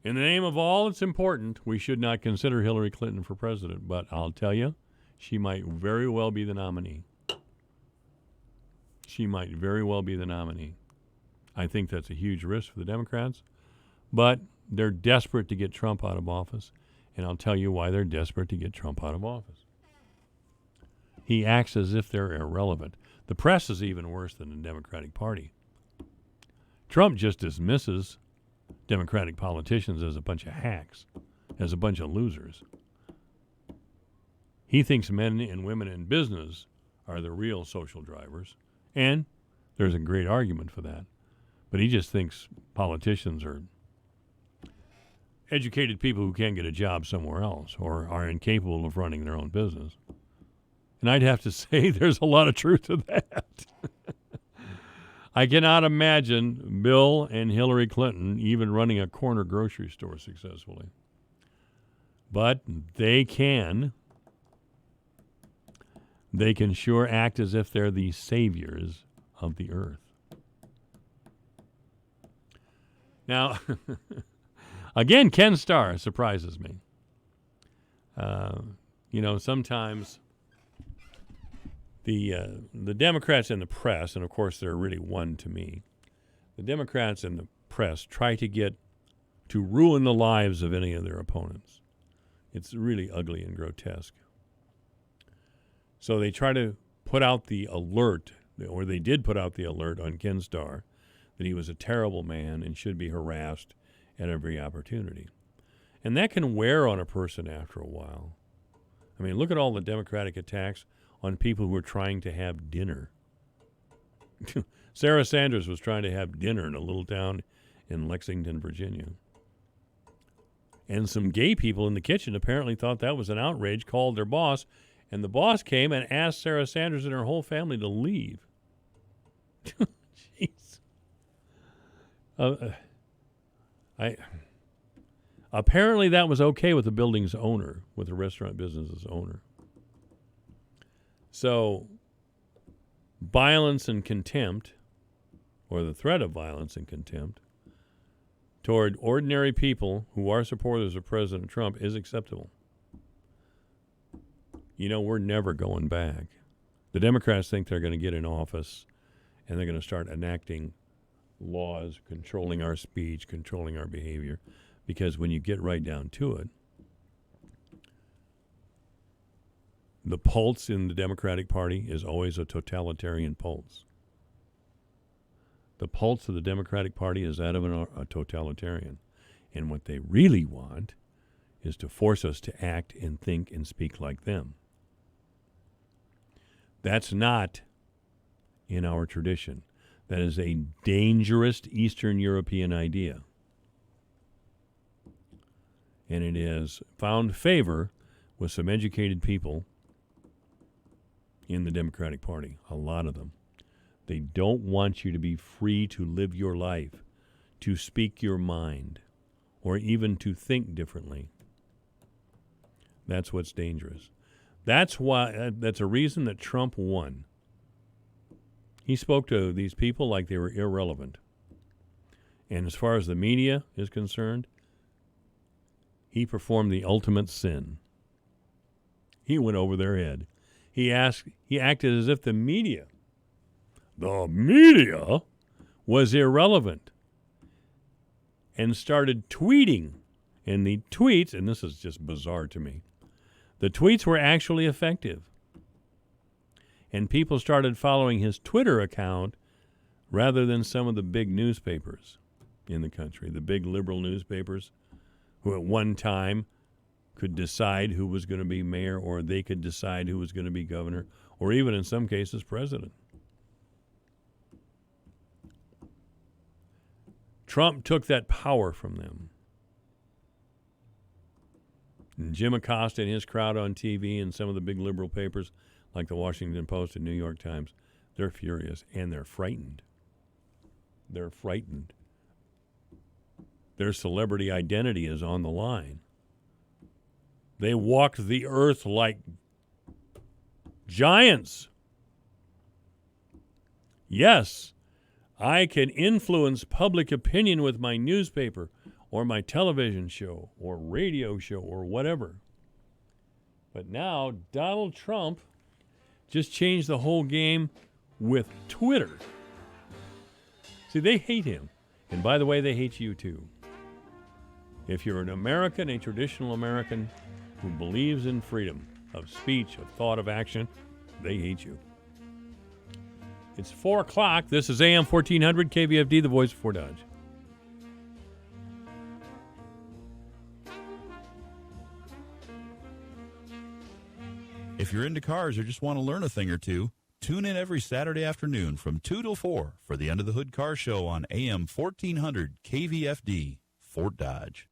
In the name of all that's important, we should not consider Hillary Clinton for president, but I'll tell you, she might very well be the nominee. She might very well be the nominee. I think that's a huge risk for the Democrats, but they're desperate to get Trump out of office, and I'll tell you why they're desperate to get Trump out of office. He acts as if they're irrelevant. The press is even worse than the Democratic Party. Trump just dismisses Democratic politicians as a bunch of hacks, as a bunch of losers. He thinks men and women in business are the real social drivers, and there's a great argument for that. But he just thinks politicians are educated people who can't get a job somewhere else or are incapable of running their own business. And I'd have to say there's a lot of truth to that. I cannot imagine Bill and Hillary Clinton even running a corner grocery store successfully. But they can. They can sure act as if they're the saviors of the earth. Now, again, Ken Starr surprises me. Sometimes the Democrats and the press, and of course they're really one to me, the Democrats and the press try to ruin the lives of any of their opponents. It's really ugly and grotesque. So they try to put out the alert, or they did put out the alert on Ken Starr, that he was a terrible man and should be harassed at every opportunity. And that can wear on a person after a while. I mean, look at all the Democratic attacks on people who are trying to have dinner. Sarah Sanders was trying to have dinner in a little town in Lexington, Virginia. And some gay people in the kitchen apparently thought that was an outrage, called their boss, and the boss came and asked Sarah Sanders and her whole family to leave. Jeez. Apparently that was okay with the building's owner, with the restaurant business's owner. So, violence and contempt, or the threat of violence and contempt, toward ordinary people who are supporters of President Trump is acceptable. We're never going back. The Democrats think they're going to get in office and they're going to start enacting laws controlling our speech, controlling our behavior. Because when you get right down to it, the pulse in the Democratic Party is always a totalitarian pulse. The pulse of the Democratic Party is that of a totalitarian. And what they really want is to force us to act and think and speak like them. That's not in our tradition. That is a dangerous Eastern European idea. And it has found favor with some educated people in the Democratic Party, a lot of them. They don't want you to be free to live your life, to speak your mind, or even to think differently. That's what's dangerous. That's why. That's a reason that Trump won. He spoke to these people like they were irrelevant. And as far as the media is concerned, he performed the ultimate sin. He went over their head. He acted as if the media was irrelevant, and started tweeting. And the tweets, and this is just bizarre to me, the tweets were actually effective. And people started following his Twitter account rather than some of the big newspapers in the country, the big liberal newspapers, who at one time could decide who was going to be mayor, or they could decide who was going to be governor, or even in some cases president. Trump took that power from them. And Jim Acosta and his crowd on TV and some of the big liberal papers like the Washington Post and New York Times, they're furious and they're frightened. They're frightened. Their celebrity identity is on the line. They walked the earth like giants. Yes, I can influence public opinion with my newspaper or my television show or radio show or whatever. But now Donald Trump just changed the whole game with Twitter. See, they hate him. And by the way, they hate you too. If you're an American, a traditional American who believes in freedom of speech, of thought, of action, they hate you. It's 4 o'clock. This is AM 1400 KVFD, the voice of Fort Dodge. If you're into cars or just want to learn a thing or two, tune in every Saturday afternoon from 2 till 4 for the Under the Hood Car Show on AM 1400 KVFD, Fort Dodge.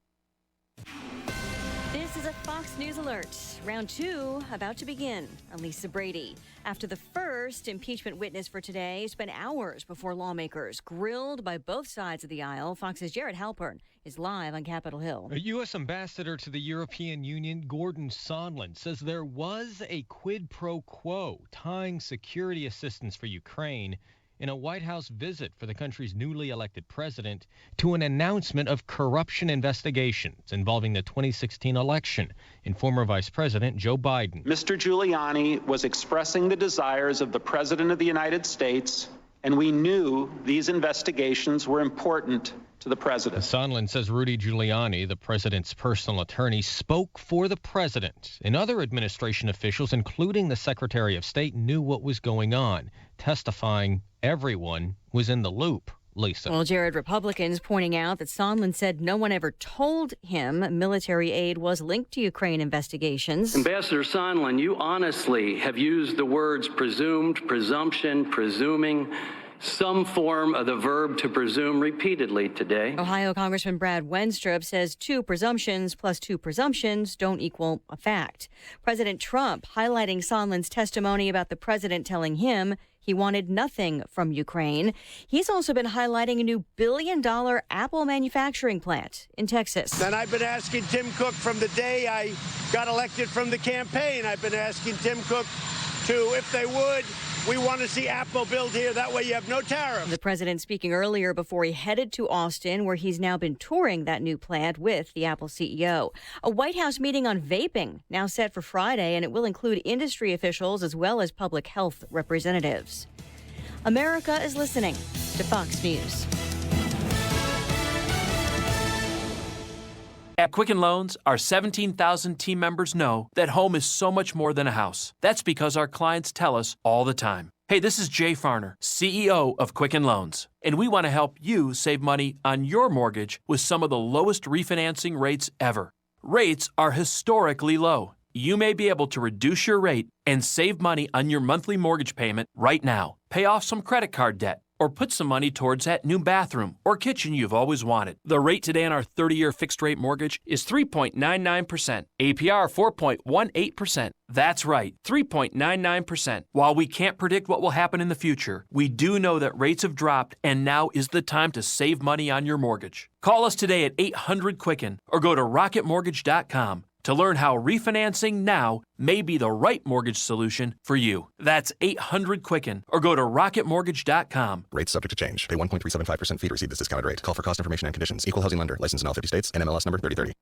This is a Fox News Alert. Round 2 about to begin. Elisa Brady. After the first impeachment witness for today spent hours before lawmakers grilled by both sides of the aisle, Fox's Jared Halpern is live on Capitol Hill. A U.S. ambassador to the European Union, Gordon Sondland, says there was a quid pro quo tying security assistance for Ukraine in a White House visit for the country's newly elected president to an announcement of corruption investigations involving the 2016 election in former Vice President Joe Biden. Mr. Giuliani was expressing the desires of the President of the United States, and we knew these investigations were important to the president. Sondland says Rudy Giuliani, the president's personal attorney, spoke for the president, and other administration officials, including the Secretary of State, knew what was going on, testifying everyone was in the loop. Lisa. Well, Jared, Republicans pointing out that Sondland said no one ever told him military aid was linked to Ukraine investigations. Ambassador Sondland, you honestly have used the words presumed, presumption, presuming, some form of the verb to presume repeatedly today. Ohio Congressman Brad Wenstrup says 2 presumptions plus 2 presumptions don't equal a fact. President Trump highlighting Sondland's testimony about the president telling him he wanted nothing from Ukraine. He's also been highlighting a new billion-dollar Apple manufacturing plant in Texas. And I've been asking Tim Cook from the day I got elected from the campaign. I've been asking Tim Cook to, if they would, we want to see Apple built here. That way you have no tariffs. The president speaking earlier before he headed to Austin, where he's now been touring that new plant with the Apple CEO. A White House meeting on vaping now set for Friday, and it will include industry officials as well as public health representatives. America is listening to Fox News. At Quicken Loans, our 17,000 team members know that home is so much more than a house. That's because our clients tell us all the time. Hey, this is Jay Farner, CEO of Quicken Loans, and we want to help you save money on your mortgage with some of the lowest refinancing rates ever. Rates are historically low. You may be able to reduce your rate and save money on your monthly mortgage payment right now. Pay off some credit card debt or put some money towards that new bathroom or kitchen you've always wanted. The rate today on our 30-year fixed-rate mortgage is 3.99%, APR 4.18%. That's right, 3.99%. While we can't predict what will happen in the future, we do know that rates have dropped and now is the time to save money on your mortgage. Call us today at 800-QUICKEN or go to rocketmortgage.com to learn how refinancing now may be the right mortgage solution for you. That's 800-QUICKEN or go to rocketmortgage.com. Rates subject to change. Pay 1.375% fee to receive this discounted rate. Call for cost information and conditions. Equal housing lender. Licensed in all 50 states. NMLS number 3030.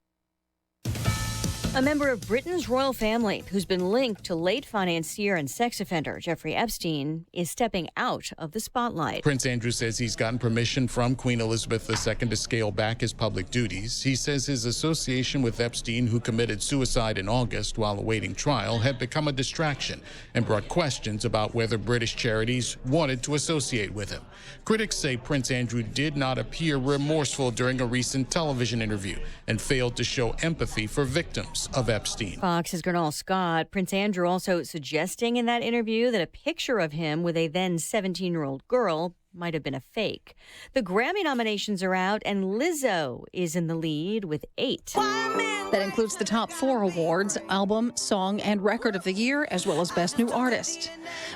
A member of Britain's royal family who's been linked to late financier and sex offender Jeffrey Epstein is stepping out of the spotlight. Prince Andrew says he's gotten permission from Queen Elizabeth II to scale back his public duties. He says his association with Epstein, who committed suicide in August while awaiting trial, had become a distraction and brought questions about whether British charities wanted to associate with him. Critics say Prince Andrew did not appear remorseful during a recent television interview and failed to show empathy for victims of Epstein. Fox's Gernal Scott. Prince Andrew also suggesting in that interview that a picture of him with a then 17-year-old girl might have been a fake. The Grammy nominations are out, and Lizzo is in the lead with 8. That includes the top 4 awards: Album, Song, and Record of the Year, as well as Best New Artist.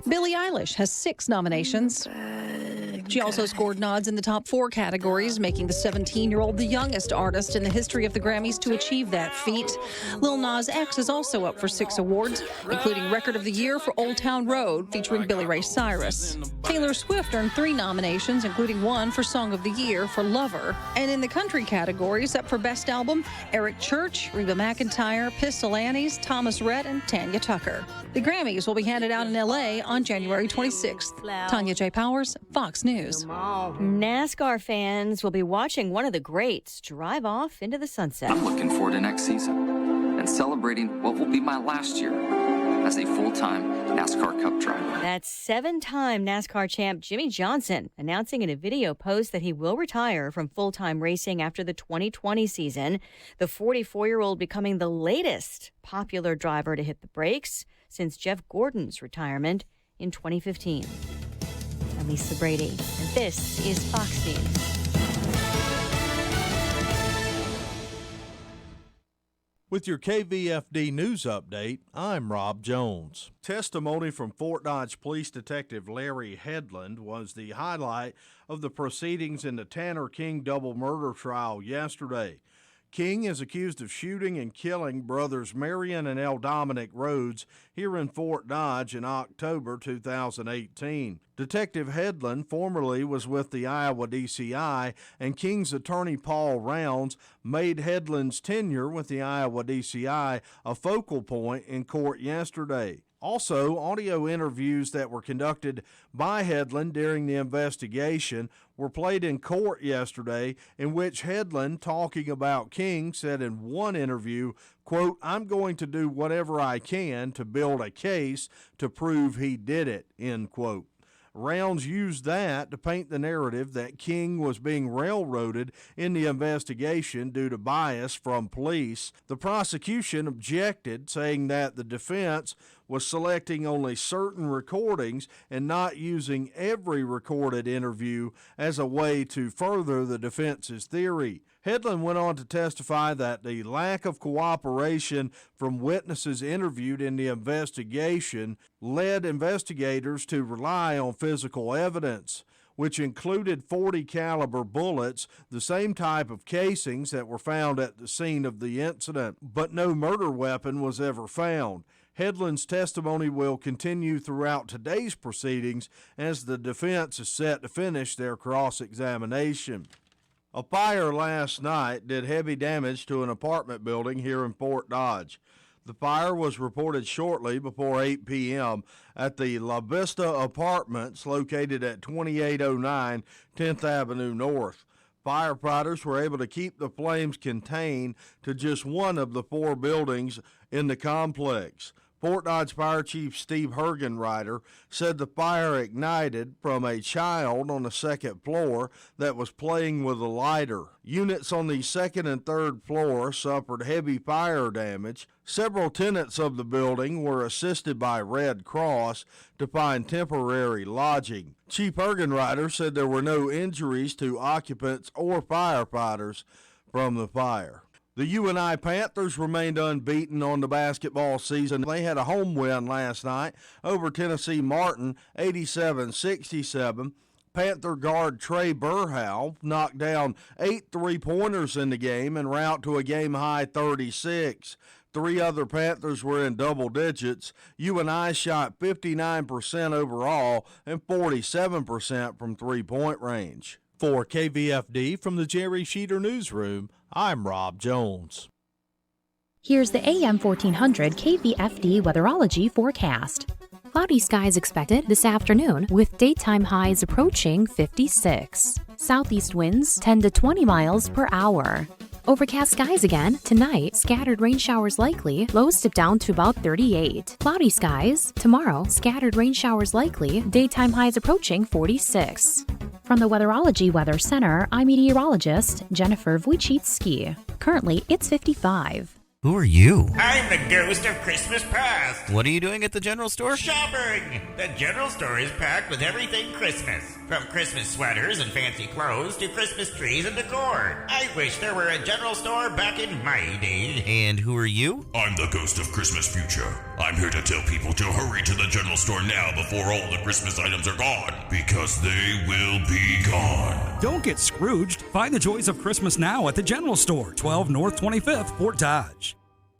Billie Eilish has 6 nominations. She also scored nods in the top 4 categories, making the 17-year-old the youngest artist in the history of the Grammys to achieve that feat. Lil Nas X is also up for 6 awards, including Record of the Year for Old Town Road, featuring Billy Ray Cyrus. Taylor Swift earned 3 nominations, including 1 for Song of the Year for Lover. And in the country categories, up for Best Album, Eric Church, Reba McEntire, Pistol Annie's, Thomas Rhett, and Tanya Tucker. The Grammys will be handed out in L.A. on January 26th. Tanya J. Powers, Fox News. NASCAR fans will be watching one of the greats drive off into the sunset. I'm looking forward to next season and celebrating what will be my last year as a full-time NASCAR Cup driver. That's 7-time NASCAR champ Jimmy Johnson announcing in a video post that he will retire from full-time racing after the 2020 season. The 44-year-old becoming the latest popular driver to hit the brakes since Jeff Gordon's retirement in 2015. I'm Lisa Brady, and this is Fox News. With your KVFD news update, I'm Rob Jones. Testimony from Fort Dodge Police Detective Larry Headland was the highlight of the proceedings in the Tanner King double murder trial yesterday. King is accused of shooting and killing brothers Marion and L. Dominic Rhodes here in Fort Dodge in October 2018. Detective Headland formerly was with the Iowa DCI, and King's attorney Paul Rounds made Headland's tenure with the Iowa DCI a focal point in court yesterday. Also, audio interviews that were conducted by Headland during the investigation were played in court yesterday, in which Headland, talking about King, said in one interview, quote, "I'm going to do whatever I can to build a case to prove he did it," end quote. Rounds used that to paint the narrative that King was being railroaded in the investigation due to bias from police. The prosecution objected, saying that the defense was selecting only certain recordings and not using every recorded interview as a way to further the defense's theory. Headland went on to testify that the lack of cooperation from witnesses interviewed in the investigation led investigators to rely on physical evidence, which included .40 caliber bullets, the same type of casings that were found at the scene of the incident, but no murder weapon was ever found. Headland's testimony will continue throughout today's proceedings as the defense is set to finish their cross-examination. A fire last night did heavy damage to an apartment building here in Fort Dodge. The fire was reported shortly before 8 p.m. at the La Vista Apartments located at 2809 10th Avenue North. Firefighters were able to keep the flames contained to just one of the 4 buildings in the complex. Fort Dodge Fire Chief Steve Hergenreiter said the fire ignited from a child on the 2nd floor that was playing with a lighter. Units on the 2nd and 3rd floor suffered heavy fire damage. Several tenants of the building were assisted by Red Cross to find temporary lodging. Chief Hergenreiter said there were no injuries to occupants or firefighters from the fire. The UNI Panthers remained unbeaten on the basketball season. They had a home win last night over Tennessee Martin, 87-67. Panther guard Trey Burhow knocked down 8 3-pointers in the game and route to a game-high 36. 3 other Panthers were in double digits. UNI shot 59% overall and 47% from three-point range. For KVFD from the Jerry Sheeter Newsroom, I'm Rob Jones. Here's the AM 1400 KVFD weatherology forecast. Cloudy skies expected this afternoon with daytime highs approaching 56. Southeast winds 10 to 20 miles per hour. Overcast skies again. Tonight, scattered rain showers likely. Lows dip down to about 38. Cloudy skies. Tomorrow, scattered rain showers likely. Daytime highs approaching 46. From the Weatherology Weather Center, I'm meteorologist Jennifer Wojcicki. Currently, it's 55. Who are you? I'm the ghost of Christmas past. What are you doing at the general store? Shopping! The general store is packed with everything Christmas. From Christmas sweaters and fancy clothes to Christmas trees and decor. I wish there were a general store back in my day. And who are you? I'm the ghost of Christmas future. I'm here to tell people to hurry to the general store now before all the Christmas items are gone. Because they will be gone. Don't get Scrooged. Find the joys of Christmas now at the general store, 12 North 25th, Fort Dodge.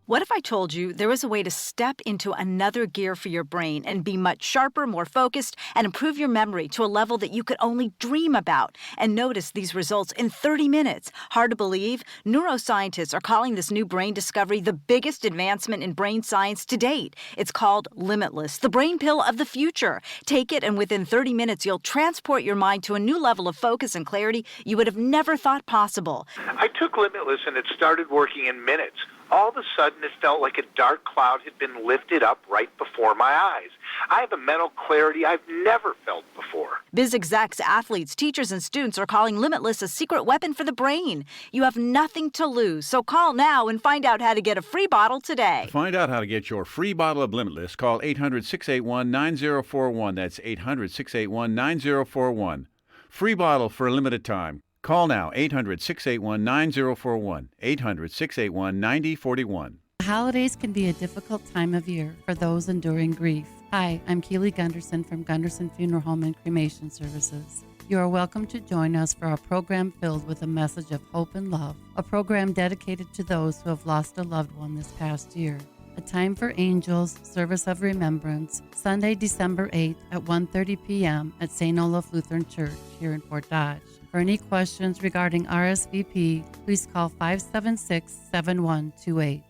What if I told you there was a way to step into another gear for your brain and be much sharper, more focused, and improve your memory to a level that you could only dream about and notice these results in 30 minutes? Hard to believe? Neuroscientists are calling this new brain discovery the biggest advancement in brain science to date. It's called Limitless, the brain pill of the future. Take it, and within 30 minutes, you'll transport your mind to a new level of focus and clarity you would have never thought possible. I took Limitless, and it started working in minutes. All of a sudden, it felt like a dark cloud had been lifted up right before my eyes. I have a mental clarity I've never felt before. Biz execs, athletes, teachers, and students are calling Limitless a secret weapon for the brain. You have nothing to lose, so call now and find out how to get a free bottle today. To find out how to get your free bottle of Limitless, call 800-681-9041. That's 800-681-9041. Free bottle for a limited time. Call now, 800-681-9041, 800-681-9041. Holidays can be a difficult time of year for those enduring grief. Hi, I'm Keely Gunderson from Gunderson Funeral Home and Cremation Services. You are welcome to join us for our program filled with a message of hope and love, a program dedicated to those who have lost a loved one this past year. A Time for Angels, Service of Remembrance, Sunday, December 8th at 1:30 p.m. at St. Olaf Lutheran Church here in Fort Dodge. For any questions regarding RSVP, please call 576-7128.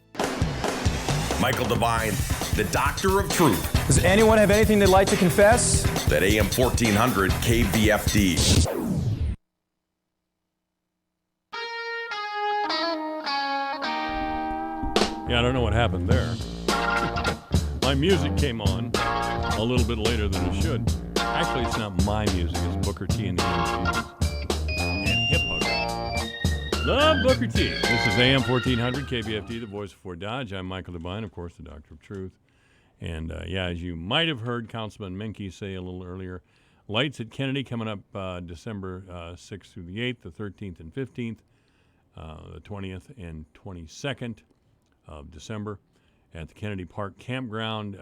Michael Devine, the Doctor of Truth. Does anyone have anything they'd like to confess? At AM 1400 KVFD. Yeah, I don't know what happened there. My music came on a little bit later than it should. Actually, it's not my music. It's Booker T and the MCs. And Hip Hop. Love Booker T. This is AM 1400 KVFD, the voice of Fort Dodge. I'm Michael Devine, of course, the Doctor of Truth. And, as you might have heard Councilman Menke say a little earlier, lights at Kennedy coming up December 6th through the 8th, the 13th and 15th, the 20th and 22nd of December at the Kennedy Park Campground.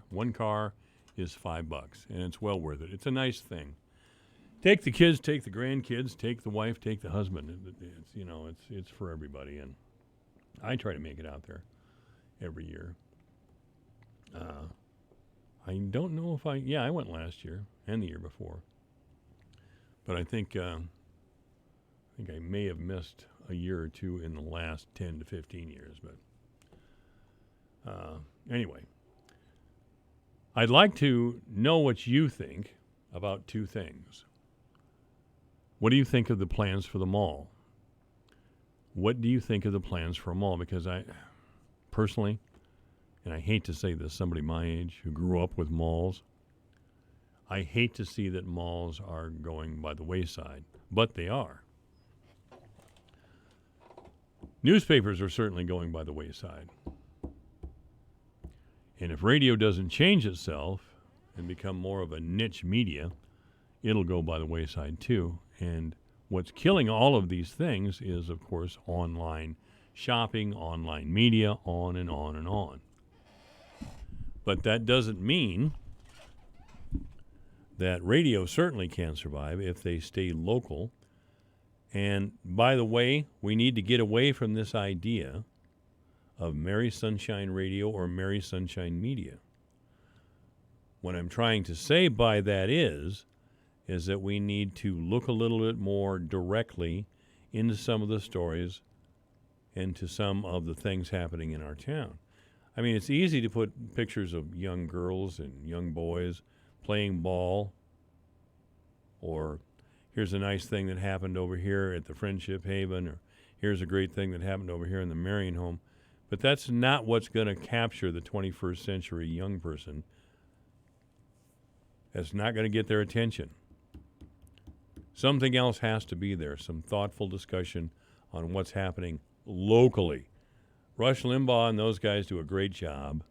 One car is $5, and it's well worth it. It's a nice thing. Take the kids, take the grandkids, take the wife, take the husband. It's for everybody, and I try to make it out there every year. I don't know if I went last year and the year before, but I think I may have missed a year or two in the last 10 to 15 years. But anyway, I'd like to know what you think about two things. What do you think of the plans for the mall? What do you think of the plans for a mall? Because I, personally, and I hate to say this, somebody my age who grew up with malls, I hate to see that malls are going by the wayside, but they are. Newspapers are certainly going by the wayside. And if radio doesn't change itself and become more of a niche media, it'll go by the wayside too. And what's killing all of these things is, of course, online shopping, online media, on and on and on. But that doesn't mean that radio certainly can survive if they stay local. And by the way, we need to get away from this idea of Mary Sunshine Radio or Mary Sunshine Media. What I'm trying to say by that is that we need to look a little bit more directly into some of the stories and to some of the things happening in our town. I mean, it's easy to put pictures of young girls and young boys playing ball, or here's a nice thing that happened over here at the Friendship Haven, or here's a great thing that happened over here in the Marion home. But that's not what's going to capture the 21st century young person. That's not going to get their attention. Something else has to be there, some thoughtful discussion on what's happening locally. Rush Limbaugh and those guys do a great job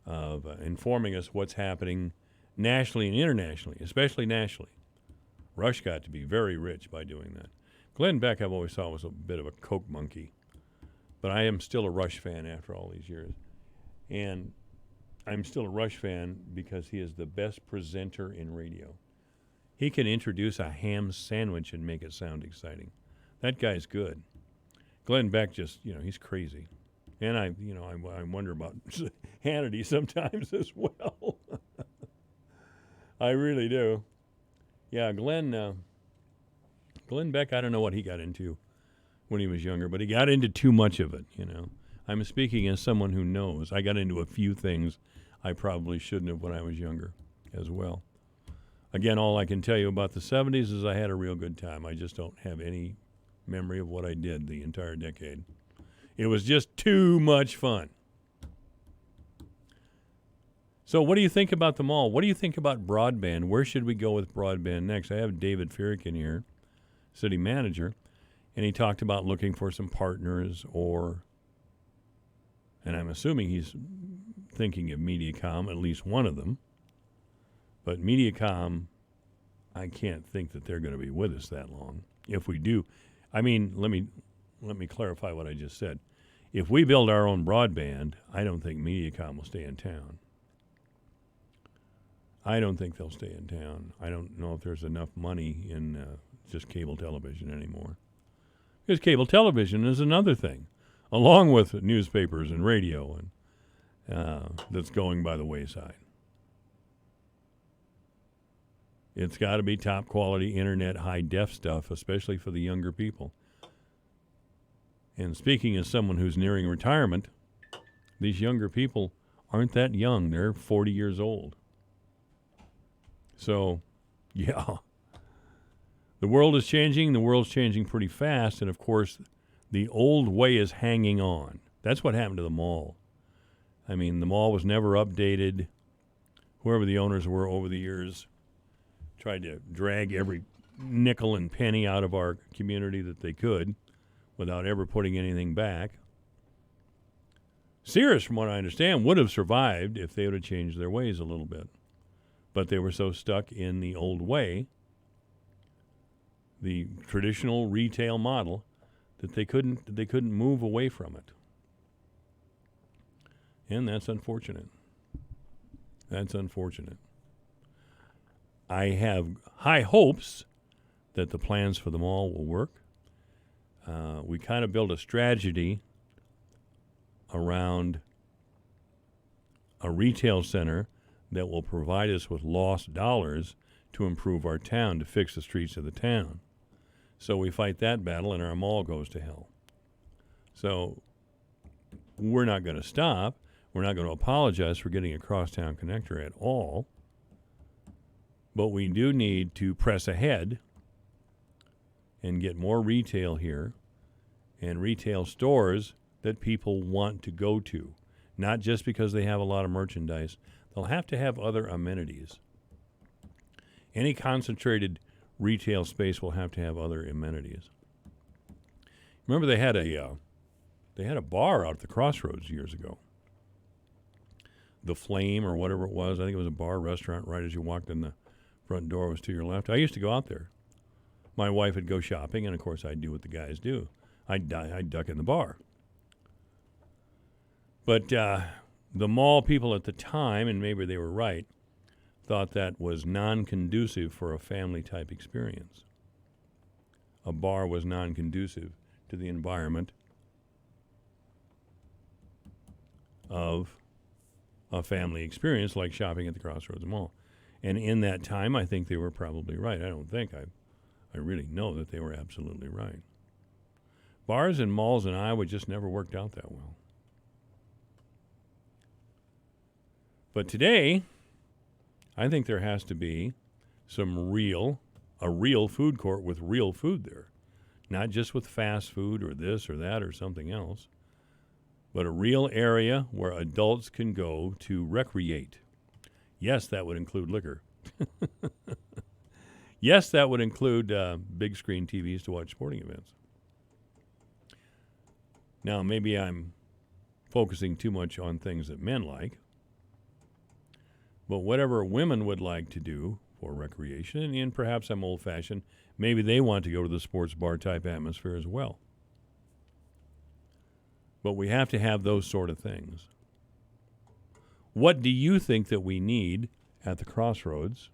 of informing us what's happening nationally and internationally, especially nationally. Rush got to be very rich by doing that. Glenn Beck, I've always thought, was a bit of a Coke monkey. But I am still a Rush fan after all these years. And I'm still a Rush fan because he is the best presenter in radio. He can introduce a ham sandwich and make it sound exciting. That guy's good. Glenn Beck just, he's crazy. And I wonder about Hannity sometimes as well. I really do. Yeah, Glenn Beck, I don't know what he got into when he was younger, but he got into too much of it, I'm speaking as someone who knows. I got into a few things I probably shouldn't have when I was younger as well. Again, all I can tell you about the 70s is I had a real good time. I just don't have any memory of what I did the entire decade. It was just too much fun. So what do you think about the mall? What do you think about broadband? Where should we go with broadband next? I have David Fierrick in here, city manager, and he talked about looking for some partners and I'm assuming he's thinking of Mediacom, at least one of them. But Mediacom, I can't think that they're going to be with us that long. If we do, let me clarify what I just said. If we build our own broadband, I don't think Mediacom will stay in town. I don't think they'll stay in town. I don't know if there's enough money in just cable television anymore. Because cable television is another thing, along with newspapers and radio, and that's going by the wayside. It's got to be top quality internet, high def stuff, especially for the younger people. And speaking as someone who's nearing retirement, these younger people aren't that young. They're 40 years old. So, yeah. The world is changing. The world's changing pretty fast. And, of course, the old way is hanging on. That's what happened to the mall. I mean, the mall was never updated. Whoever the owners were over the years tried to drag every nickel and penny out of our community that they could without ever putting anything back. Sears, from what I understand, would have survived if they would have changed their ways a little bit. But they were so stuck in the old way, the traditional retail model, that they couldn't move away from it. And that's unfortunate. That's unfortunate. I have high hopes that the plans for the mall will work. We kind of built a strategy around a retail center that will provide us with lost dollars to improve our town, to fix the streets of the town. So we fight that battle and our mall goes to hell. So we're not going to stop. We're not going to apologize for getting a crosstown connector at all. But we do need to press ahead and get more retail here and retail stores that people want to go to, not just because they have a lot of merchandise. They'll have to have other amenities. Any concentrated retail space will have to have other amenities. Remember, they had a bar out at the Crossroads years ago. The Flame or whatever it was. I think it was a bar restaurant right as you walked in the front door was to your left. I used to go out there. My wife would go shopping, and of course I'd do what the guys do. I'd duck in the bar. But the mall people at the time, and maybe they were right, thought that was non-conducive for a family-type experience. A bar was non-conducive to the environment of a family experience like shopping at the Crossroads Mall. And in that time, I think they were probably right. I don't think I really know that they were absolutely right. Bars and malls in Iowa just never worked out that well. But today, I think there has to be a real food court with real food there. Not just with fast food or this or that or something else, but a real area where adults can go to recreate. Yes, that would include liquor. Yes, that would include big screen TVs to watch sporting events. Now, maybe I'm focusing too much on things that men like, but whatever women would like to do for recreation, and perhaps I'm old-fashioned, maybe they want to go to the sports bar type atmosphere as well. But we have to have those sort of things. What do you think that we need at the Crossroads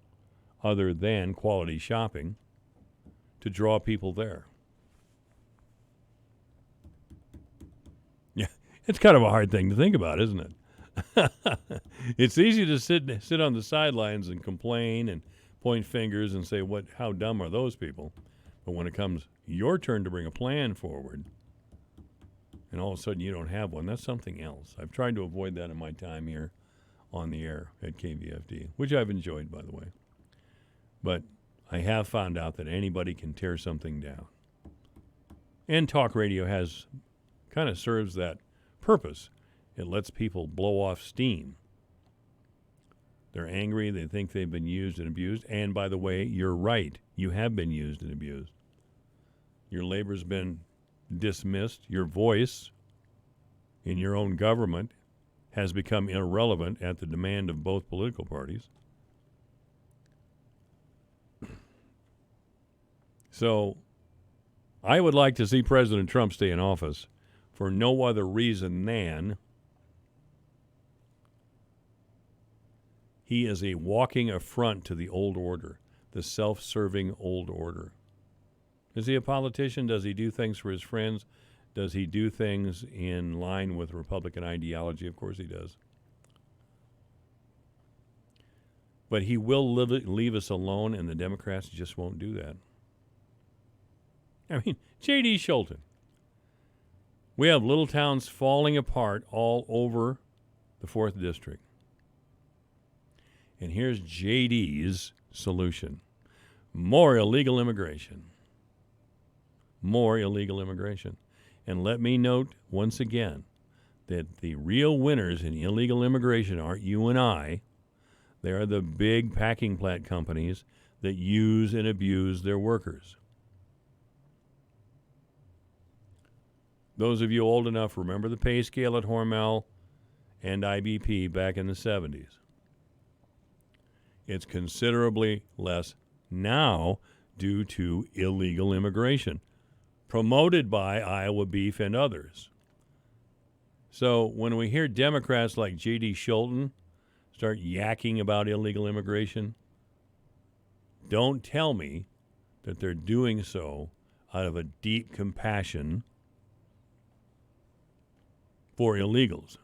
other than quality shopping to draw people there? Yeah, it's kind of a hard thing to think about, isn't it? It's easy to sit on the sidelines and complain and point fingers and say, how dumb are those people? But when it comes your turn to bring a plan forward, and all of a sudden you don't have one, that's something else. I've tried to avoid that in my time here on the air at KVFD, which I've enjoyed, by the way. But I have found out that anybody can tear something down. And talk radio kind of serves that purpose. It lets people blow off steam. They're angry. They think they've been used and abused. And by the way, you're right. You have been used and abused. Your labor's been dismissed. Your voice in your own government has become irrelevant at the demand of both political parties. So I would like to see President Trump stay in office for no other reason than he is a walking affront to the old order, the self-serving old order. Is he a politician? Does he do things for his friends? Does he do things in line with Republican ideology? Of course he does. But he will leave us alone, and the Democrats just won't do that. I mean, J.D. Scholten. We have little towns falling apart all over the 4th District. And here's J.D.'s solution. More illegal immigration. More illegal immigration. And let me note once again that the real winners in illegal immigration aren't you and I. They are the big packing plant companies that use and abuse their workers. Those of you old enough remember the pay scale at Hormel and IBP back in the 70s. It's considerably less now due to illegal immigration, promoted by Iowa Beef and others. So when we hear Democrats like J.D. Scholten start yakking about illegal immigration, don't tell me that they're doing so out of a deep compassion for illegals.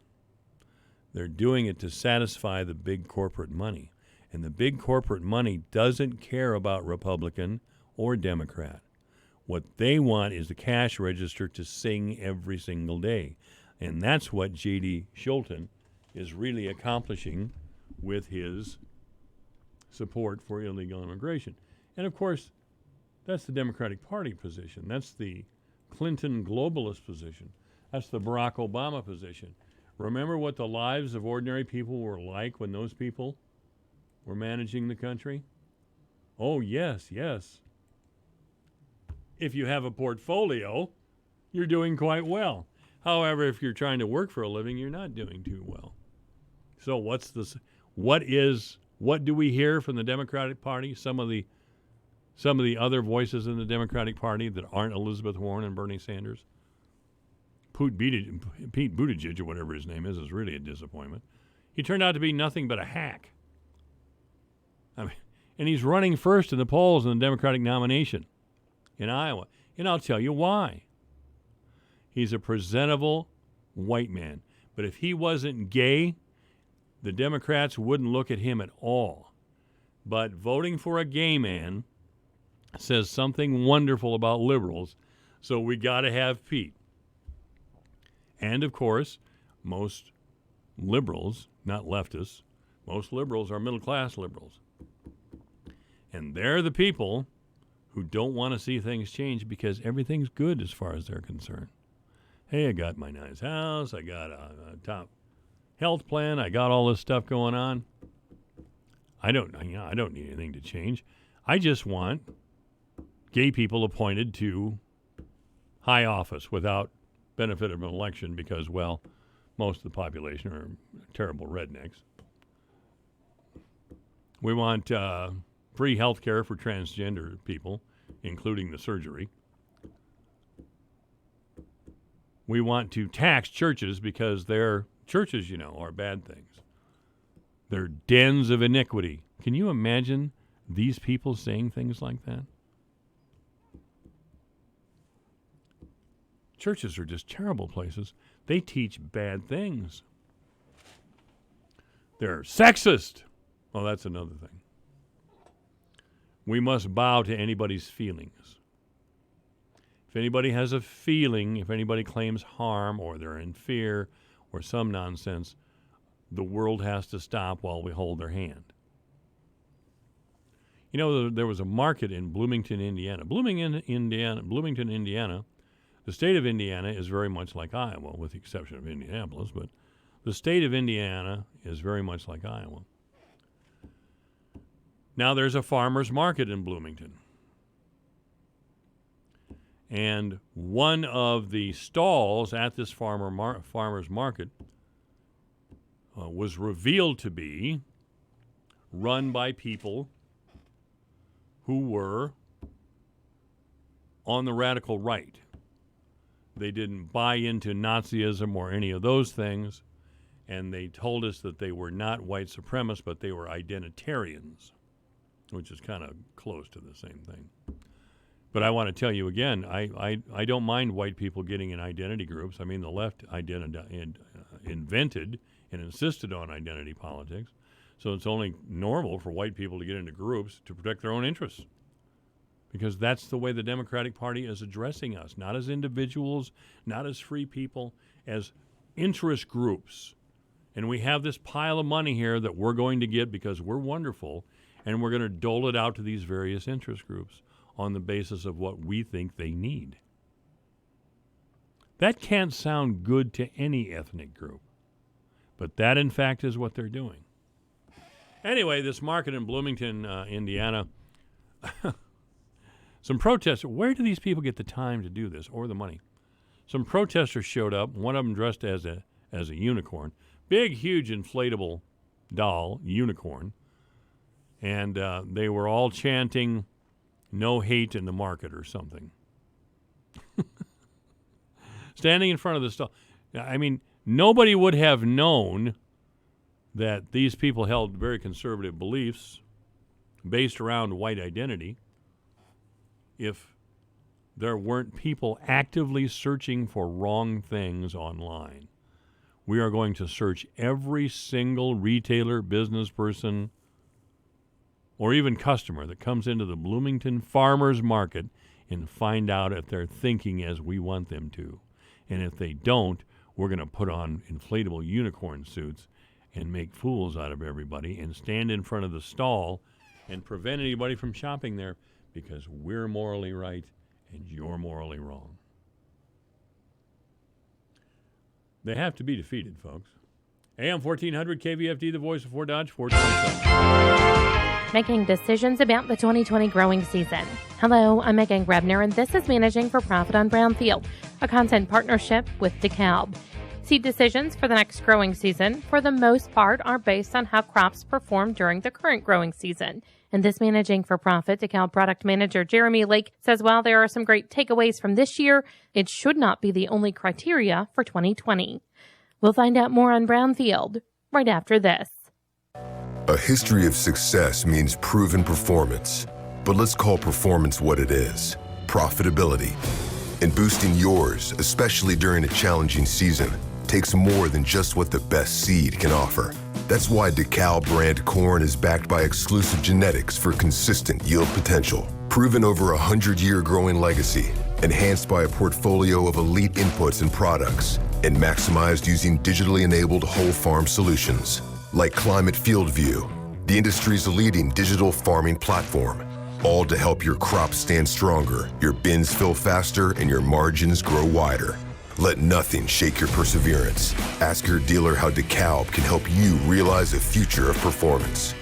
They're doing it to satisfy the big corporate money. And the big corporate money doesn't care about Republican or Democrat. What they want is the cash register to sing every single day. And that's what J.D. Scholten is really accomplishing with his support for illegal immigration. And, of course, That's the Democratic Party position. That's the Clinton globalist position. That's the Barack Obama position. Remember what the lives of ordinary people were like when those people were managing the country? Oh, yes, yes. If you have a portfolio, you're doing quite well. However, if you're trying to work for a living, you're not doing too well. So what do we hear from the Democratic Party? Some of the other voices in the Democratic Party that aren't Elizabeth Warren and Bernie Sanders? Pete Buttigieg, or whatever his name is really a disappointment. He turned out to be nothing but a hack. I mean, and he's running first in the polls in the Democratic nomination in Iowa. And I'll tell you why. He's a presentable white man. But if he wasn't gay, the Democrats wouldn't look at him at all. But voting for a gay man says something wonderful about liberals, so we got to have Pete. And, of course, most liberals, not leftists, most liberals are middle-class liberals. And they're the people who don't want to see things change because everything's good as far as they're concerned. Hey, I got my nice house. I got a top health plan. I got all this stuff going on. I don't need anything to change. I just want gay people appointed to high office without benefit of an election because, well, most of the population are terrible rednecks. We want free health care for transgender people, including the surgery. We want to tax churches because their churches, are bad things. They're dens of iniquity. Can you imagine these people saying things like that? Churches are just terrible places. They teach bad things. They're sexist. Oh, that's another thing. We must bow to anybody's feelings. If anybody has a feeling, if anybody claims harm or they're in fear or some nonsense, the world has to stop while we hold their hand. There was a market in Bloomington, Indiana. Bloomington, Indiana. The state of Indiana is very much like Iowa, with the exception of Indianapolis, but the state of Indiana is very much like Iowa. Now there's a farmer's market in Bloomington. And one of the stalls at this farmer's market was revealed to be run by people who were on the radical right. They didn't buy into Nazism or any of those things, and they told us that they were not white supremacists, but they were identitarians, which is kind of close to the same thing. But I want to tell you again, I don't mind white people getting in identity groups. I mean, the left invented and insisted on identity politics, so it's only normal for white people to get into groups to protect their own interests. Because that's the way the Democratic Party is addressing us, not as individuals, not as free people, as interest groups. And we have this pile of money here that we're going to get because we're wonderful, and we're going to dole it out to these various interest groups on the basis of what we think they need. That can't sound good to any ethnic group, but that, in fact, is what they're doing. Anyway, this market in Bloomington, Indiana, some protesters, where do these people get the time to do this or the money? Some protesters showed up, one of them dressed as a unicorn, big, huge inflatable doll, unicorn, and they were all chanting, "No hate in the market" or something. Standing in front of the stall. I mean, nobody would have known that these people held very conservative beliefs based around white identity if there weren't people actively searching for wrong things online. We are going to search every single retailer, business person, or even customer that comes into the Bloomington Farmers Market and find out if they're thinking as we want them to. And if they don't, we're going to put on inflatable unicorn suits and make fools out of everybody and stand in front of the stall and prevent anybody from shopping there because we're morally right and you're morally wrong. They have to be defeated, folks. AM 1400 KVFD, the voice of Fort Dodge, 427. Making decisions about the 2020 growing season. Hello, I'm Megan Grebner, and this is Managing for Profit on Brownfield, a content partnership with DeKalb. Seed decisions for the next growing season, for the most part, are based on how crops perform during the current growing season. And this Managing for Profit, DeKalb product manager Jeremy Lake says while there are some great takeaways from this year, it should not be the only criteria for 2020. We'll find out more on Brownfield right after this. A history of success means proven performance. But let's call performance what it is: profitability. And boosting yours, especially during a challenging season, takes more than just what the best seed can offer. That's why DeKalb brand corn is backed by exclusive genetics for consistent yield potential. Proven over a 100-year growing legacy, enhanced by a portfolio of elite inputs and products, and maximized using digitally enabled whole farm solutions. Like Climate Field View, the industry's leading digital farming platform. All to help your crops stand stronger, your bins fill faster, and your margins grow wider. Let nothing shake your perseverance. Ask your dealer how DeKalb can help you realize a future of performance.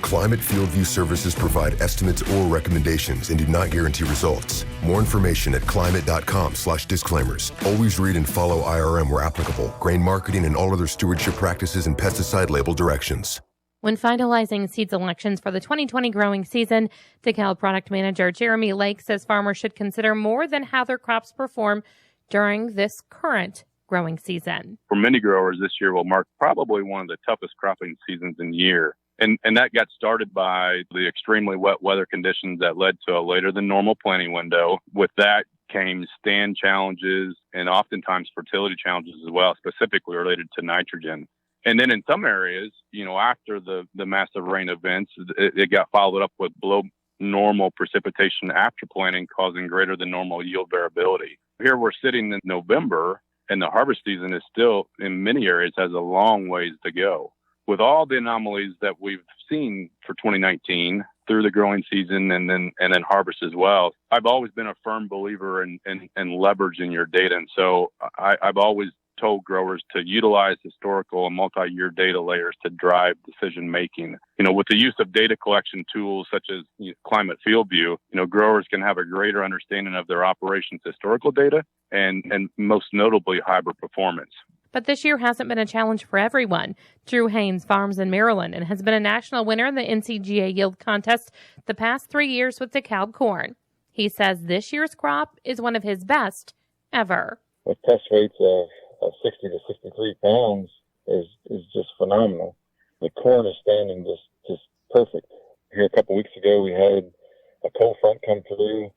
Climate Field View services provide estimates or recommendations and do not guarantee results. More information at climate.com/disclaimers. Always read and follow IRM where applicable, grain marketing and all other stewardship practices and pesticide label directions. When finalizing seed selections for the 2020 growing season, DeKalb product manager Jeremy Lake says farmers should consider more than how their crops perform during this current growing season. For many growers, this year will mark probably one of the toughest cropping seasons in the year. And that got started by the extremely wet weather conditions that led to a later than normal planting window. With that came stand challenges and oftentimes fertility challenges as well, specifically related to nitrogen. And then in some areas, after the massive rain events, it got followed up with below normal precipitation after planting, causing greater than normal yield variability. Here we're sitting in November, and the harvest season is still, in many areas, has a long ways to go. With all the anomalies that we've seen for 2019 through the growing season and then harvest as well, I've always been a firm believer in leveraging your data. And so I've always told growers to utilize historical and multi-year data layers to drive decision making. With the use of data collection tools such as Climate Field View, growers can have a greater understanding of their operations' historical data and most notably hybrid performance. But this year hasn't been a challenge for everyone. Drew Haynes farms in Maryland and has been a national winner in the NCGA yield contest the past 3 years with DeKalb corn. He says this year's crop is one of his best ever. With test weights of 60 to 63 pounds is just phenomenal. The corn is standing just perfect. Here a couple weeks ago, we had a cold front come through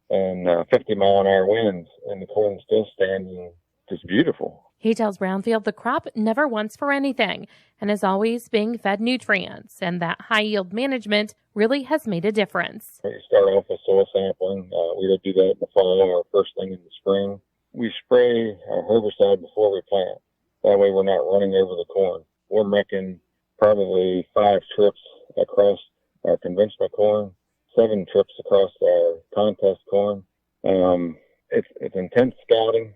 and 50-mile-an-hour winds, and the corn still standing just beautiful. He tells Brownfield the crop never wants for anything and is always being fed nutrients, and that high-yield management really has made a difference. We start off with soil sampling. We don't do that in the fall or first thing in the spring. We spray our herbicide before we plant. That way we're not running over the corn. We're making probably 5 trips across our conventional corn, 7 trips across our contest corn. It's intense scouting.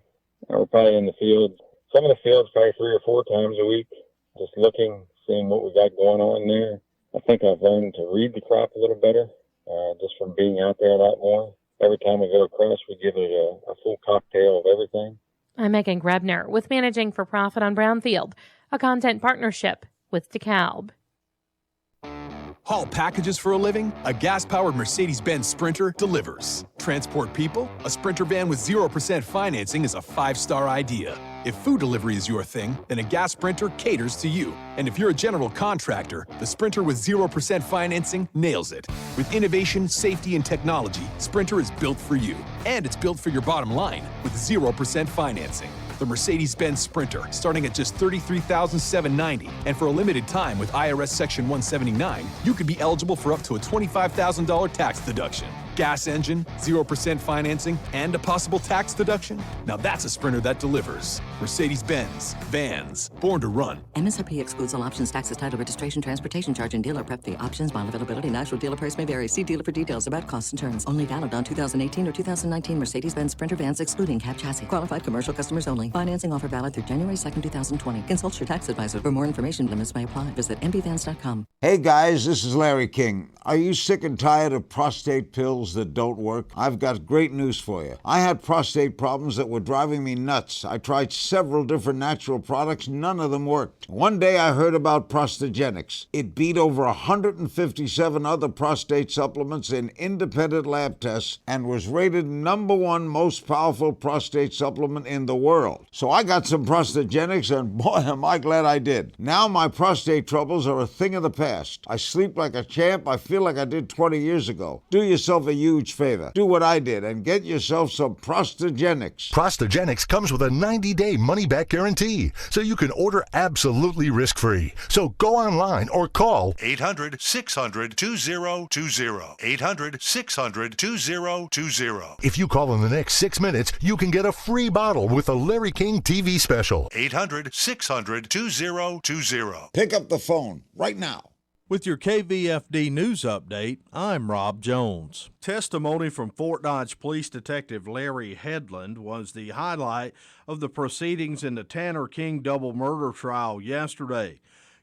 We're probably in the field. Some of the fields probably 3 or 4 times a week, just looking, seeing what we got going on there. I think I've learned to read the crop a little better, just from being out there a lot more. Every time we go across, we give it a full cocktail of everything. I'm Megan Grebner with Managing for Profit on Brownfield, a content partnership with DeKalb. Haul packages for a living? A gas-powered Mercedes-Benz Sprinter delivers. Transport people? A Sprinter van with 0% financing is a 5-star idea. If food delivery is your thing, then a gas Sprinter caters to you. And if you're a general contractor, the Sprinter with 0% financing nails it. With innovation, safety, and technology, Sprinter is built for you. And it's built for your bottom line with 0% financing. The Mercedes-Benz Sprinter, starting at just $33,790. And for a limited time with IRS Section 179, you could be eligible for up to a $25,000 tax deduction. gas engine, 0% financing, and a possible tax deduction? Now that's a Sprinter that delivers. Mercedes-Benz. Vans. Born to run. MSRP excludes all options, taxes, title, registration, transportation charge, and dealer prep fee. Options, bond availability, and actual dealer price may vary. See dealer for details about costs and terms. Only valid on 2018 or 2019 Mercedes-Benz Sprinter vans excluding cab chassis. Qualified commercial customers only. Financing offer valid through January 2nd, 2020. Consult your tax advisor. For more information, limits may apply. Visit mbvans.com. Hey guys, this is Larry King. Are you sick and tired of prostate pills that don't work? I've got great news for you. I had prostate problems that were driving me nuts. I tried several different natural products. None of them worked. One day I heard about Prostagenics. It beat over 157 other prostate supplements in independent lab tests and was rated #1 most powerful prostate supplement in the world. So I got some Prostagenics, and boy, am I glad I did. Now my prostate troubles are a thing of the past. I sleep like a champ. I feel like I did 20 years ago. Do yourself a huge favor. Do what I did and get yourself some Prostagenics. Prostagenics comes with a 90-day money-back guarantee, so you can order absolutely risk-free. So go online or call 800-600-2020. 800-600-2020. If you call in the next 6 minutes, you can get a free bottle with a Larry King TV special. 800-600-2020. Pick up the phone right now. With your KVFD news update, I'm Rob Jones. Testimony from Fort Dodge Police Detective Larry Headland was the highlight of the proceedings in the Tanner King double murder trial yesterday.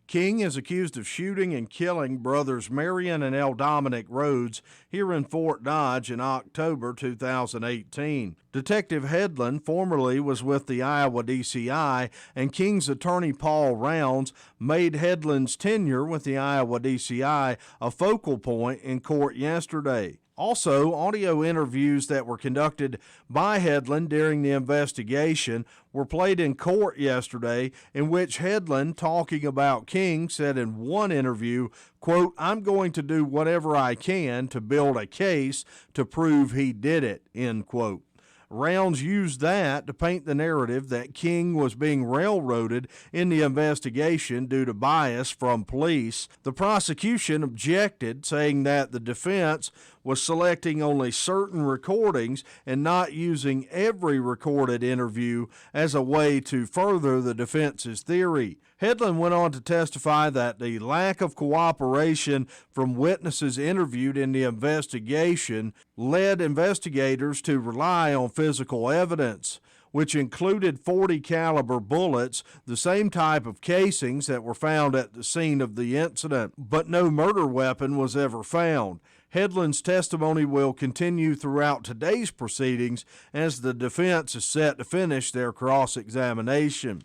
King is accused of shooting and killing brothers Marion and L. Dominic Rhodes here in Fort Dodge in October 2018. Detective Headland formerly was with the Iowa DCI, and King's attorney Paul Rounds made Headland's tenure with the Iowa DCI a focal point in court yesterday. Also, audio interviews that were conducted by Headland during the investigation were played in court yesterday, in which Headland, talking about King, said in one interview, quote, "I'm going to do whatever I can to build a case to prove he did it," end quote. Rounds used that to paint the narrative that King was being railroaded in the investigation due to bias from police. The prosecution objected, saying that the defense was selecting only certain recordings and not using every recorded interview as a way to further the defense's theory. Headland went on to testify that the lack of cooperation from witnesses interviewed in the investigation led investigators to rely on physical evidence, which included .40 caliber bullets, the same type of casings that were found at the scene of the incident, but no murder weapon was ever found. Headland's testimony will continue throughout today's proceedings as the defense is set to finish their cross-examination.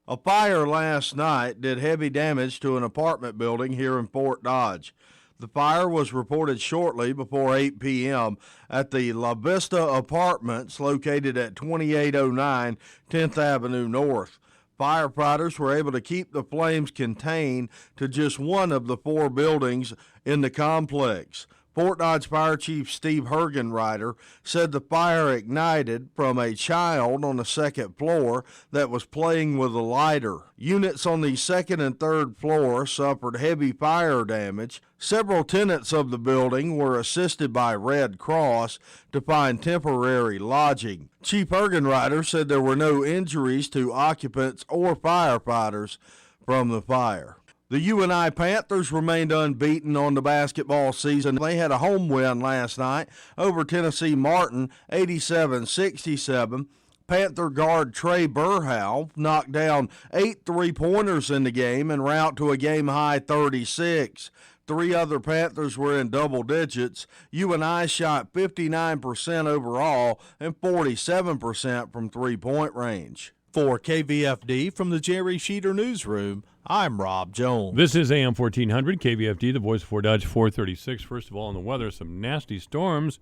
A fire last night did heavy damage to an apartment building here in Fort Dodge. The fire was reported shortly before 8 p.m. at the La Vista Apartments located at 2809 10th Avenue North. Firefighters were able to keep the flames contained to just one of the 4 buildings in the complex. Fort Dodge Fire Chief Steve Hergenreiter said the fire ignited from a child on the second floor that was playing with a lighter. Units on the second and third floor suffered heavy fire damage. Several tenants of the building were assisted by Red Cross to find temporary lodging. Chief Hergenreiter said there were no injuries to occupants or firefighters from the fire. The UNI Panthers remained unbeaten on the basketball season. They had a home win last night over Tennessee Martin, 87-67. Panther guard Trey Burhow knocked down 8 3-pointers in the game en route to a game-high 36. 3 other Panthers were in double digits. UNI shot 59% overall and 47% from three-point range. For KVFD from the Jerry Sheeter Newsroom, I'm Rob Jones. This is AM 1400, KVFD, the voice of Fort Dodge, 436. First of all, on the weather, some nasty storms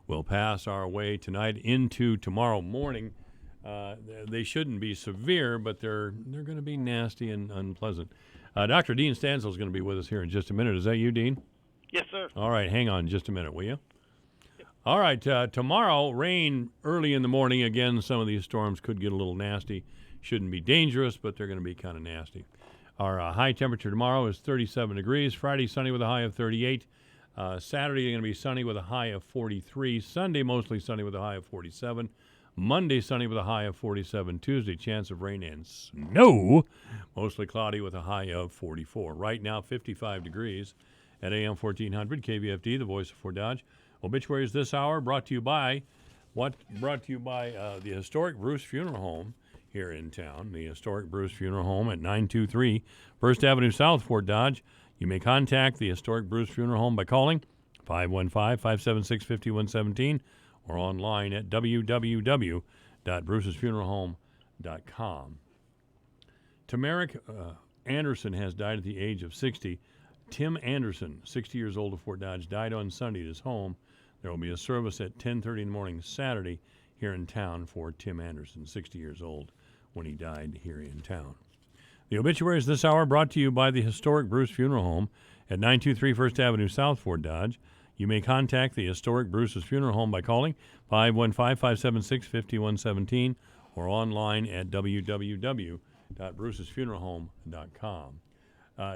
will pass our way tonight into tomorrow morning. They shouldn't be severe, but they're going to be nasty and unpleasant. Dr. Dean Stansel is going to be with us here in just a minute. Is that you, Dean? Yes, sir. All right, hang on just a minute, will you? Yep. All right, tomorrow, rain early in the morning. Again, some of these storms could get a little nasty. Shouldn't be dangerous, but they're going to be kind of nasty. Our high temperature tomorrow is 37 degrees. Friday, sunny with a high of 38. Saturday going to be sunny with a high of 43. Sunday mostly sunny with a high of 47. Monday sunny with a high of 47. Tuesday chance of rain and snow. Mostly cloudy with a high of 44. Right now 55 degrees at AM 1400 KVFD, the voice of Fort Dodge. Obituaries this hour brought to you by the historic Bruce Funeral Home here in town. The historic Bruce Funeral Home at 923 First Avenue South, Fort Dodge. You may contact the historic Bruce Funeral Home by calling 515-576-5117 or online at www.brucesfuneralhome.com. Tamarick Anderson has died at the age of 60. Tim Anderson, 60 years old of Fort Dodge, died on Sunday at his home. There will be a service at 10:30 in the morning Saturday here in town for Tim Anderson, 60 years old when he died here in town. The obituaries this hour brought to you by the historic Bruce Funeral Home at 923 First Avenue South, Fort Dodge. You may contact the historic Bruce's Funeral Home by calling 515-576-5117 or online at www.brucesfuneralhome.com.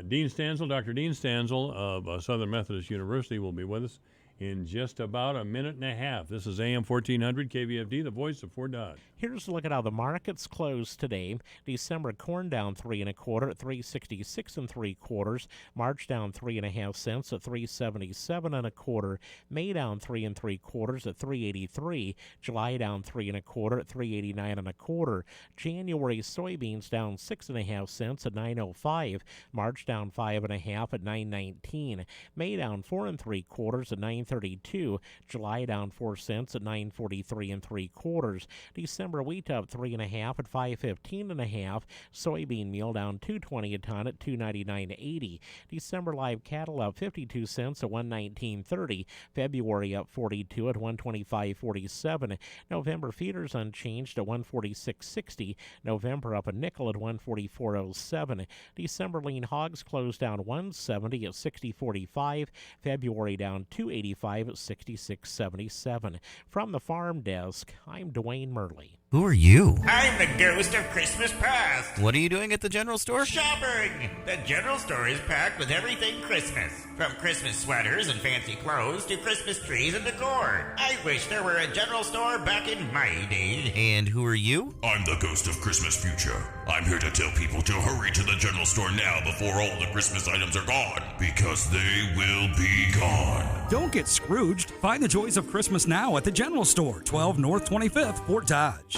Dean Stanzel, Dr. Dean Stanzel of Southern Methodist University will be with us in just about a minute and a half. This is AM 1400 KVFD, the voice of Fort Dodge. Here's a look at how the markets closed today. December corn down 3 1/4 at 366 3/4. March down 3 1/2 cents at 377 1/4. May down 3 3/4 at 383. July down 3 1/4 at 389 1/4. January soybeans down 6 1/2 cents at 905. March down 5 1/2 at 919. May down 4 3/4 at 932. July down 4 cents at 943 3/4. December wheat up 3 1/2 at 515 1/2. Soybean meal down 220 a ton at 299.80. December live cattle up 52 cents at 119.30. February up 42 at 125.47. November feeders unchanged at 146.60. November up a nickel at 144.07. December lean hogs closed down 170 at 60.45. February down 285 at 66.77. From the farm desk, I'm Dwayne Murley. Who are you? I'm the ghost of Christmas past. What are you doing at the general store? Shopping! The general store is packed with everything Christmas. From Christmas sweaters and fancy clothes to Christmas trees and decor. I wish there were a general store back in my day. And who are you? I'm the ghost of Christmas future. I'm here to tell people to hurry to the general store now before all the Christmas items are gone, because they will be gone. Don't get Scrooged. Find the joys of Christmas now at the general store, 12 North 25th, Fort Dodge.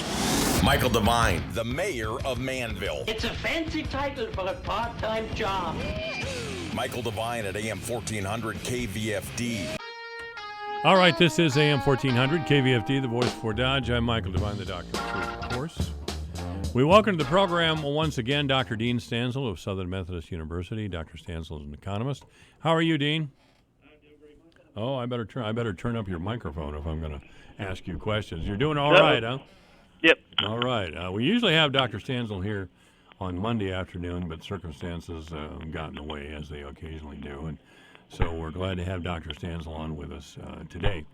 Michael Devine, the mayor of Manville. It's a fancy title for a part-time job. Michael Devine at AM 1400 KVFD. All right, this is AM 1400 KVFD, the voice of Fort Dodge. I'm Michael Devine, the doctor of truth, of course. We welcome to the program once again Dr. Dean Stanzel of Southern Methodist University. Dr. Stanzel is an economist. How are you, Dean? Oh, I better turn up your microphone if I'm going to ask you questions. You're doing all right, huh? Yep. All right. We usually have Dr. Stanzel here on Monday afternoon, but circumstances got in the way, as they occasionally do. And so we're glad to have Dr. Stanzel on with us today.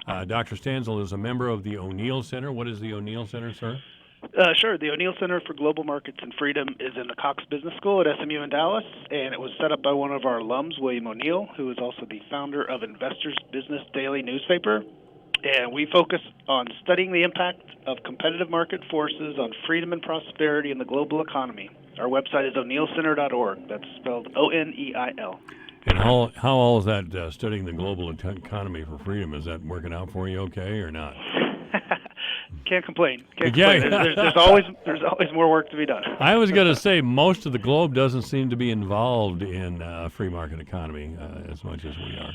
Dr. Stanzel is a member of the O'Neill Center. What is the O'Neill Center, sir? Sure. The O'Neill Center for Global Markets and Freedom is in the Cox Business School at SMU in Dallas, and it was set up by one of our alums, William O'Neill, who is also the founder of Investors Business Daily newspaper. And we focus on studying the impact of competitive market forces on freedom and prosperity in the global economy. Our website is o'neillcenter.org. That's spelled O-N-E-I-L. And how all is that studying the global economy for freedom? Is that working out for you okay or not? Can't complain. There's always more work to be done. I was going to say most of the globe doesn't seem to be involved in a free market economy as much as we are.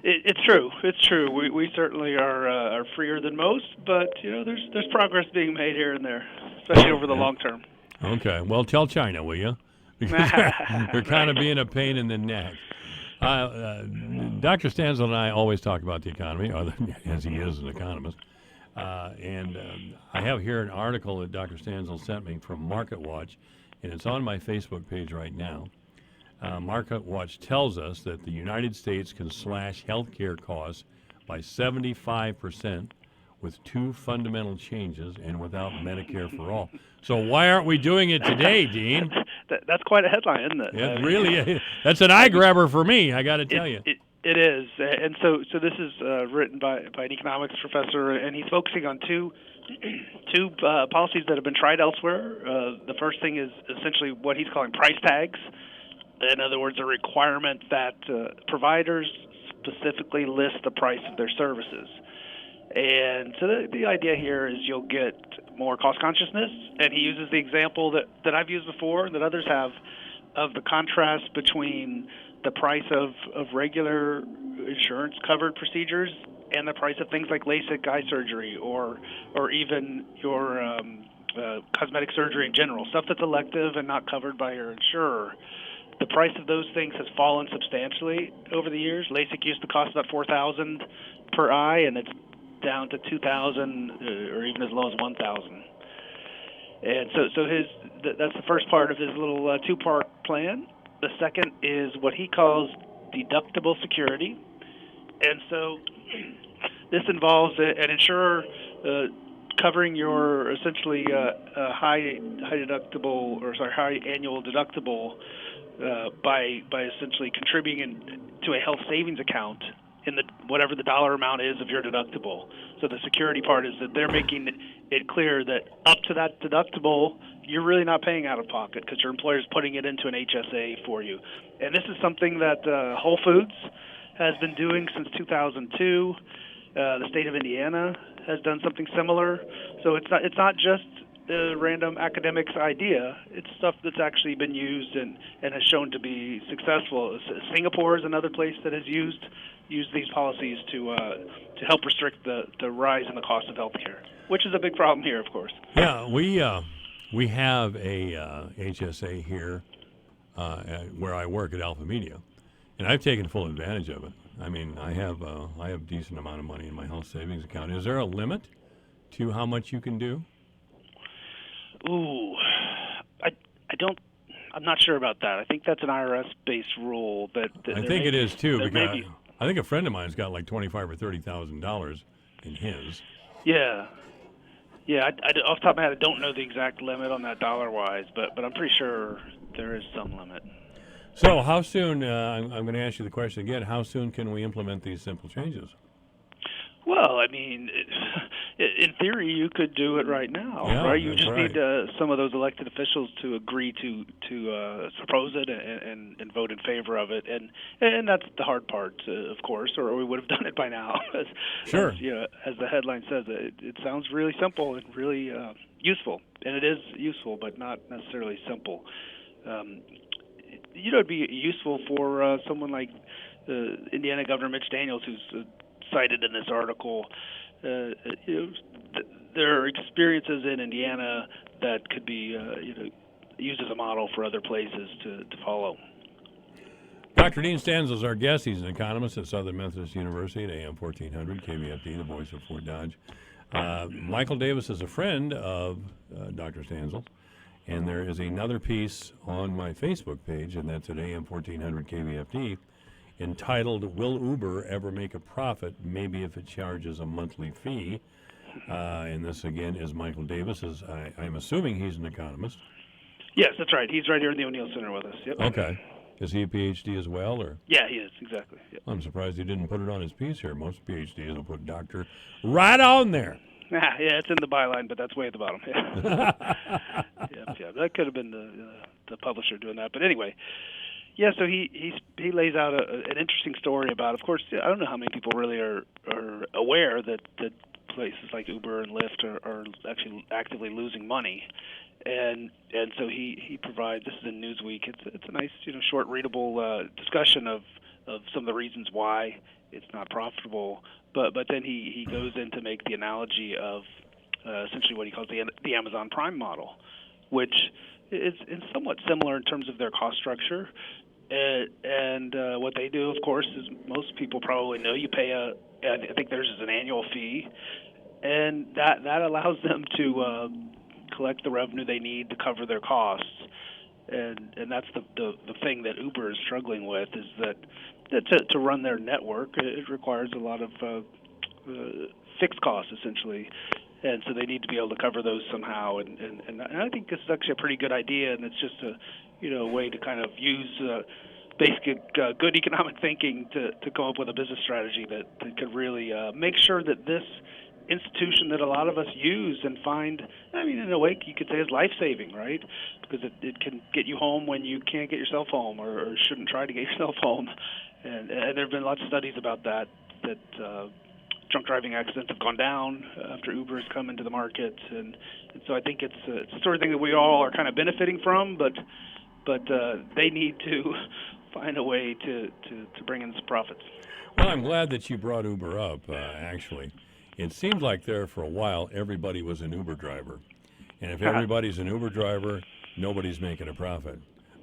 It's true. It's true. We certainly are freer than most, but there's progress being made here and there, especially over the long term. Okay. Well, tell China, will you? Because they're kind of being a pain in the neck. Dr. Stanzel and I always talk about the economy, as he is an economist. And I have here an article that Dr. Stanzel sent me from MarketWatch, and it's on my Facebook page right now. MarketWatch tells us that the United States can slash healthcare costs by 75% with two fundamental changes and without Medicare for all. So why aren't we doing it today, Dean? That's quite a headline, isn't it? Yeah, really. That's an eye grabber for me, I got to tell you. It is, and so this is written by an economics professor, and he's focusing on two policies that have been tried elsewhere. The first thing is essentially what he's calling price tags. In other words, a requirement that providers specifically list the price of their services. And so the idea here is you'll get more cost consciousness, and he uses the example that I've used before and that others have of the contrast between the price of regular insurance-covered procedures and the price of things like LASIK eye surgery or even your cosmetic surgery in general, stuff that's elective and not covered by your insurer. The price of those things has fallen substantially over the years. LASIK used to cost about $4,000 per eye, and it's down to $2,000 or even as low as $1,000. And so that's the first part of his little two-part plan. The second is what he calls deductible security. And so this involves an insurer covering your essentially high annual deductible by essentially contributing to a health savings account in whatever the dollar amount is of your deductible. So the security part is that they're making it clear that up to that deductible, you're really not paying out of pocket because your employer is putting it into an HSA for you. And this is something that Whole Foods has been doing since 2002. The state of Indiana has done something similar. So it's not just a random academic's idea. It's stuff that's actually been used and has shown to be successful. Singapore is another place that has used these policies to help restrict the rise in the cost of healthcare, which is a big problem here, of course. Yeah, we have a HSA here where I work at Alpha Media, and I've taken full advantage of it. I mean, I have a decent amount of money in my health savings account. Is there a limit to how much you can do? Ooh, I'm not sure about that. I think that's an IRS-based rule. But I think it is too, because I think a friend of mine's got like $25,000 or $30,000 in his. Yeah. Off the top of my head, I don't know the exact limit on that dollar-wise, but I'm pretty sure there is some limit. So how soon? I'm going to ask you the question again. How soon can we implement these simple changes? Well, I mean, in theory, you could do it right now, right? You just need some of those elected officials to agree to propose it and vote in favor of it, and that's the hard part, of course, or we would have done it by now. Sure. As the headline says, it sounds really simple and really useful, and it is useful, but not necessarily simple. It'd be useful for someone like Indiana Governor Mitch Daniels, who's cited in this article. There are experiences in Indiana that could be used as a model for other places to follow. Dr. Dean Stanzel is our guest. He's an economist at Southern Methodist University at AM 1400 KVFD, the voice of Fort Dodge. Michael Davis is a friend of Dr. Stanzel, and there is another piece on my Facebook page, and that's at AM 1400 KVFD, entitled, "Will Uber Ever Make a Profit? Maybe if it charges a monthly fee." And this, again, is Michael Davis. I'm assuming he's an economist. Yes, that's right. He's right here in the O'Neill Center with us. Yep. Okay. Is he a PhD as well? Or? Yeah, he is, exactly. Yep. I'm surprised he didn't put it on his piece here. Most PhDs will put doctor right on there. Yeah, it's in the byline, but that's way at the bottom. Yeah, that could have been the publisher doing that. But anyway, yeah, so he lays out an interesting story about, of course, I don't know how many people really are aware that places like Uber and Lyft are actually actively losing money. And so he provides, this is in Newsweek, it's a nice, short readable discussion of some of the reasons why it's not profitable. But then he goes in to make the analogy of essentially what he calls the Amazon Prime model, which is somewhat similar in terms of their cost structure. And what they do, of course, is most people probably know you pay I think theirs is an annual fee, and that allows them to collect the revenue they need to cover their costs. And that's the thing that Uber is struggling with, is that to run their network, it requires a lot of fixed costs, essentially. And so they need to be able to cover those somehow. And I think this is actually a pretty good idea, and it's just a way to kind of use basic good economic thinking to come up with a business strategy that could really make sure that this institution that a lot of us use and find, I mean, in a way you could say is life-saving, right? Because it can get you home when you can't get yourself home or shouldn't try to get yourself home. And there have been lots of studies about that drunk driving accidents have gone down after Uber has come into the market. And so I think it's the sort of thing that we all are kind of benefiting from, but they need to find a way to bring in some profits. Well, I'm glad that you brought Uber up, actually. It seems like there for a while everybody was an Uber driver. And if everybody's an Uber driver, nobody's making a profit.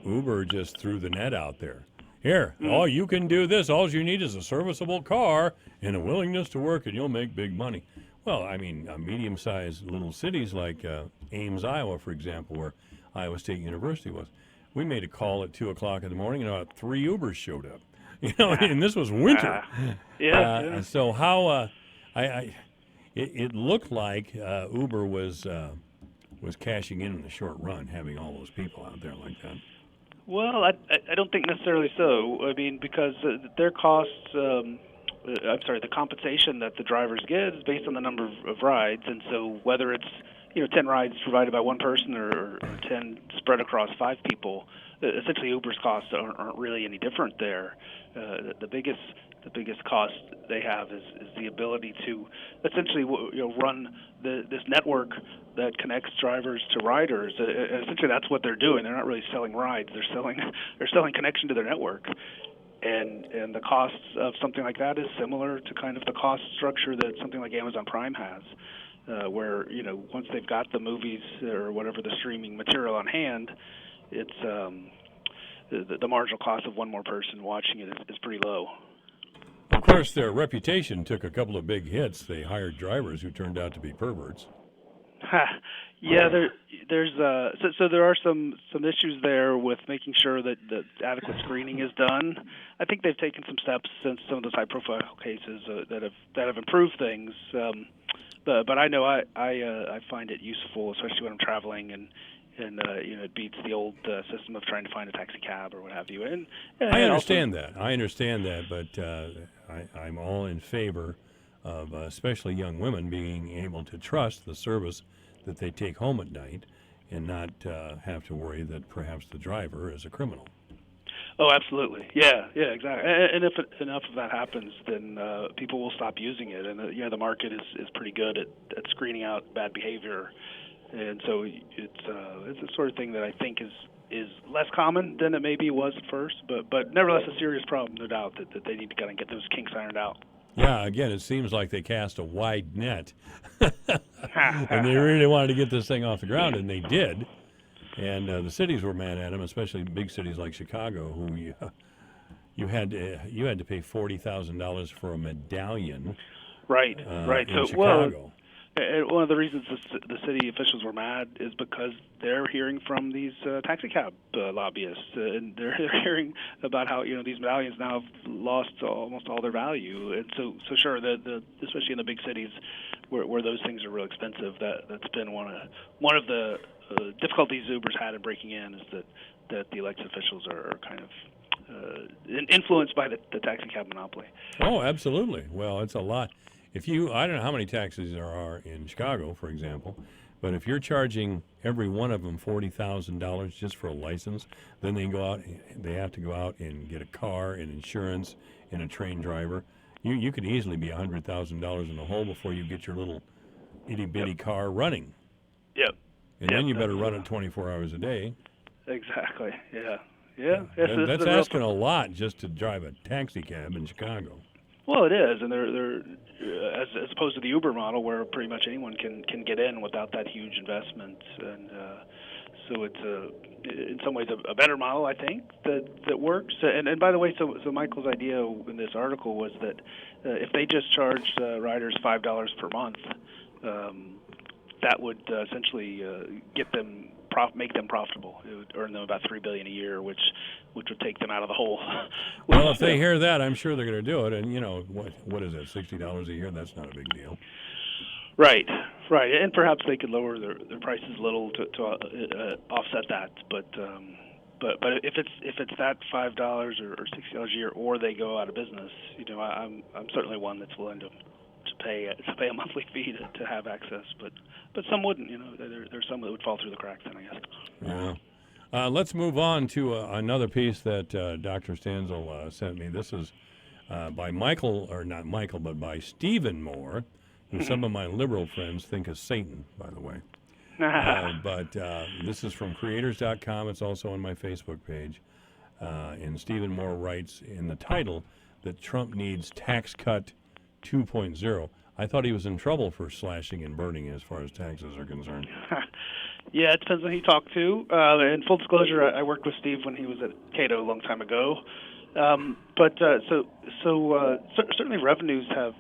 Uber just threw the net out there. Here, all you can do this. All you need is a serviceable car and a willingness to work, and you'll make big money. Well, I mean, medium-sized little cities like Ames, Iowa, for example, where Iowa State University was, we made a call at 2 o'clock in the morning, and about 3 Ubers showed up. You know, and this was winter. So how... It looked like Uber was cashing in the short run, having all those people out there like that. Well, I don't think necessarily so. I mean, because their costs, the compensation that the drivers get is based on the number of rides, and so whether it's 10 rides provided by one person or 10 spread across 5 people, essentially Uber's costs aren't really any different there. The biggest cost they have is the ability to essentially run this network that connects drivers to riders. Essentially, that's what they're doing. They're not really selling rides. They're selling connection to their network. And the costs of something like that is similar to kind of the cost structure that something like Amazon Prime has, where once they've got the movies or whatever the streaming material on hand, it's the marginal cost of one more person watching it is pretty low. Of course, their reputation took a couple of big hits. They hired drivers who turned out to be perverts. Yeah, there are some issues there with making sure that adequate screening is done. I think they've taken some steps since some of those high-profile cases that have improved things. But I know I find it useful, especially when I'm traveling and it beats the old system of trying to find a taxi cab or what have you. And I understand that, but I'm all in favor of especially young women being able to trust the service that they take home at night and not have to worry that perhaps the driver is a criminal. Oh, absolutely. Yeah, exactly. And if enough of that happens, then people will stop using it. And the market is pretty good at screening out bad behavior. And so it's the sort of thing that I think is less common than it maybe was at first, but nevertheless a serious problem, no doubt, that they need to kind of get those kinks ironed out. Yeah, again, it seems like they cast a wide net, and they really wanted to get this thing off the ground, and they did. And the cities were mad at them, especially big cities like Chicago, who you had to pay $40,000 for a medallion. Right. In Chicago. And one of the reasons the city officials were mad is because they're hearing from these taxi cab lobbyists, and they're hearing about how these medallions now have lost almost all their value. And so sure, especially in the big cities where those things are real expensive, that's been one of the difficulties Uber's had in breaking in, is that the elected officials are kind of influenced by the taxi cab monopoly. Oh, absolutely. Well, it's a lot. I don't know how many taxis there are in Chicago, for example, but if you're charging every one of them $40,000 just for a license, then they have to go out and get a car and insurance and a trained driver. You could easily be $100,000 in the hole before you get your little itty-bitty car running. Yep. And then you better run it 24 hours a day. Exactly. Yeah. That's asking a lot just to drive a taxi cab in Chicago. Well, it is, and they're as opposed to the Uber model, where pretty much anyone can get in without that huge investment, and so it's in some ways a better model, I think, that works. And by the way, so Michael's idea in this article was that if they just charged riders $5 per month, that would essentially make them profitable. It would earn them about $3 billion a year, which would take them out of the hole. Well, if they hear that, I'm sure they're going to do it. And what is that? $60 a year? That's not a big deal. Right. And perhaps they could lower their prices a little to offset that. But But if it's that $5 or $60 a year, or they go out of business, I'm certainly one that's willing to pay a monthly fee to have access. But some wouldn't. There's some that would fall through the cracks. Then I guess. Yeah. Let's move on to another piece that Dr. Stanzel sent me. This is by Michael, or not Michael, but by Stephen Moore, who some of my liberal friends think is Satan, by the way. But this is from creators.com. It's also on my Facebook page. And Stephen Moore writes in the title that Trump needs tax cut 2.0. I thought he was in trouble for slashing and burning as far as taxes are concerned. Yeah, it depends on who you talk to. In full disclosure, I worked with Steve when he was at Cato a long time ago. Certainly revenues have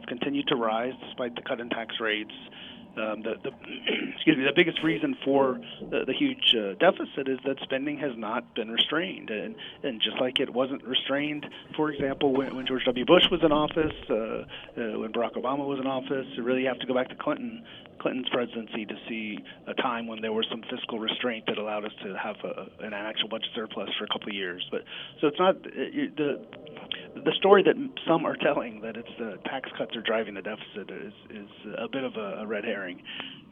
continued to rise despite the cut in tax rates. The biggest reason for the huge deficit is that spending has not been restrained, and just like it wasn't restrained, for example, when George W. Bush was in office, when Barack Obama was in office, you really have to go back to Clinton's presidency to see a time when there was some fiscal restraint that allowed us to have an actual budget surplus for a couple of years. But so it's not the story that some are telling that it's the tax cuts are driving the deficit is a bit of a red herring.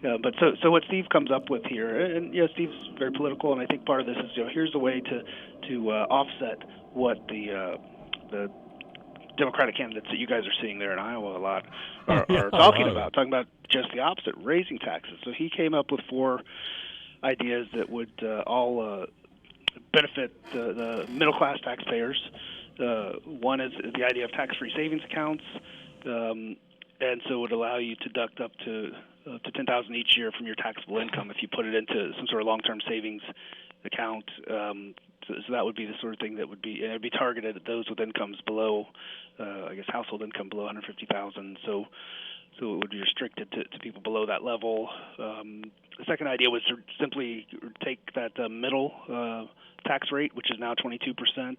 But what Steve comes up with here, and Steve's very political, and I think part of this is here's a way to offset what the Democratic candidates that you guys are seeing there in Iowa a lot are talking about just the opposite, raising taxes. So he came up with 4 ideas that would all benefit the middle-class taxpayers. One is the idea of tax-free savings accounts, and so it would allow you to deduct up to $10,000 each year from your taxable income if you put it into some sort of long-term savings account. So that would be the sort of thing that would be, and it would be targeted at those with incomes below, household income below $150,000. So it would be restricted to people below that level. The second idea was to simply take that middle tax rate, which is now 22%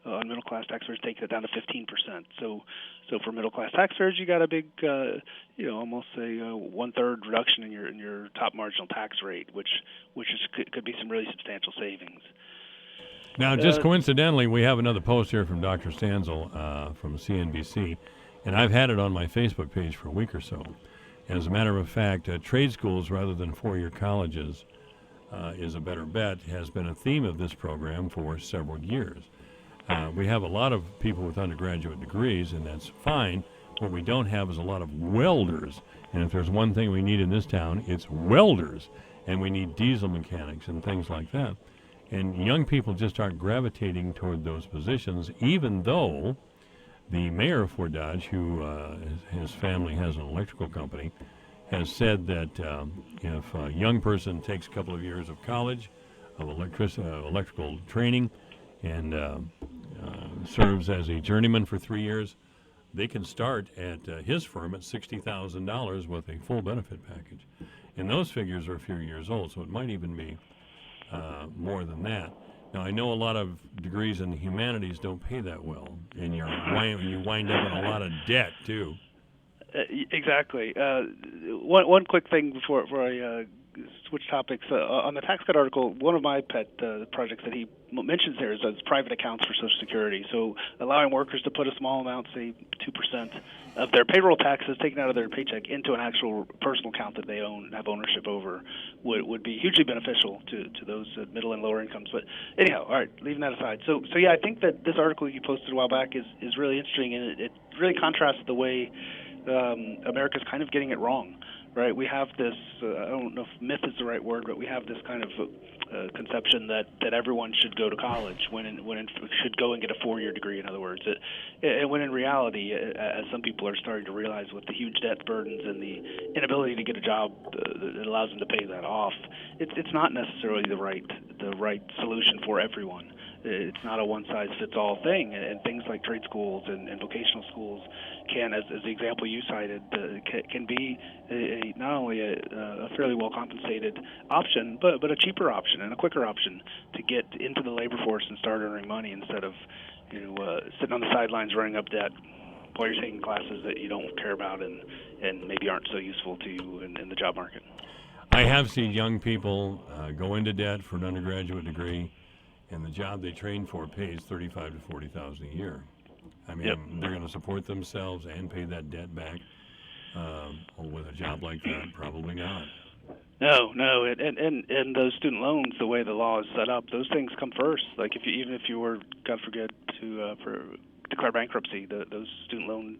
on middle-class taxpayers, take that down to 15%. So for middle-class taxpayers, you got a big, almost a 1/3 reduction in your top marginal tax rate, which could be some really substantial savings. Now, just coincidentally, we have another post here from Dr. Stanzel from CNBC, and I've had it on my Facebook page for a week or so. As a matter of fact, trade schools rather than 4-year colleges is a better bet has been a theme of this program for several years. We have a lot of people with undergraduate degrees, and that's fine. What we don't have is a lot of welders. And if there's one thing we need in this town, it's welders. And we need diesel mechanics and things like that. And young people just aren't gravitating toward those positions, even though the mayor of Fort Dodge, who his family has an electrical company, has said that if a young person takes a couple of years of college, of electrical training, and serves as a journeyman for 3 years, they can start at his firm at $60,000 with a full benefit package. And those figures are a few years old, so it might even be more than that. Now, I know a lot of degrees in the humanities don't pay that well, and you wind up in a lot of debt, too. Exactly. One quick thing before I switch topics. On the tax cut article, one of my pet projects that he mentions there is private accounts for Social Security. So allowing workers to put a small amount, say 2% of their payroll taxes taken out of their paycheck into an actual personal account that they own and have ownership over would be hugely beneficial to those middle and lower incomes. But anyhow, all right, leaving that aside. So yeah, I think that this article you posted a while back is really interesting, and it really contrasts the way America's kind of getting it wrong. Right, we have this, I don't know if myth is the right word, but we have this kind of conception that everyone should go to college when it should go and get a 4-year degree, in other words. And when in reality, as some people are starting to realize with the huge debt burdens and the inability to get a job that allows them to pay that off, it's not necessarily the right solution for everyone. It's not a one-size-fits-all thing, and things like trade schools and vocational schools can, as the example you cited, can be not only a fairly well-compensated option, but a cheaper option and a quicker option to get into the labor force and start earning money instead of sitting on the sidelines running up debt while you're taking classes that you don't care about and maybe aren't so useful to you in the job market. I have seen young people go into debt for an undergraduate degree, and the job they train for pays $35,000 to $40,000 a year. I mean, Yep. they're going to support themselves and pay that debt back. With a job like that, probably not. No, and those student loans, the way the law is set up, those things come first. Like even if you were, God forbid, to declare bankruptcy, those student loan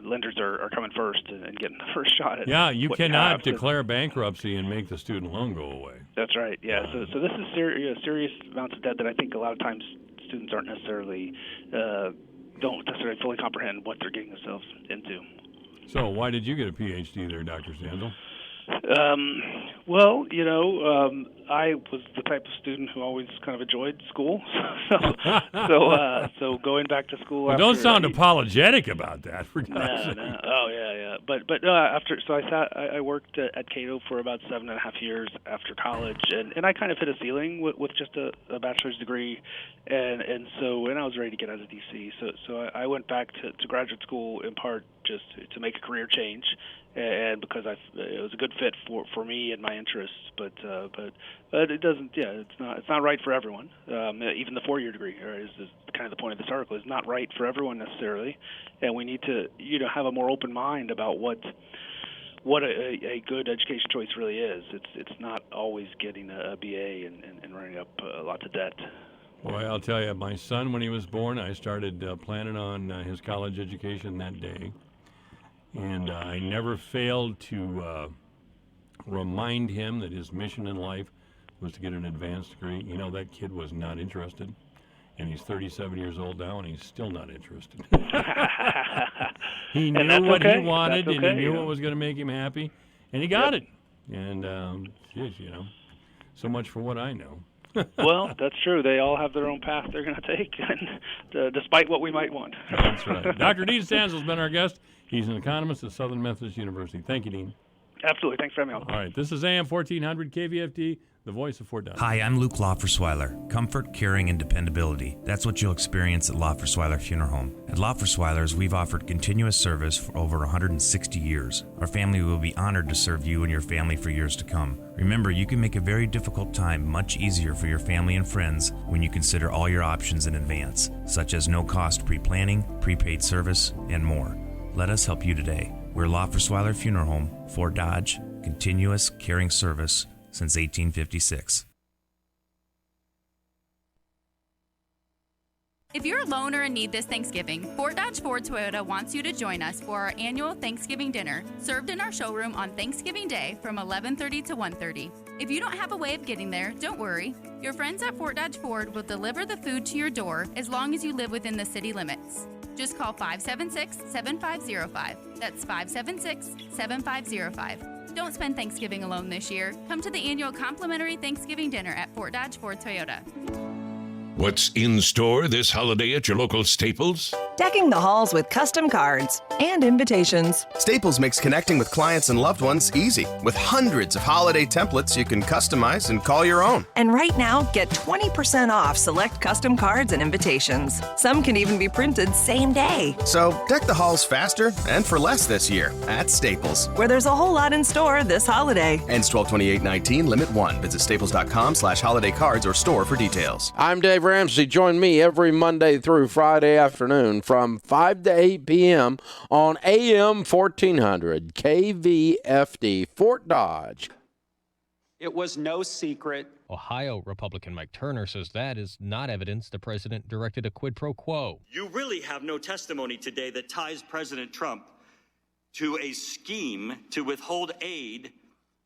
lenders are coming first and getting the first shot at. Yeah, you what cannot have. declare bankruptcy and make the student loan go away. That's right. Yeah. So this is serious amounts of debt that I think a lot of times students aren't necessarily don't necessarily fully comprehend what they're getting themselves into. So why did you get a PhD there, Dr. Stanzel? Well, I was the type of student who always kind of enjoyed school. So going back to school. Well, don't sound apologetic about that, for God's sake. No. Oh yeah. But after, so I worked at Cato for about 7.5 years after college, and I kind of hit a ceiling with just a bachelor's degree, and so I was ready to get out of DC. So I went back to graduate school in part just to make a career change, and because it was a good fit for me and my interests, but it doesn't. Yeah, it's not right for everyone. Even the 4-year degree is kind of the point of this article, is not right for everyone necessarily, and we need to have a more open mind about what a good education choice really is. It's not always getting a BA and running up lots of debt. Boy, I'll tell you, my son, when he was born, I started planning on his college education that day. And I never failed to remind him that his mission in life was to get an advanced degree. That kid was not interested. And he's 37 years old now, and he's still not interested. He knew what he wanted, and he knew what was going to make him happy. And he got it. And, so much for what I know. Well, that's true. They all have their own path they're going to take, and despite what we might want. That's right. Dr. Dean Stanzel has been our guest. He's an economist at Southern Methodist University. Thank you, Dean. Absolutely. Thanks for having me on. All right. This is AM 1400 KVFD, the voice of Fort Dodge. Hi, I'm Luke Loffersweiler. Comfort, caring, and dependability. That's what you'll experience at Loffersweiler Funeral Home. At Loffersweiler's, we've offered continuous service for over 160 years. Our family will be honored to serve you and your family for years to come. Remember, you can make a very difficult time much easier for your family and friends when you consider all your options in advance, such as no-cost pre-planning, prepaid service, and more. Let us help you today. We're Loffersweiler Funeral Home, Fort Dodge, continuous caring service since 1856. If you're a loner and need this Thanksgiving, Fort Dodge Ford Toyota wants you to join us for our annual Thanksgiving dinner, served in our showroom on Thanksgiving Day from 11:30 to 1:30. If you don't have a way of getting there, don't worry. Your friends at Fort Dodge Ford will deliver the food to your door as long as you live within the city limits. Just call 576-7505. That's 576-7505. Don't spend Thanksgiving alone this year. Come to the annual complimentary Thanksgiving dinner at Fort Dodge Ford Toyota. What's in store this holiday at your local Staples? Decking the halls with custom cards and invitations. Staples makes connecting with clients and loved ones easy. With hundreds of holiday templates you can customize and call your own. And right now, get 20% off select custom cards and invitations. Some can even be printed same day. So deck the halls faster and for less this year at Staples, where there's a whole lot in store this holiday. Ends 12/28/19, limit 1. Visit staples.com/holiday cards or store for details. I'm Dave Ramsey. Join me every Monday through Friday afternoon from 5 to 8 p.m. on AM 1400 KVFD Fort Dodge. It was no secret. Ohio Republican Mike Turner says that is not evidence the president directed a quid pro quo. You really have no testimony today that ties President Trump to a scheme to withhold aid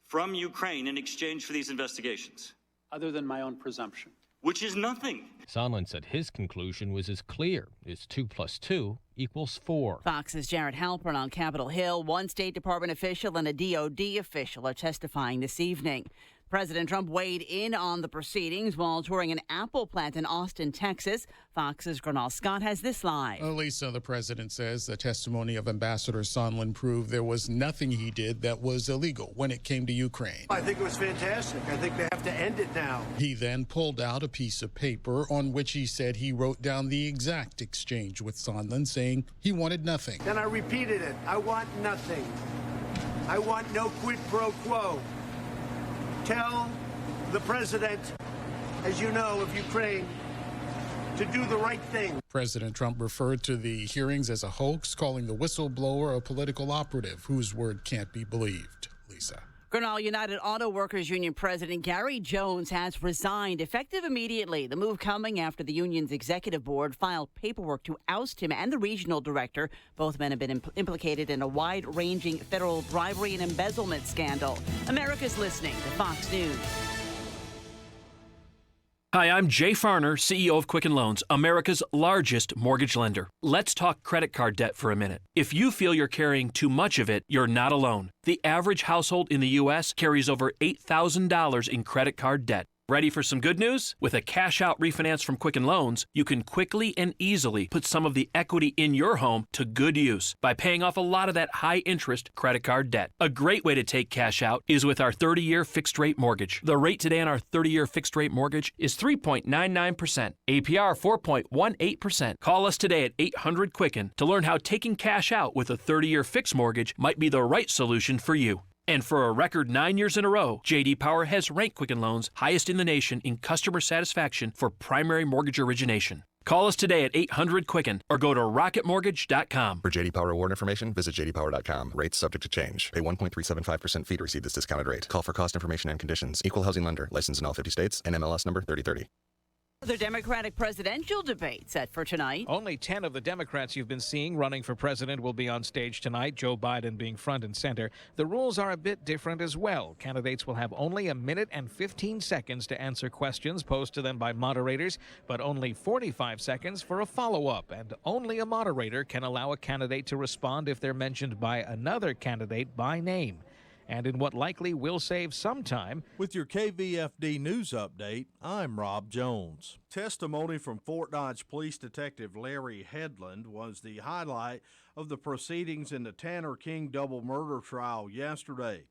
from Ukraine in exchange for these investigations. Other than my own presumption. Which is nothing. Sondland said his conclusion was as clear as 2 + 2 = 4. Fox's Jared Halpern on Capitol Hill. One State Department official and a DOD official are testifying this evening. President Trump weighed in on the proceedings while touring an Apple plant in Austin, Texas. Fox's Gernal Scott has this live. Lisa, the president says the testimony of Ambassador Sondland proved there was nothing he did that was illegal when it came to Ukraine. I think it was fantastic. I think they have to end it now. He then pulled out a piece of paper on which he said he wrote down the exact exchange with Sondland, saying he wanted nothing. Then I repeated it. I want nothing. I want no quid pro quo. Tell the president as you know, of Ukraine to do the right thing. President Trump referred to the hearings as a hoax, calling the whistleblower a political operative whose word can't be believed. Lisa. Grinnell United Auto Workers Union President Gary Jones has resigned effective immediately. The move coming after the union's executive board filed paperwork to oust him and the regional director. Both men have been implicated in a wide-ranging federal bribery and embezzlement scandal. America's listening to Fox News. Hi, I'm Jay Farner, CEO of Quicken Loans, America's largest mortgage lender. Let's talk credit card debt for a minute. If you feel you're carrying too much of it, you're not alone. The average household in the U.S. carries over $8,000 in credit card debt. Ready for some good news? With a cash-out refinance from Quicken Loans, you can quickly and easily put some of the equity in your home to good use by paying off a lot of that high-interest credit card debt. A great way to take cash out is with our 30-year fixed-rate mortgage. The rate today on our 30-year fixed-rate mortgage is 3.99%, APR 4.18%. Call us today at 800-QUICKEN to learn how taking cash out with a 30-year fixed mortgage might be the right solution for you. And for a record 9 years in a row, J.D. Power has ranked Quicken Loans highest in the nation in customer satisfaction for primary mortgage origination. Call us today at 800-QUICKEN or go to rocketmortgage.com. For J.D. Power award information, visit jdpower.com. Rates subject to change. Pay 1.375% fee to receive this discounted rate. Call for cost information and conditions. Equal housing lender. Licensed in all 50 states. NMLS number 3030. The Democratic presidential debate set for tonight. Only 10 of the Democrats you've been seeing running for president will be on stage tonight, Joe Biden being front and center. The rules are a bit different as well. Candidates will have only a minute and 15 seconds to answer questions posed to them by moderators, but only 45 seconds for a follow-up. And only a moderator can allow a candidate to respond if they're mentioned by another candidate by name. And in what likely will save some time. With your KVFD news update, I'm Rob Jones. Testimony from Fort Dodge Police Detective Larry Headland was the highlight of the proceedings in the Tanner King double murder trial yesterday.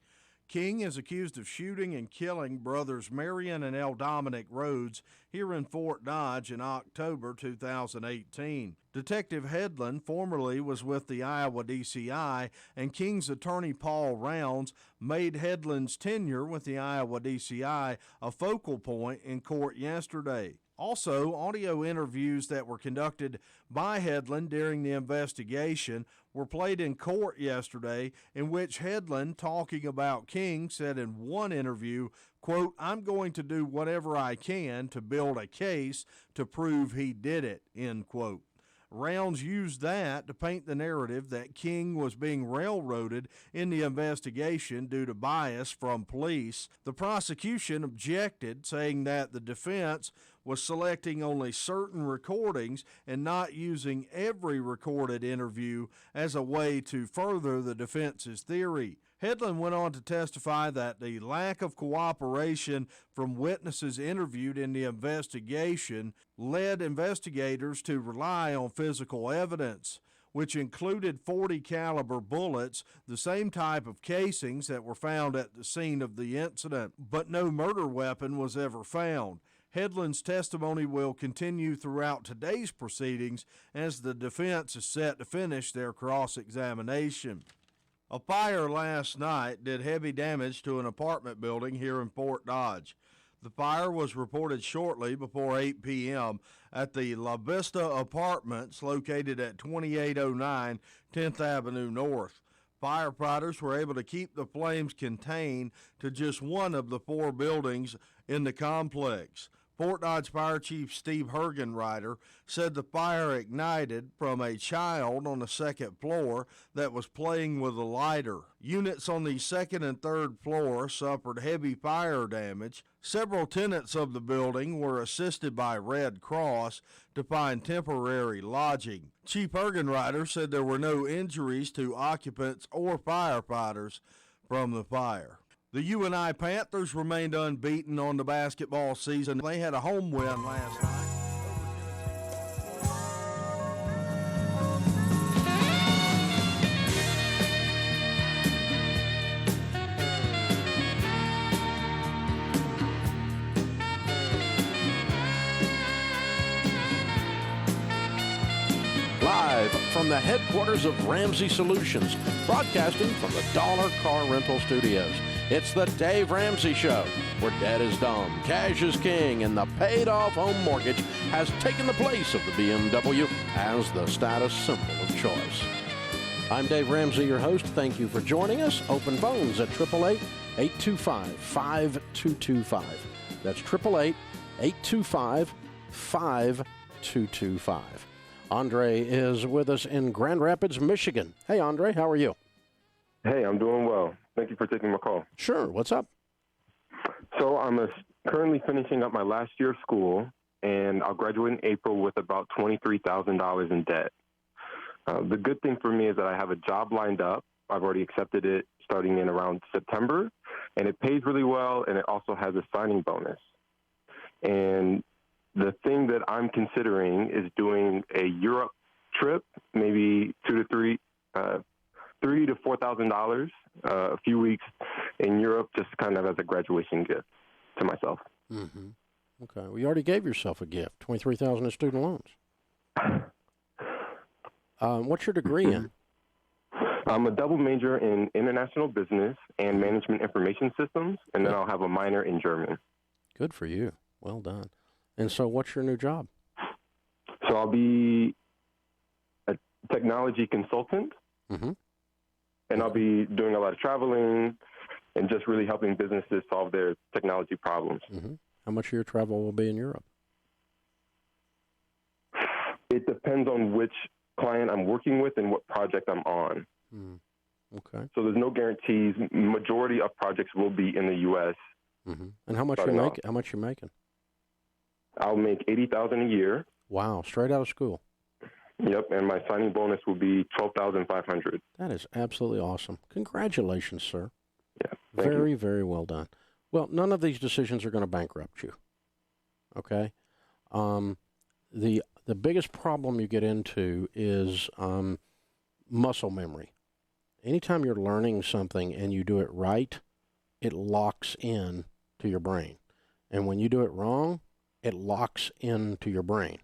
King is accused of shooting and killing brothers Marion and L. Dominic Rhodes here in Fort Dodge in October 2018. Detective Headland formerly was with the Iowa DCI, and King's attorney Paul Rounds made Headland's tenure with the Iowa DCI a focal point in court yesterday. Also, audio interviews that were conducted by Headland during the investigation were played in court yesterday, in which Headland, talking about King, said in one interview, quote, "I'm going to do whatever I can to build a case to prove he did it," end quote. Rounds used that to paint the narrative that King was being railroaded in the investigation due to bias from police. The prosecution objected, saying that the defense was selecting only certain recordings and not using every recorded interview as a way to further the defense's theory. Headland went on to testify that the lack of cooperation from witnesses interviewed in the investigation led investigators to rely on physical evidence, which included .40 caliber bullets, the same type of casings that were found at the scene of the incident, but no murder weapon was ever found. Headland's testimony will continue throughout today's proceedings as the defense is set to finish their cross-examination. A fire last night did heavy damage to an apartment building here in Fort Dodge. The fire was reported shortly before 8 p.m. at the La Vista Apartments located at 2809 10th Avenue North. Firefighters were able to keep the flames contained to just one of the four buildings in the complex. Fort Dodge Fire Chief Steve Hergenreiter said the fire ignited from a child on the second floor that was playing with a lighter. Units on the second and third floor suffered heavy fire damage. Several tenants of the building were assisted by Red Cross to find temporary lodging. Chief Hergenreiter said there were no injuries to occupants or firefighters from the fire. The UNI Panthers remained unbeaten on the basketball season. They had a home win last night. Live from the headquarters of Ramsey Solutions, broadcasting from the Dollar Car Rental Studios. It's the Dave Ramsey Show, where debt is dumb, cash is king, and the paid-off home mortgage has taken the place of the BMW as the status symbol of choice. I'm Dave Ramsey, your host. Thank you for joining us. Open phones at 888-825-5225. That's 888-825-5225. Andre is with us in Grand Rapids, Michigan. Hey, Andre, how are you? Hey, I'm doing well. Thank you for taking my call. Sure. What's up? So I'm currently finishing up my last year of school, and I'll graduate in April with about $23,000 in debt. The good thing for me is that I have a job lined up. I've already accepted it starting in around September, and it pays really well, and it also has a signing bonus. And the thing that I'm considering is doing a Europe trip, maybe $3,000 to $4,000, a few weeks in Europe, just kind of as a graduation gift to myself. Mm-hmm. Okay. Well, you already gave yourself a gift, $23,000 in student loans. What's your degree in? I'm a double major in international business and management information systems, and then I'll have a minor in German. Good for you. Well done. And so what's your new job? So I'll be a technology consultant, mm-hmm. and I'll be doing a lot of traveling and just really helping businesses solve their technology problems. Mm-hmm. How much of your travel will be in Europe? It depends on which client I'm working with and what project I'm on. Okay. So there's no guarantees. Majority of projects will be in the U.S. Mm-hmm. And how much you making? I'll make $80,000 a year. Wow, straight out of school. Yep, and my signing bonus will be $12,500. That is absolutely awesome. Congratulations, sir. Yeah, very, very well done. Well, none of these decisions are going to bankrupt you. Okay? The biggest problem you get into is muscle memory. Anytime you're learning something and you do it right, it locks in to your brain. And when you do it wrong, it locks into your brain.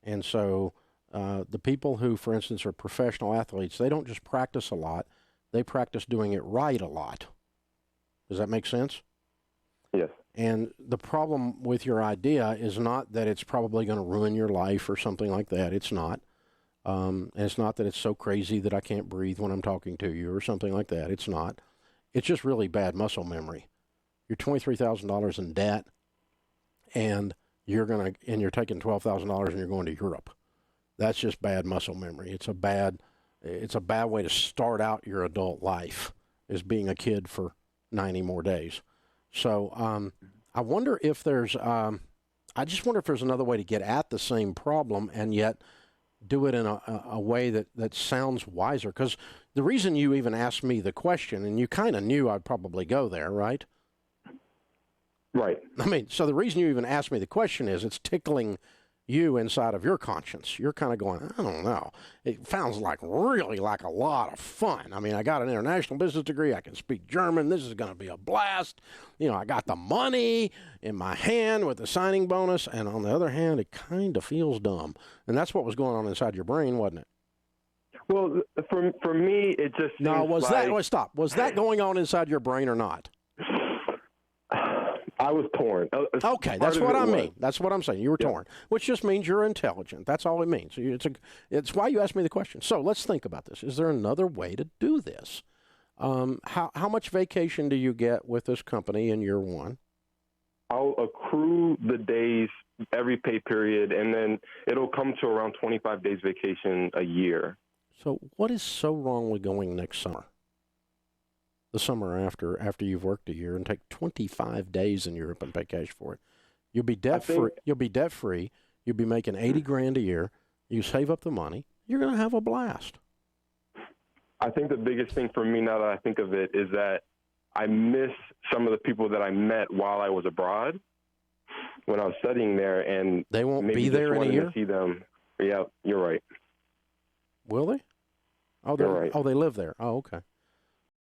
And so the people who, for instance, are professional athletes, they don't just practice a lot, they practice doing it right a lot. Does that make sense? Yes. And the problem with your idea is not that it's probably going to ruin your life or something like that. It's not. And it's not that it's so crazy that I can't breathe when I'm talking to you or something like that. It's not. It's just really bad muscle memory. You're $23,000 in debt, and you're taking $12,000 and you're going to Europe. That's just bad muscle memory. It's a bad way to start out your adult life, is being a kid for 90 more days. So I wonder if there's another way to get at the same problem and yet do it in a way that sounds wiser. Because the reason you even asked me the question, and you kind of knew I'd probably go there, right? Right. I mean, so the reason you even asked me the question is it's tickling you inside of your conscience. You're kind of going, I don't know. It sounds really like a lot of fun. I mean, I got an international business degree. I can speak German. This is going to be a blast. I got the money in my hand with the signing bonus. And on the other hand, it kind of feels dumb. And that's what was going on inside your brain, wasn't it? Well, for me, it just stop. Was that going on inside your brain or not? I was torn. Okay, that's what I mean. That's what I'm saying. You were torn, which just means you're intelligent. That's all it means. It's why you asked me the question. So let's think about this. Is there another way to do this? How much vacation do you get with this company in year one? I'll accrue the days every pay period, and then it'll come to around 25 days vacation a year. So what is so wrong with going next summer? The summer after you've worked a year, and take 25 days in Europe and pay cash for it. You'll be debt free. You'll be debt free. You'll be making $80,000 a year. You save up the money. You're going to have a blast. I think the biggest thing for me now that I think of it is that I miss some of the people that I met while I was abroad when I was studying there, and they won't be there in a year. To see them. Yeah, you're right. Will they? Oh, you're right. Oh, they live there. Oh, okay.